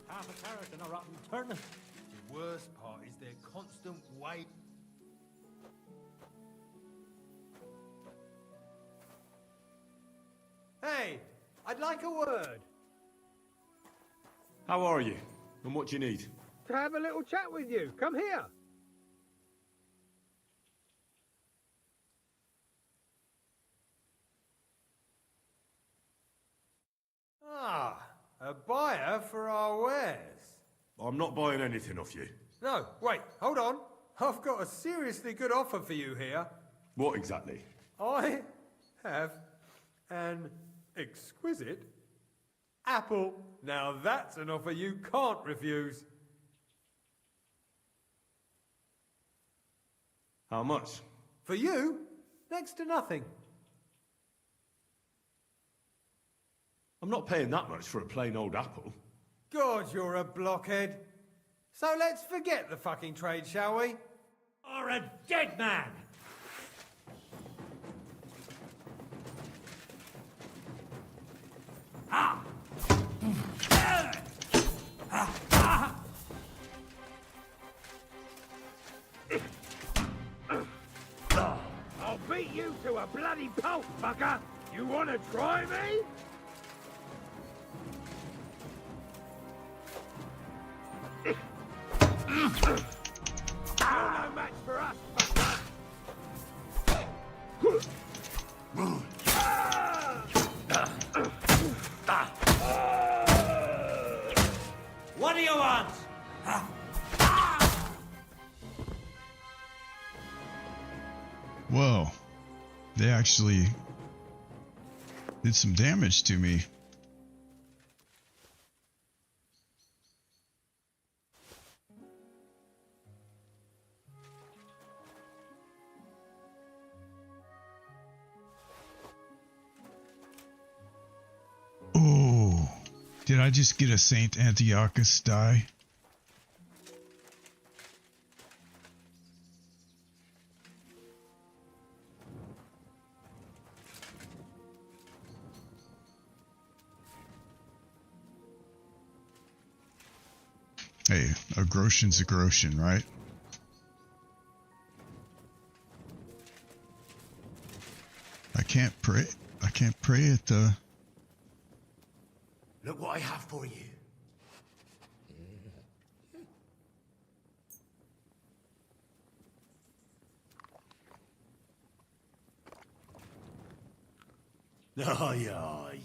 [SPEAKER 17] Half a carrot and a rotten turnip. The worst part is their constant wait. Hey, I'd like a word.
[SPEAKER 12] How are you? And what do you need?
[SPEAKER 17] To have a little chat with you. Come here. Ah, a buyer for our wares.
[SPEAKER 12] I'm not buying anything off you.
[SPEAKER 17] No, wait, hold on. I've got a seriously good offer for you here.
[SPEAKER 12] What exactly?
[SPEAKER 17] I have an exquisite apple. Now that's an offer you can't refuse.
[SPEAKER 12] How much?
[SPEAKER 17] For you, next to nothing.
[SPEAKER 12] I'm not paying that much for a plain old apple.
[SPEAKER 17] God, you're a blockhead. So let's forget the fucking trade, shall we?
[SPEAKER 11] Or a dead man! Ah!
[SPEAKER 17] I'll beat you to a bloody pulp, fucker! You wanna try me? You're no match for us,
[SPEAKER 15] What do you want?
[SPEAKER 1] Whoa. They actually did some damage to me. Oh, did I just get a Saint Antiochus die? Hey, a grotion's a grotion, right? I can't pray at the...
[SPEAKER 12] Look what I have for you. Aye, aye,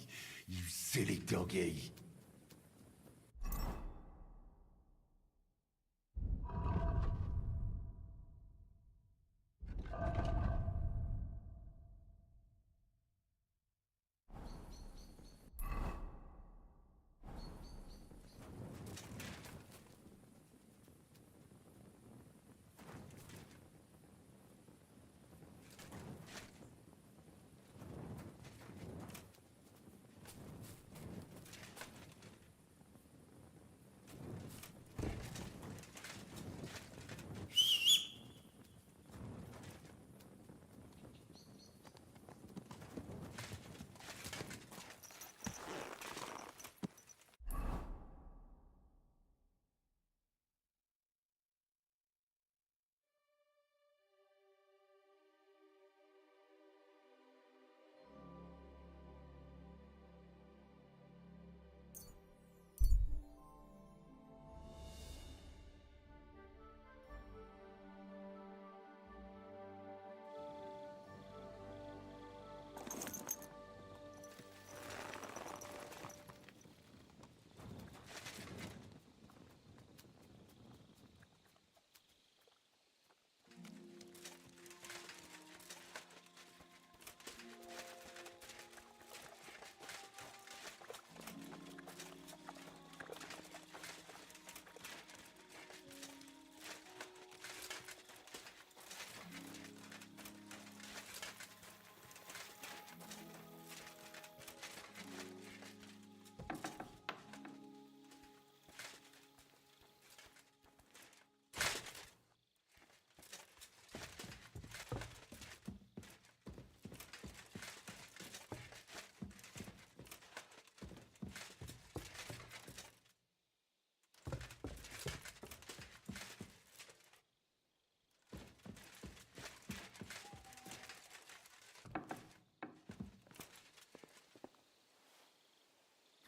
[SPEAKER 12] you silly doggy.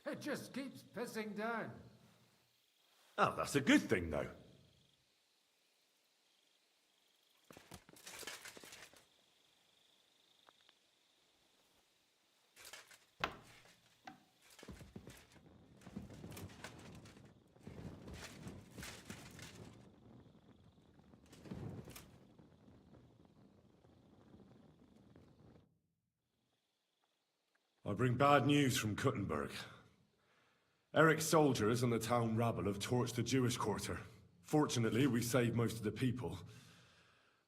[SPEAKER 17] It just keeps pissing down.
[SPEAKER 12] Oh, that's a good thing, though. I bring bad news from Kuttenberg. Eric's soldiers and the town rabble have torched the Jewish quarter. Fortunately, we saved most of the people.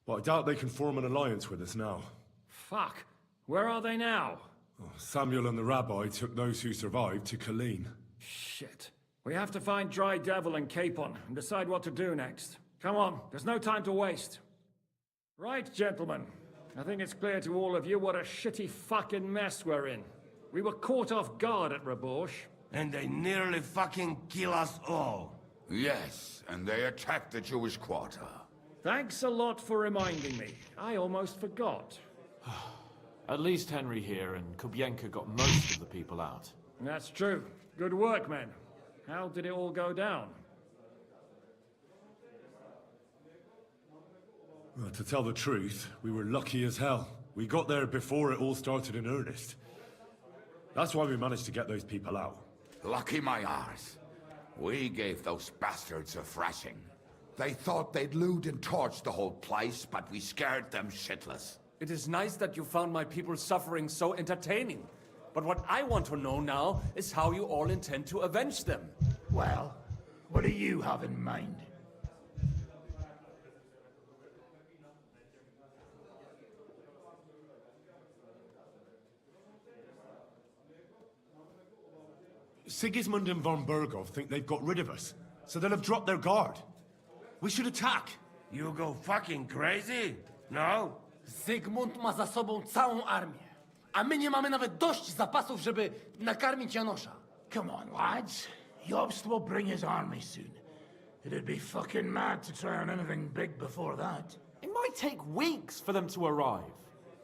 [SPEAKER 12] But I doubt they can form an alliance with us now.
[SPEAKER 15] Fuck. Where are they now?
[SPEAKER 12] Oh, Samuel and the rabbi took those who survived to Colleen.
[SPEAKER 15] Shit. We have to find Dry Devil and Capon and decide what to do next. Come on, there's no time to waste. Right, gentlemen. I think it's clear to all of you what a shitty fucking mess we're in. We were caught off guard at Rabosh.
[SPEAKER 18] And they nearly fucking kill us all.
[SPEAKER 19] Yes, and they attacked the Jewish quarter.
[SPEAKER 15] Thanks a lot for reminding me. I almost forgot.
[SPEAKER 20] At least Henry here and Kubienka got most of the people out.
[SPEAKER 15] That's true. Good work, men. How did it all go down?
[SPEAKER 12] Well, to tell the truth, we were lucky as hell. We got there before it all started in earnest. That's why we managed to get those people out.
[SPEAKER 19] Lucky my arse. We gave those bastards a thrashing. They thought they'd loot and torch the whole place, but we scared them shitless.
[SPEAKER 15] It is nice that you found my people's suffering so entertaining. But what I want to know now is how you all intend to avenge them.
[SPEAKER 17] Well, what do you have in mind?
[SPEAKER 12] Sigismund and von Berghoff think they've got rid of us, so they'll have dropped their guard. We should attack.
[SPEAKER 18] You go fucking crazy? No?
[SPEAKER 21] Zygmunt ma za sobą całą armię, a my nie mamy nawet dość zapasów, żeby nakarmić Janosza.
[SPEAKER 17] Come on, lads. Jobst will bring his army soon. It'd be fucking mad to try on anything big before that.
[SPEAKER 20] It might take weeks for them to arrive.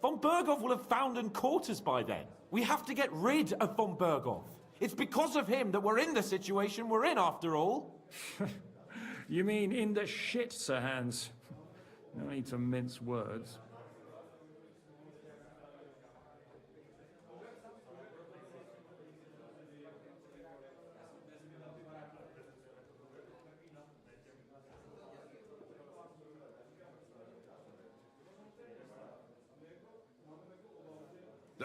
[SPEAKER 20] Von Berghoff will have found quarters by then. We have to get rid of von Berghoff. It's because of him that we're in the situation we're in, after all.
[SPEAKER 22] You mean in the shit, Sir Hans? No need to mince words.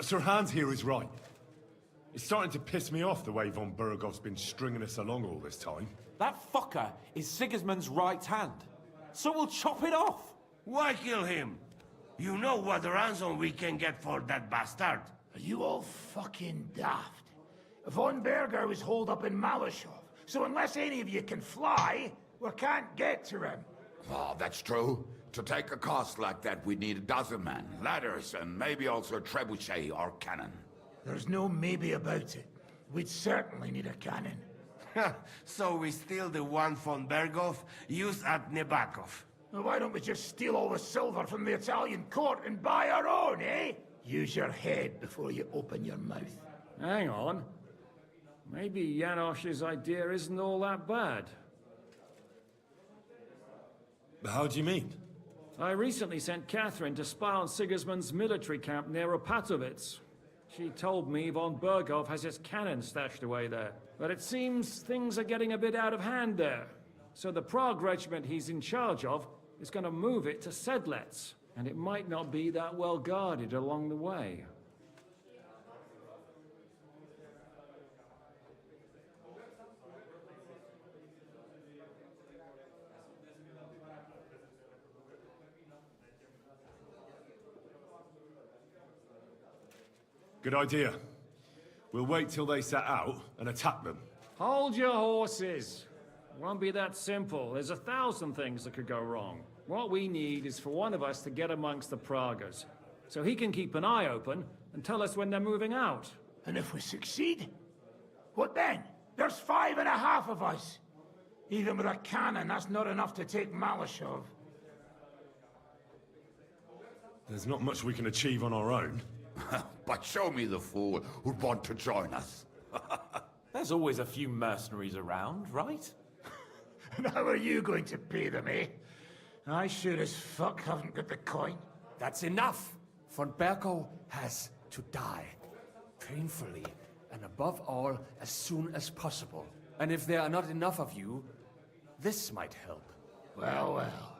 [SPEAKER 12] Sir Hans here is right. It's starting to piss me off the way von Berghoff's been stringing us along all this time.
[SPEAKER 20] That fucker is Sigismund's right hand. So we'll chop it off.
[SPEAKER 18] Why kill him? You know what ransom we can get for that bastard.
[SPEAKER 17] Are you all fucking daft? Von Berger was holed up in Malashov, so unless any of you can fly, we can't get to him.
[SPEAKER 19] Oh, that's true. To take a cost like that, we'd need a dozen men, ladders, and maybe also a trebuchet or cannon.
[SPEAKER 17] There's no maybe about it. We'd certainly need a cannon.
[SPEAKER 18] So we steal the one von Berghoff used at Nebakov.
[SPEAKER 17] Well, why don't we just steal all the silver from the Italian court and buy our own, eh? Use your head before you open your mouth.
[SPEAKER 22] Hang on. Maybe Janosch's idea isn't all that bad.
[SPEAKER 12] How do you mean?
[SPEAKER 22] I recently sent Catherine to spy on Sigismund's military camp near Opatovitz. She told me von Berghoff has his cannon stashed away there. But it seems things are getting a bit out of hand there. So the Prague regiment he's in charge of is going to move it to Sedlets. And it might not be that well guarded along the way.
[SPEAKER 12] Good idea. We'll wait till they set out and attack them.
[SPEAKER 22] Hold your horses. It won't be that simple. There's 1,000 things that could go wrong. What we need is for one of us to get amongst the Pragas, so he can keep an eye open and tell us when they're moving out.
[SPEAKER 17] And if we succeed? What then? There's 5.5 of us. Even with a cannon, that's not enough to take Malashov.
[SPEAKER 12] There's not much we can achieve on our own.
[SPEAKER 19] But show me the fool who'd want to join us.
[SPEAKER 20] There's always a few mercenaries around, right?
[SPEAKER 17] And how are you going to pay them, eh? I sure as fuck haven't got the coin.
[SPEAKER 15] That's enough! Von Berghoff has to die. Painfully, and above all, as soon as possible. And if there are not enough of you, this might help.
[SPEAKER 17] Well, well.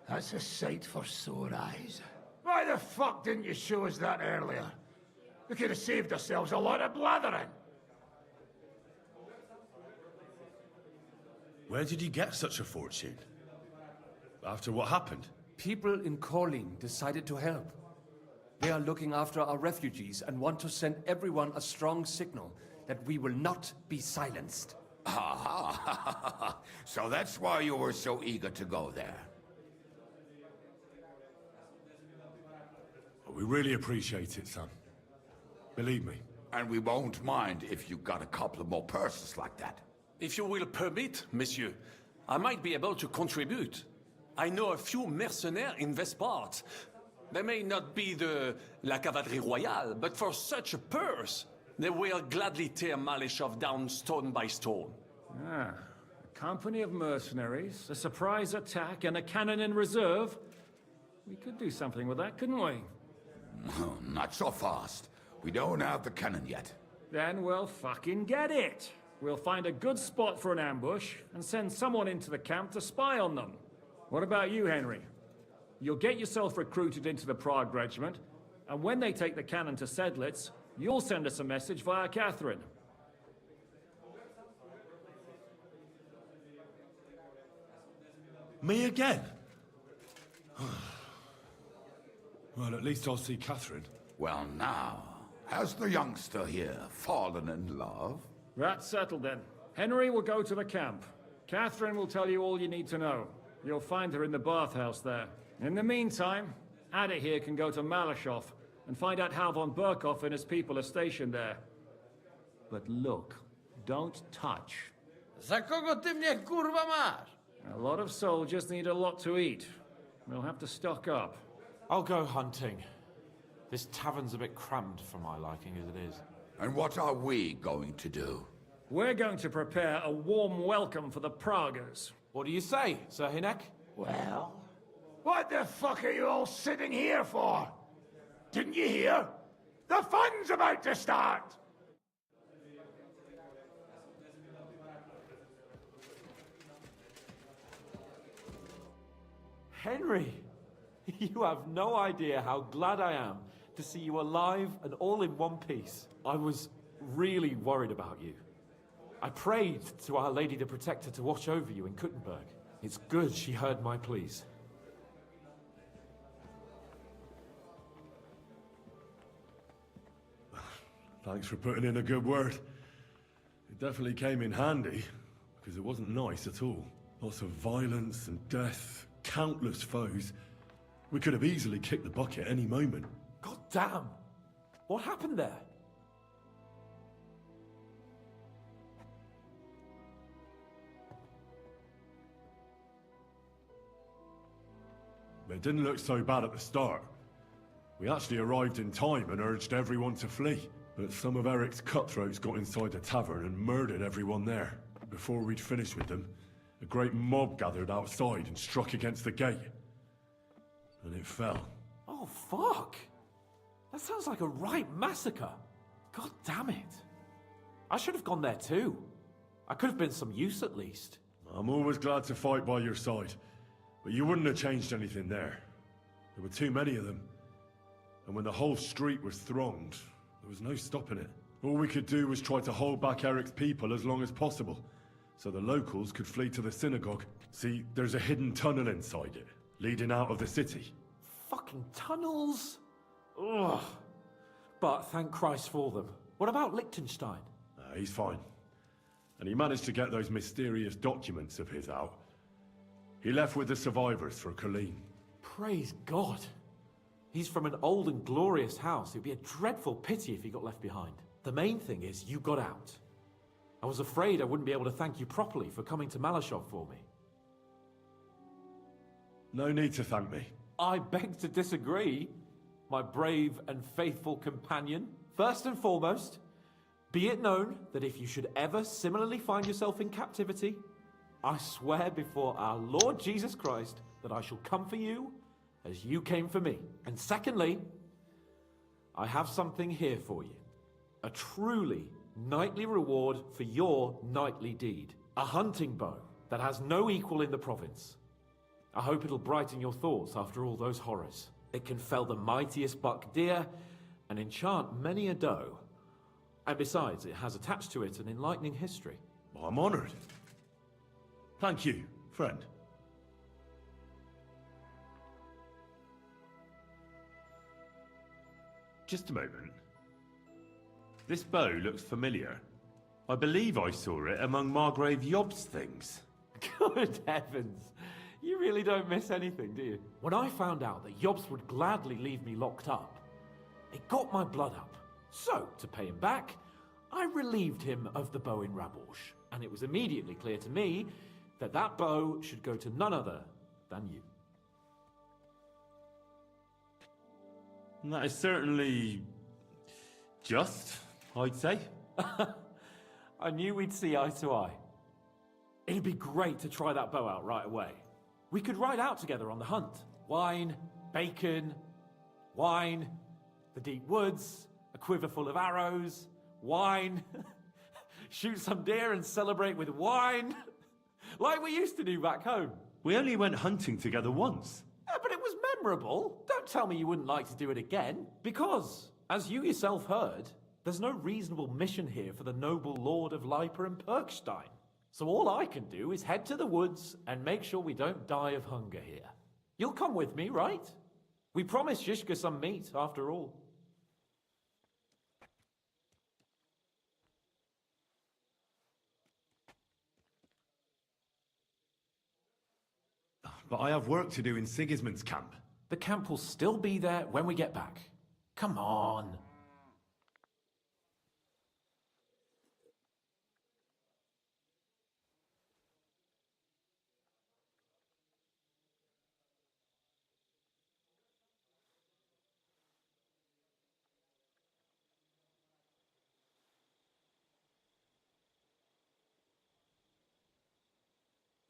[SPEAKER 17] That's a sight for sore eyes. Why the fuck didn't you show us that earlier? We could have saved ourselves a lot of blathering.
[SPEAKER 12] Where did you get such a fortune? After what happened?
[SPEAKER 15] People in Kolin decided to help. They are looking after our refugees and want to send everyone a strong signal that we will not be silenced.
[SPEAKER 19] So that's why you were so eager to go there.
[SPEAKER 12] We really appreciate it, son. Believe me.
[SPEAKER 19] And we won't mind if you got a couple more purses like that.
[SPEAKER 23] If you will permit, monsieur, I might be able to contribute. I know a few mercenaires in this part. They may not be la cavalerie royale, but for such a purse, they will gladly tear Malashov down stone by stone.
[SPEAKER 22] Ah, a company of mercenaries, a surprise attack, and a cannon in reserve. We could do something with that, couldn't we?
[SPEAKER 19] Not so fast. We don't have the cannon yet.
[SPEAKER 22] Then we'll fucking get it. We'll find a good spot for an ambush and send someone into the camp to spy on them. What about you, Henry? You'll get yourself recruited into the Prague Regiment, and when they take the cannon to Sedlitz, you'll send us a message via Catherine.
[SPEAKER 12] Me again? Well, at least I'll see Catherine.
[SPEAKER 19] Well, now, has the youngster here fallen in love?
[SPEAKER 22] That's settled then. Henry will go to the camp. Catherine will tell you all you need to know. You'll find her in the bathhouse there. In the meantime, Ada here can go to Malashov and find out how von Burkhoff and his people are stationed there. But look, don't touch.
[SPEAKER 21] Za kogo ty mnie kurwa masz?
[SPEAKER 22] A lot of soldiers need a lot to eat. We'll have to stock up.
[SPEAKER 20] I'll go hunting. This tavern's a bit crammed for my liking as it is.
[SPEAKER 19] And what are we going to do?
[SPEAKER 22] We're going to prepare a warm welcome for the Praguers.
[SPEAKER 20] What do you say, Sir Hinek?
[SPEAKER 17] Well, what the fuck are you all sitting here for? Didn't you hear? The fun's about to start!
[SPEAKER 20] Henry, you have no idea how glad I am to see you alive and all in one piece. I was really worried about you. I prayed to Our Lady the Protector to watch over you in Kuttenberg. It's good she heard my pleas.
[SPEAKER 12] Thanks for putting in a good word. It definitely came in handy, because it wasn't nice at all. Lots of violence and death, countless foes. We could have easily kicked the bucket any moment.
[SPEAKER 20] God damn! What happened there?
[SPEAKER 12] It didn't look so bad at the start. We actually arrived in time and urged everyone to flee. But some of Eric's cutthroats got inside the tavern and murdered everyone there. Before we'd finished with them, a great mob gathered outside and struck against the gate. And it fell.
[SPEAKER 20] Oh, fuck! That sounds like a right massacre. God damn it. I should have gone there too. I could have been some use at least.
[SPEAKER 12] I'm always glad to fight by your side. But you wouldn't have changed anything there. There were too many of them. And when the whole street was thronged, there was no stopping it. All we could do was try to hold back Eric's people as long as possible, so the locals could flee to the synagogue. See, there's a hidden tunnel inside it, leading out of the city.
[SPEAKER 20] Fucking tunnels! Ugh. But thank Christ for them. What about Liechtenstein?
[SPEAKER 12] He's fine. And he managed to get those mysterious documents of his out. He left with the survivors for Colleen.
[SPEAKER 20] Praise God. He's from an old and glorious house. It'd be a dreadful pity if he got left behind. The main thing is you got out. I was afraid I wouldn't be able to thank you properly for coming to Malashov for me.
[SPEAKER 12] No need to thank me.
[SPEAKER 20] I beg to disagree, my brave and faithful companion. First and foremost, be it known that if you should ever similarly find yourself in captivity, I swear before our Lord Jesus Christ that I shall come for you as you came for me. And secondly, I have something here for you. A truly knightly reward for your knightly deed. A hunting bow that has no equal in the province. I hope it'll brighten your thoughts after all those horrors. It can fell the mightiest buck deer and enchant many a doe. And besides, it has attached to it an enlightening history.
[SPEAKER 12] I'm honored. Thank you, friend.
[SPEAKER 3] Just a moment. This bow looks familiar. I believe I saw it among Margrave Yob's things.
[SPEAKER 20] Good heavens. You really don't miss anything, do you? When I found out that Yobs would gladly leave me locked up, it got my blood up. So, to pay him back, I relieved him of the bow in Rabosh. And it was immediately clear to me that that bow should go to none other than you.
[SPEAKER 3] That is certainly just, I'd say.
[SPEAKER 20] I knew we'd see eye to eye. It'd be great to try that bow out right away. We could ride out together on the hunt. Wine, bacon, wine, The deep woods, a quiver full of arrows, wine. Shoot some deer and celebrate with wine. Like we used to do back home.
[SPEAKER 3] We only went hunting together once.
[SPEAKER 20] Yeah, but it was memorable. Don't tell me you wouldn't like to do it again. Because, as you yourself heard, there's no reasonable mission here for the noble lord of Leiper and Perkstein. So all I can do is head to the woods and make sure we don't die of hunger here. You'll come with me, right? We promised Shishka some meat, after all.
[SPEAKER 3] But I have work to do in Sigismund's camp.
[SPEAKER 20] The camp will still be there when we get back. Come on.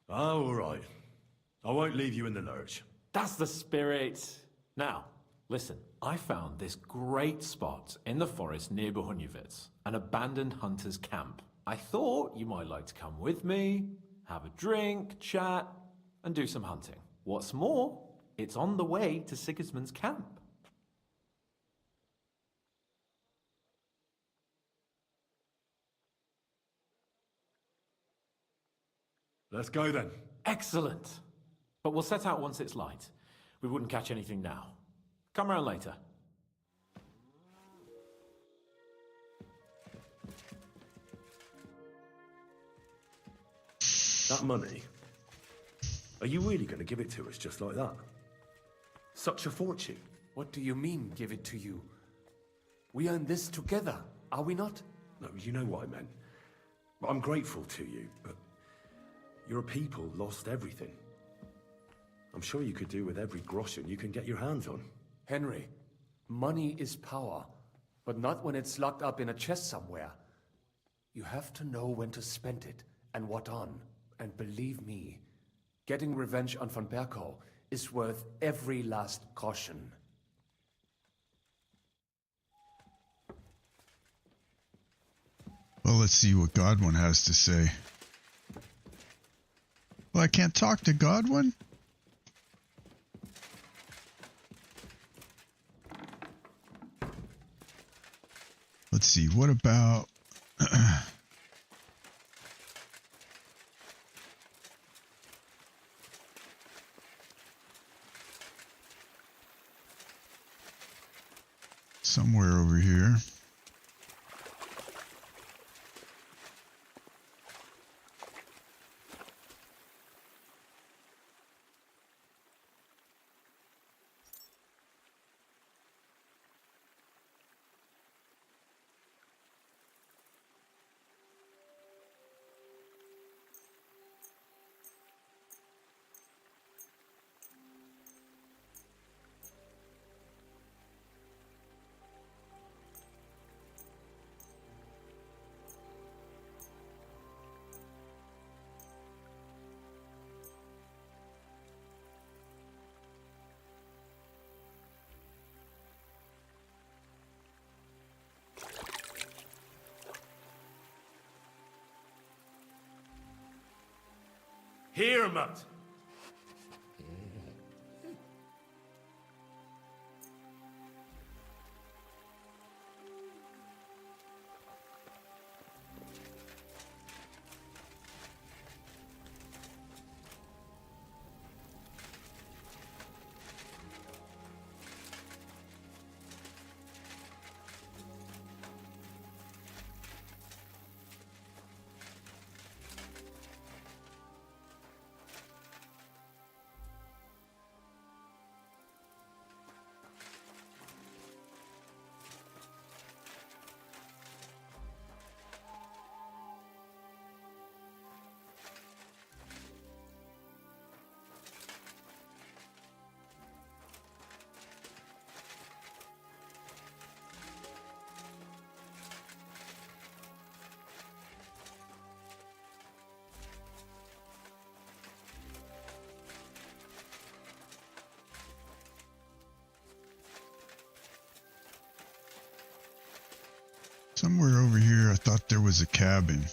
[SPEAKER 3] Oh, all right. I won't leave you in the lurch.
[SPEAKER 20] That's the spirit. Now, listen, I found this great spot in the forest near Bohunjevitz, an abandoned hunter's camp. I thought you might like to come with me, have a drink, chat, and do some hunting. What's more, it's on the way to Sigismund's camp.
[SPEAKER 3] Let's go then.
[SPEAKER 20] Excellent. But we'll set out once it's light. We wouldn't catch anything now. Come around later.
[SPEAKER 3] That money? Are you really going to give it to us just like that? Such a fortune.
[SPEAKER 23] What do you mean, give it to you? We earned this together, are we not?
[SPEAKER 3] No, you know what I meant. I'm grateful to you, but your people lost everything. I'm sure you could do with every groschen you can get your hands on.
[SPEAKER 23] Henry, money is power, but not when it's locked up in a chest somewhere. You have to know when to spend it, and what on. And believe me, getting revenge on von Berkow is worth every last groschen.
[SPEAKER 1] Well, let's see what Godwin has to say. Well, I can't talk to Godwin? Let's see, what about... somewhere over here.
[SPEAKER 3] Here, Mutt.
[SPEAKER 1] Somewhere over here, I thought there was a cabin.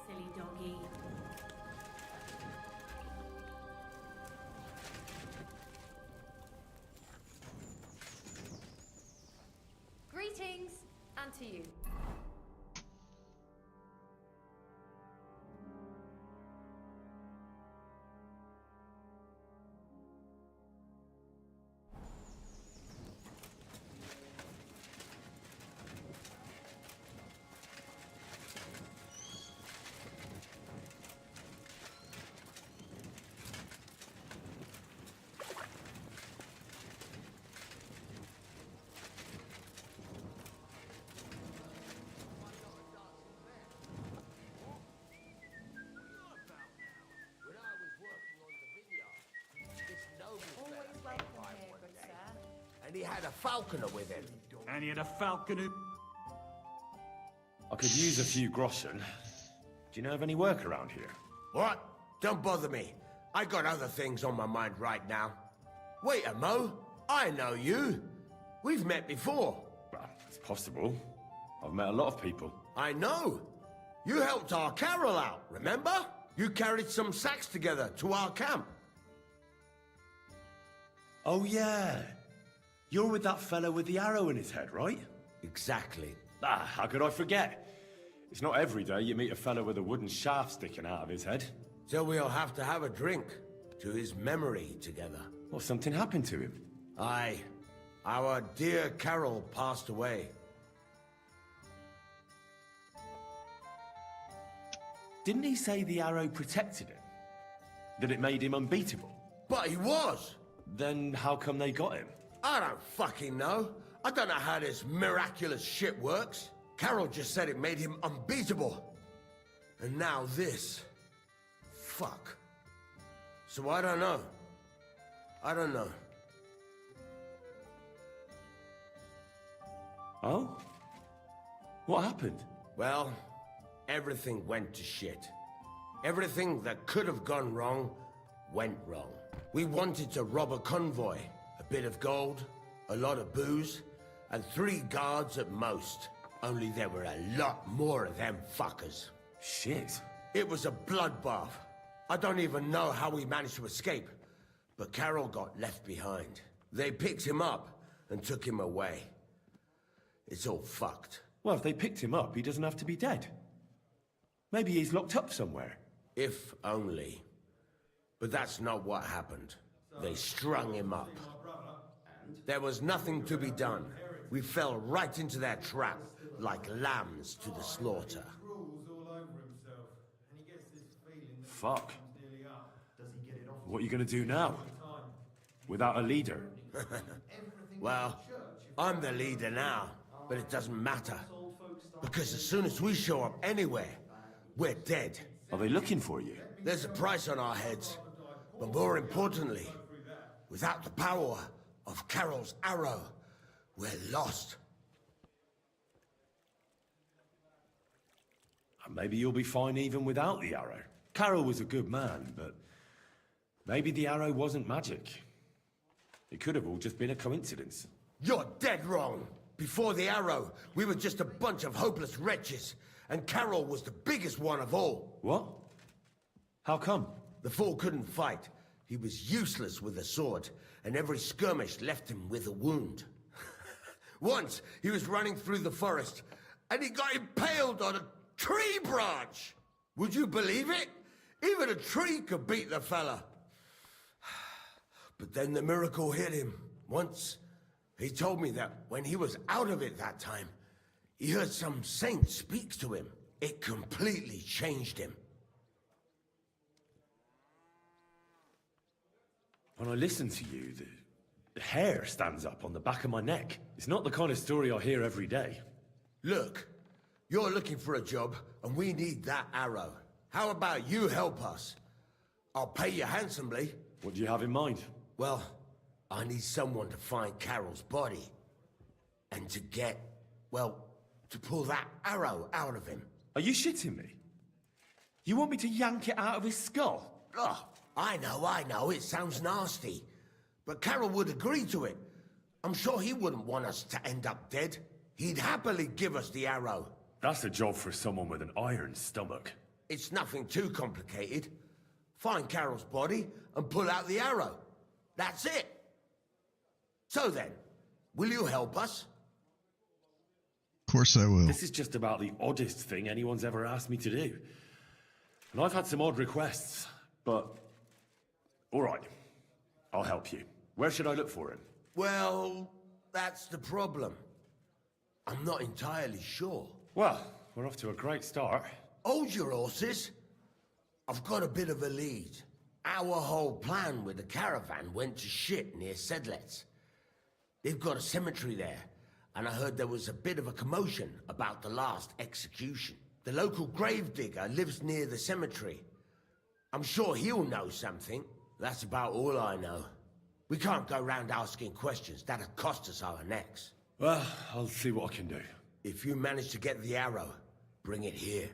[SPEAKER 4] Silly doggy.
[SPEAKER 16] Greetings, and to you.
[SPEAKER 18] And he had a falconer with him.
[SPEAKER 11] And he had a falconer.
[SPEAKER 3] I could use a few groschen. Do you know of any work around here?
[SPEAKER 18] What? Don't bother me. I got other things on my mind right now. Wait a mo. I know you. We've met before.
[SPEAKER 3] Well, it's possible. I've met a lot of people.
[SPEAKER 18] I know. You helped our Carol out, remember? You carried some sacks together to our camp.
[SPEAKER 3] Oh, yeah. You're with that fellow with the arrow in his head, right?
[SPEAKER 18] Exactly.
[SPEAKER 3] Ah, how could I forget? It's not every day you meet a fellow with a wooden shaft sticking out of his head.
[SPEAKER 18] So we'll have to have a drink to his memory together.
[SPEAKER 3] Well, something happened to him.
[SPEAKER 18] Aye. Our dear Carol passed away.
[SPEAKER 3] Didn't he say the arrow protected him? That it made him unbeatable?
[SPEAKER 18] But he was!
[SPEAKER 3] Then how come they got him?
[SPEAKER 18] I don't fucking know. I don't know how this miraculous shit works. Carol just said it made him unbeatable. And now this. Fuck. So I don't know. I don't know.
[SPEAKER 3] Oh? What happened?
[SPEAKER 18] Well, everything went to shit. Everything that could have gone wrong, went wrong. We wanted to rob a convoy. A bit of gold, a lot of booze, and 3 guards at most. Only there were a lot more of them fuckers.
[SPEAKER 3] Shit.
[SPEAKER 18] It was a bloodbath. I don't even know how we managed to escape. But Carol got left behind. They picked him up and took him away. It's all fucked.
[SPEAKER 3] Well, if they picked him up, he doesn't have to be dead. Maybe he's locked up somewhere.
[SPEAKER 18] If only. But that's not what happened. They strung him up. There was nothing to be done. We fell right into their trap, like lambs to the slaughter.
[SPEAKER 12] fuck. What are you gonna do now? Without a leader?
[SPEAKER 18] Well, I'm the leader now, but it doesn't matter. Because as soon as we show up anywhere, we're dead.
[SPEAKER 12] Are they looking for you?
[SPEAKER 18] There's a price on our heads. But more importantly, without the power of Carol's arrow, we're lost.
[SPEAKER 12] And maybe you'll be fine even without the arrow. Carol was a good man, but maybe the arrow wasn't magic. It could have all just been a coincidence.
[SPEAKER 18] You're dead wrong. Before the arrow, we were just a bunch of hopeless wretches, and Carol was the biggest one of all.
[SPEAKER 12] What? How come?
[SPEAKER 18] The fool couldn't fight. He was useless with a sword, and every skirmish left him with a wound. Once, he was running through the forest, and he got impaled on a tree branch! Would you believe it? Even a tree could beat the fella. But then the miracle hit him. Once, he told me that when he was out of it that time, he heard some saint speak to him. It completely changed him.
[SPEAKER 12] When I listen to you, the hair stands up on the back of my neck. It's not the kind of story I hear every day.
[SPEAKER 18] Look, you're looking for a job, and we need that arrow. How about you help us? I'll pay you handsomely.
[SPEAKER 12] What do you have in mind?
[SPEAKER 18] Well, I need someone to find Carol's body. And to get, well, to pull that arrow out of him.
[SPEAKER 12] Are you shitting me? You want me to yank it out of his skull?
[SPEAKER 18] Oh, I know, it sounds nasty. But Carol would agree to it. I'm sure he wouldn't want us to end up dead. He'd happily give us the arrow.
[SPEAKER 12] That's a job for someone with an iron stomach.
[SPEAKER 18] It's nothing too complicated. Find Carol's body and pull out the arrow. That's it. So then, will you help us?
[SPEAKER 1] Of course I will.
[SPEAKER 12] This is just about the oddest thing anyone's ever asked me to do. And I've had some odd requests, but... all right, I'll help you. Where should I look for him?
[SPEAKER 18] Well, that's the problem. I'm not entirely sure.
[SPEAKER 12] Well, we're off to a great start.
[SPEAKER 18] Hold your horses. I've got a bit of a lead. Our whole plan with the caravan went to shit near Sedlets. They've got a cemetery there, and I heard there was a bit of a commotion about the last execution. The local gravedigger lives near the cemetery. I'm sure he'll know something. That's about all I know. We can't go round asking questions. That'd cost us our necks.
[SPEAKER 12] Well, I'll see what I can do.
[SPEAKER 18] If you manage to get the arrow, bring it here.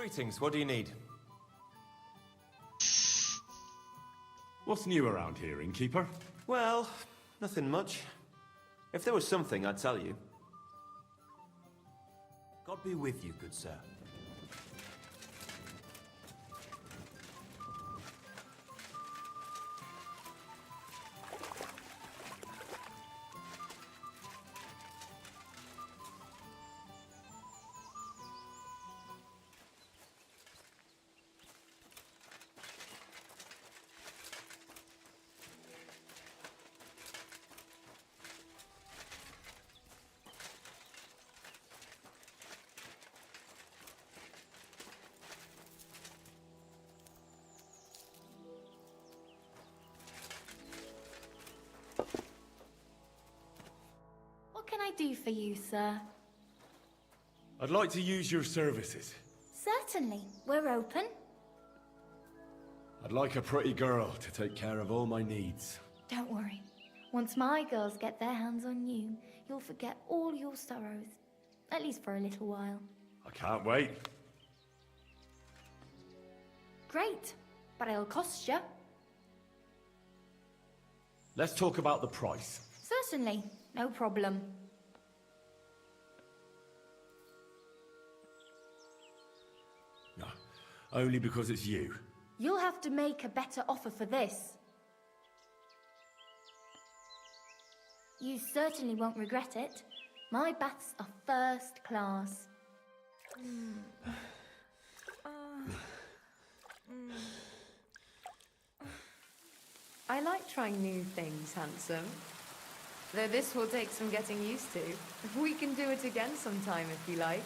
[SPEAKER 4] Greetings, what do you need?
[SPEAKER 12] What's new around here, innkeeper?
[SPEAKER 4] Well, nothing much. If there was something, I'd tell you. God be with you, good sir.
[SPEAKER 5] What can I do for you, sir?
[SPEAKER 12] I'd like to use your services.
[SPEAKER 5] Certainly. We're open.
[SPEAKER 12] I'd like a pretty girl to take care of all my needs.
[SPEAKER 5] Don't worry. Once my girls get their hands on you, you'll forget all your sorrows. At least for a little while.
[SPEAKER 12] I can't wait.
[SPEAKER 5] Great. But it'll cost you.
[SPEAKER 12] Let's talk about the price.
[SPEAKER 5] Certainly. No problem.
[SPEAKER 12] No, only because it's you.
[SPEAKER 5] You'll have to make a better offer for this. You certainly won't regret it. My baths are first class.
[SPEAKER 9] I like trying new things, handsome. Though this will take some getting used to. We can do it again sometime if you like.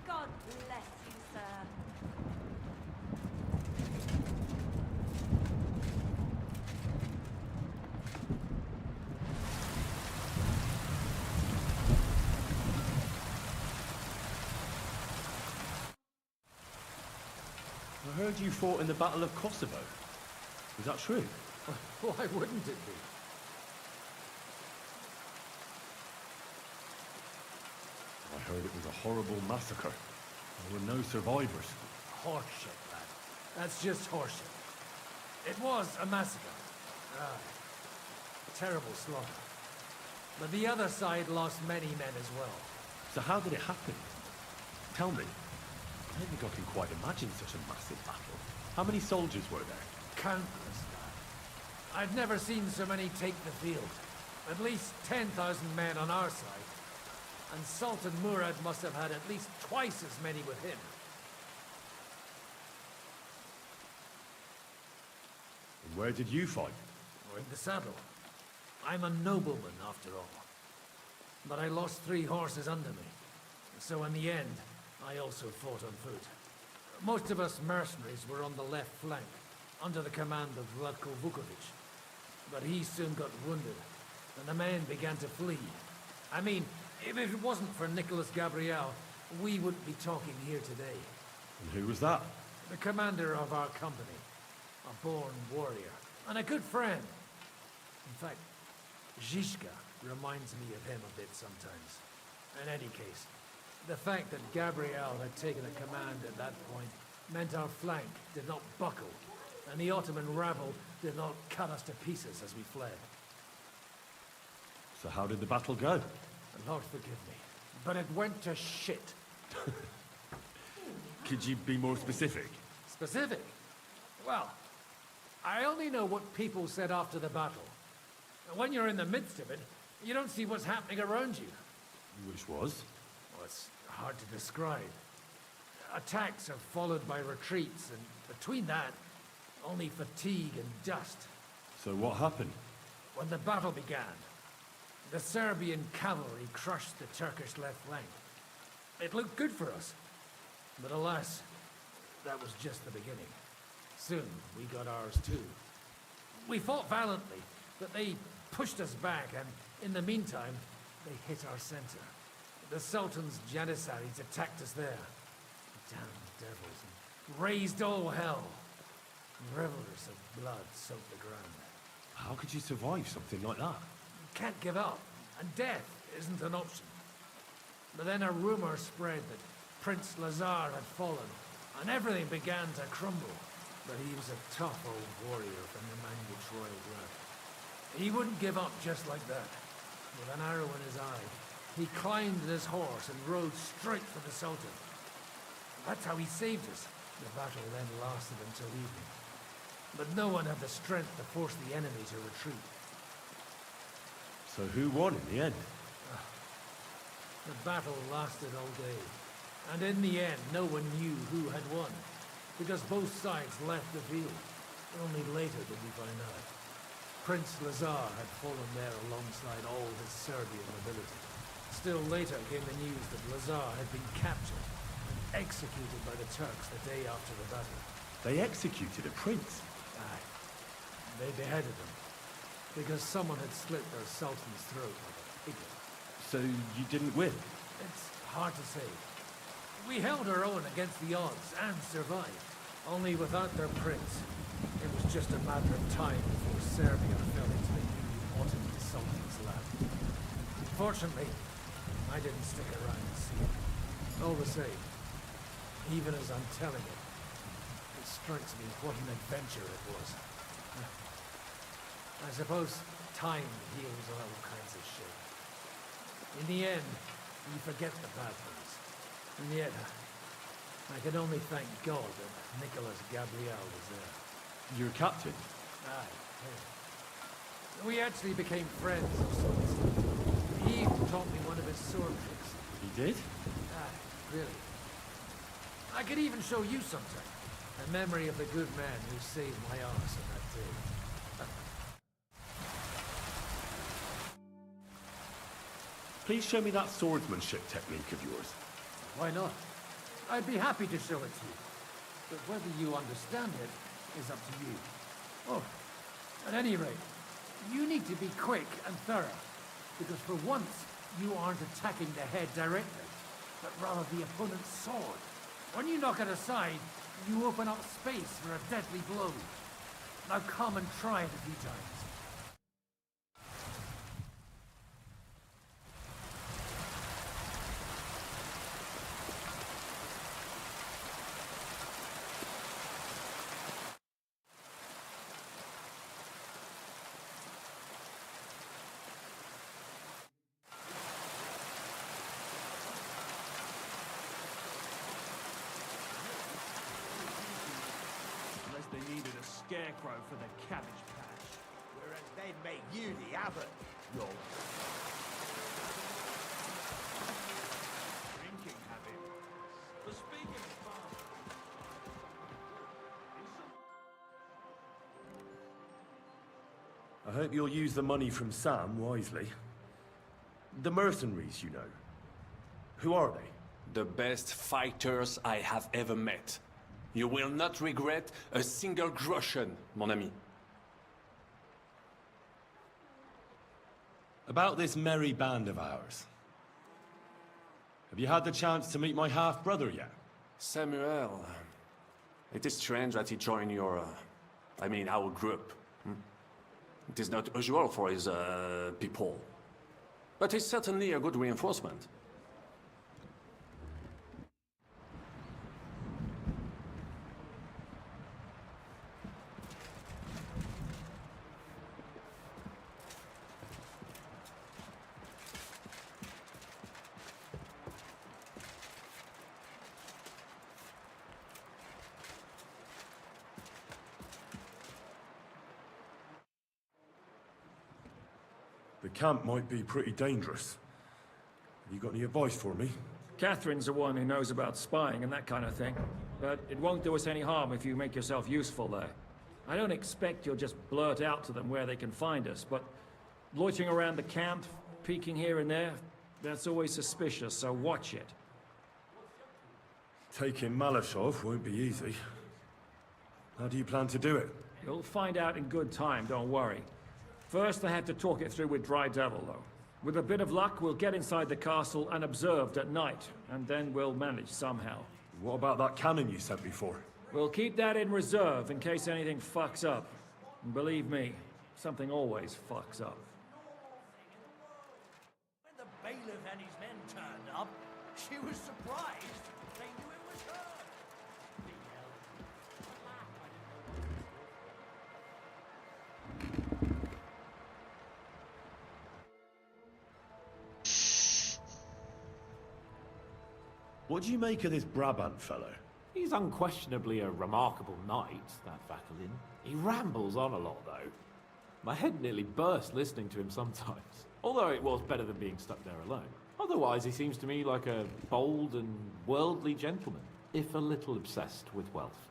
[SPEAKER 10] God bless you, sir.
[SPEAKER 12] I heard you fought in the Battle of Kosovo. Is that true?
[SPEAKER 21] Why wouldn't it be?
[SPEAKER 12] I heard it was a horrible massacre. There were no survivors.
[SPEAKER 21] Horseshit, lad. That's just horseshit. It was a massacre. Terrible slaughter. But the other side lost many men as well.
[SPEAKER 12] So how did it happen? Tell me. I don't think I can quite imagine such a massive battle. How many soldiers were there?
[SPEAKER 21] Countless, lad. I've never seen so many take the field. At least 10,000 men on our side. And Sultan Murad must have had at least twice as many with him.
[SPEAKER 12] And where did you fight?
[SPEAKER 21] Or in the saddle. I'm a nobleman, after all. But I lost 3 horses under me. So in the end, I also fought on foot. Most of us mercenaries were on the left flank, under the command of Vladko Vukovic. But he soon got wounded, and the men began to flee. I mean, if it wasn't for Nicholas Gabriel, we wouldn't be talking here today.
[SPEAKER 12] And who was that?
[SPEAKER 21] The commander of our company. A born warrior. And a good friend. In fact, Zizka reminds me of him a bit sometimes. In any case, the fact that Gabriel had taken a command at that point meant our flank did not buckle, and the Ottoman rabble did not cut us to pieces as we fled.
[SPEAKER 12] So how did the battle go?
[SPEAKER 21] Lord forgive me, but it went to shit.
[SPEAKER 12] Could you be more specific?
[SPEAKER 21] Specific? Well, I only know what people said after the battle. When you're in the midst of it, you don't see what's happening around you.
[SPEAKER 12] Which was?
[SPEAKER 21] Well, it's hard to describe. Attacks are followed by retreats, and between that, only fatigue and dust.
[SPEAKER 12] So what happened?
[SPEAKER 21] When the battle began, the Serbian cavalry crushed the Turkish left flank. It looked good for us, but alas, that was just the beginning. Soon, we got ours too. We fought valiantly, but they pushed us back, and in the meantime, they hit our center. The Sultan's Janissaries attacked us there. Damned devils, and raised all hell. Rivers of blood soaked the ground.
[SPEAKER 12] How could you survive something like that?
[SPEAKER 21] Can't give up, and death isn't an option. But then a rumor spread that Prince Lazar had fallen, and everything began to crumble. But he was a tough old warrior from the Manguch royal blood. He wouldn't give up just like that. With an arrow in his eye, he climbed his horse and rode straight for the Sultan. That's how he saved us. The battle then lasted until evening. But no one had the strength to force the enemy to retreat.
[SPEAKER 12] So who won in the end?
[SPEAKER 21] The battle lasted all day. And in the end, no one knew who had won. Because both sides left the field. Only later did we find out. Prince Lazar had fallen there alongside all his Serbian nobility. Still later came the news that Lazar had been captured and executed by the Turks the day after the battle.
[SPEAKER 12] They executed a prince?
[SPEAKER 21] Aye. They beheaded him. Because someone had slit their sultan's throat like a piglet.
[SPEAKER 12] So you didn't win?
[SPEAKER 21] It's hard to say. We held our own against the odds and survived. Only without their prince, it was just a matter of time before Serbia fell into the new Ottoman Sultan's lap. Fortunately, I didn't stick around to see it. All the same, even as I'm telling it, it strikes me what an adventure it was. I suppose time heals all kinds of shit. In the end, you forget the bad things. And yet, I can only thank God that Nicholas Gabriel was there.
[SPEAKER 12] Your captain?
[SPEAKER 21] Aye, yeah. We actually became friends of sorts. He even taught me one of his sword tricks.
[SPEAKER 12] He did?
[SPEAKER 21] Aye, really. I could even show you sometime. A memory of the good man who saved my arse on that day.
[SPEAKER 12] Please show me that swordsmanship technique of yours.
[SPEAKER 21] Why not? I'd be happy to show it to you. But whether you understand it is up to you. Oh, at any rate, you need to be quick and thorough. Because for once, you aren't attacking the head directly, but rather the opponent's sword. When you knock it aside, you open up space for a deadly blow. Now come and try it a few times.
[SPEAKER 11] They needed a scarecrow for the cabbage patch.
[SPEAKER 7] Whereas they'd make you the abbot, no.
[SPEAKER 11] Drinking habit. But speaking of fun,
[SPEAKER 12] I hope you'll use the money from Sam wisely. The mercenaries, you know. Who are they?
[SPEAKER 23] The best fighters I have ever met. You will not regret a single groschen, mon ami.
[SPEAKER 12] About this merry band of ours. Have you had the chance to meet my half-brother yet?
[SPEAKER 23] Samuel. It is strange that he joined your... I mean, our group. It is not usual for his people. But he's certainly a good reinforcement.
[SPEAKER 12] The camp might be pretty dangerous. Have you got any advice for me?
[SPEAKER 22] Catherine's the one who knows about spying and that kind of thing. But it won't do us any harm if you make yourself useful there. I don't expect you'll just blurt out to them where they can find us, but loitering around the camp, peeking here and there, that's always suspicious, so watch it.
[SPEAKER 12] Taking Malashov won't be easy. How do you plan to do it?
[SPEAKER 22] You'll find out in good time, don't worry. First, I have to talk it through with Dry Devil, though. With a bit of luck, we'll get inside the castle unobserved at night, and then we'll manage somehow.
[SPEAKER 12] What about that cannon you sent before?
[SPEAKER 22] We'll keep that in reserve in case anything fucks up. And believe me, something always fucks up.
[SPEAKER 7] When the bailiff and his men turned up, she was surprised. They knew it was her.
[SPEAKER 12] What do you make of this Brabant fellow?
[SPEAKER 20] He's unquestionably a remarkable knight, that Vatalin. He rambles on a lot, though. My head nearly burst listening to him sometimes. Although it was better than being stuck there alone. Otherwise, he seems to me like a bold and worldly gentleman, if a little obsessed with wealth.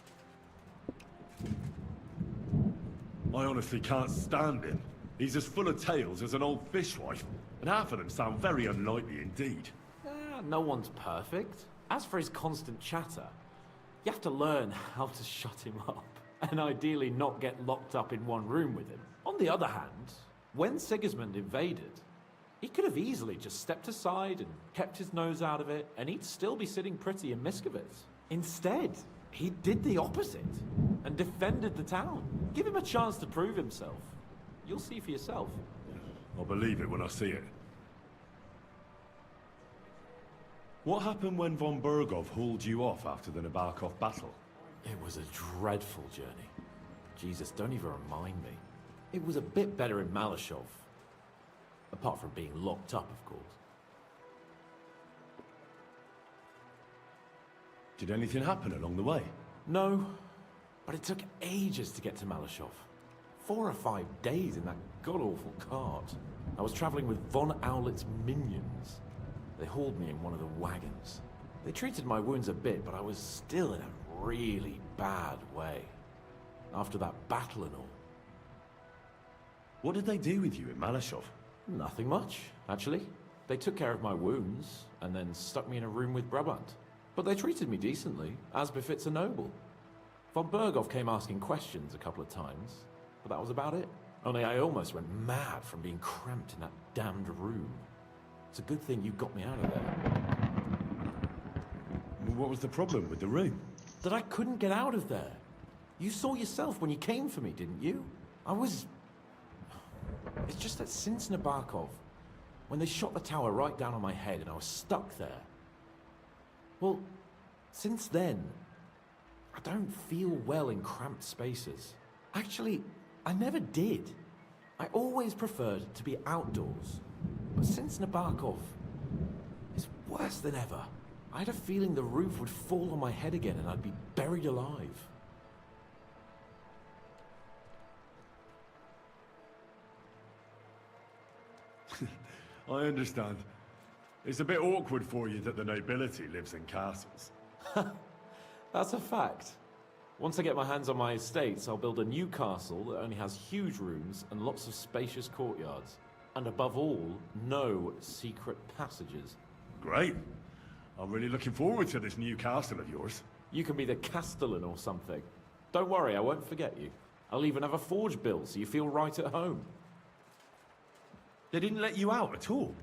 [SPEAKER 12] I honestly can't stand him. He's as full of tales as an old fishwife, and half of them sound very unlikely indeed.
[SPEAKER 20] No one's perfect. As for his constant chatter, you have to learn how to shut him up, and ideally not get locked up in one room with him. On the other hand, when Sigismund invaded, he could have easily just stepped aside and kept his nose out of it, and he'd still be sitting pretty in Miskovitz. Instead, he did the opposite, and defended the town. Give him a chance to prove himself. You'll see for yourself.
[SPEAKER 12] I'll believe it when I see it. What happened when von Bergov hauled you off after the Nabokov battle?
[SPEAKER 20] It was a dreadful journey. Jesus, don't even remind me. It was a bit better in Malashov. Apart from being locked up, of course.
[SPEAKER 12] Did anything happen along the way?
[SPEAKER 20] No, but it took ages to get to Malashov. 4 or 5 days in that god-awful cart. I was traveling with von Owlet's minions. They hauled me in one of the wagons. They treated my wounds a bit, but I was still in a really bad way. After that battle and all.
[SPEAKER 12] What did they do with you in Malashov?
[SPEAKER 20] Nothing much, actually. They took care of my wounds, and then stuck me in a room with Brabant. But they treated me decently, as befits a noble. Von Bergov came asking questions a couple of times, but that was about it. Only I almost went mad from being cramped in that damned room. It's a good thing you got me out of there.
[SPEAKER 12] What was the problem with the room?
[SPEAKER 20] That I couldn't get out of there. You saw yourself when you came for me, didn't you? It's just that since Nabokov, when they shot the tower right down on my head and I was stuck there. Well, since then, I don't feel well in cramped spaces. Actually, I never did. I always preferred to be outdoors. But since Nabokov, it's worse than ever. I had a feeling the roof would fall on my head again and I'd be buried alive.
[SPEAKER 12] I understand. It's a bit awkward for you that the nobility lives in castles.
[SPEAKER 20] That's a fact. Once I get my hands on my estates, I'll build a new castle that only has huge rooms and lots of spacious courtyards. And above all, no secret passages.
[SPEAKER 12] Great. I'm really looking forward to this new castle of yours.
[SPEAKER 20] You can be the castellan or something. Don't worry, I won't forget you. I'll even have a forge built so you feel right at home.
[SPEAKER 12] They didn't let you out at all?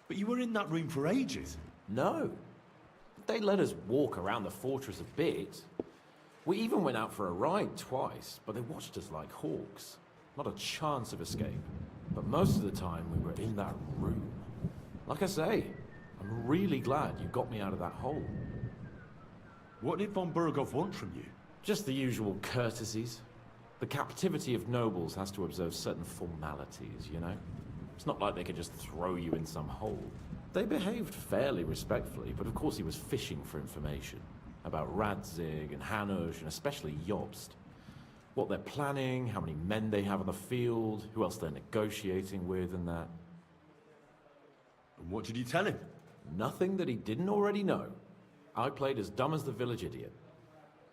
[SPEAKER 12] But you were in that room for ages.
[SPEAKER 20] No. They let us walk around the fortress a bit. We even went out for a ride twice, but they watched us like hawks. Not a chance of escape. But most of the time we were in that room. Like I say, I'm really glad you got me out of that hole.
[SPEAKER 12] What did von Bergov want from you?
[SPEAKER 20] Just the usual courtesies. The captivity of nobles has to observe certain formalities, you know? It's not like they could just throw you in some hole. They behaved fairly respectfully, but of course he was fishing for information. About Radzig and Hanush, and especially Jobst. What they're planning, how many men they have on the field, who else they're negotiating with and that.
[SPEAKER 12] And what did you tell him?
[SPEAKER 20] Nothing that he didn't already know. I played as dumb as the village idiot.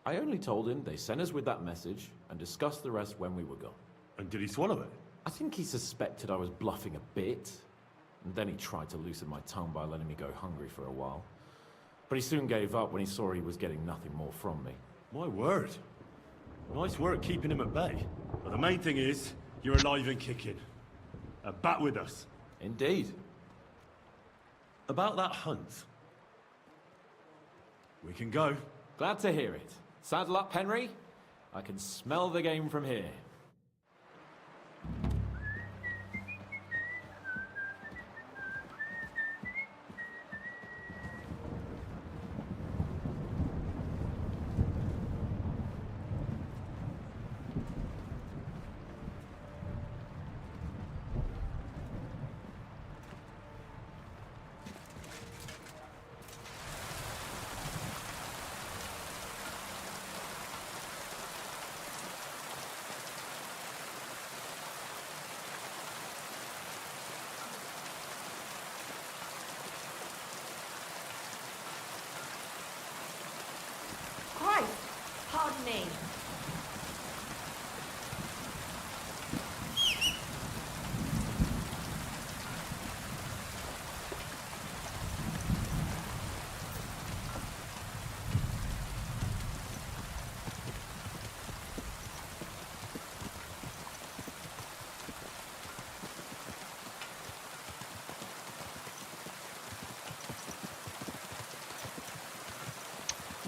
[SPEAKER 20] I only told him they sent us with that message and discussed the rest when we were gone.
[SPEAKER 12] And did he swallow it?
[SPEAKER 20] I think he suspected I was bluffing a bit. And then he tried to loosen my tongue by letting me go hungry for a while. But he soon gave up when he saw he was getting nothing more from me.
[SPEAKER 12] My word. Nice work keeping him at bay. But the main thing is, you're alive and kicking. Back with us.
[SPEAKER 20] Indeed.
[SPEAKER 12] About that hunt. We can go.
[SPEAKER 20] Glad to hear it. Saddle up, Henry. I can smell the game from here.
[SPEAKER 10] Christ! Pardon me.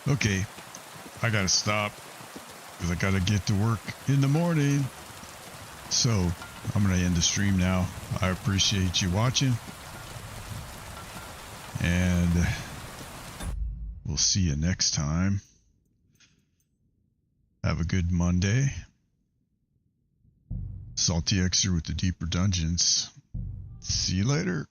[SPEAKER 1] Okay, I gotta stop because I gotta get to work in the morning. So I'm gonna end the stream now. I appreciate you watching, and we'll see you next time. Have a good Monday. Salty X here with the Deeper Dungeons. See you later.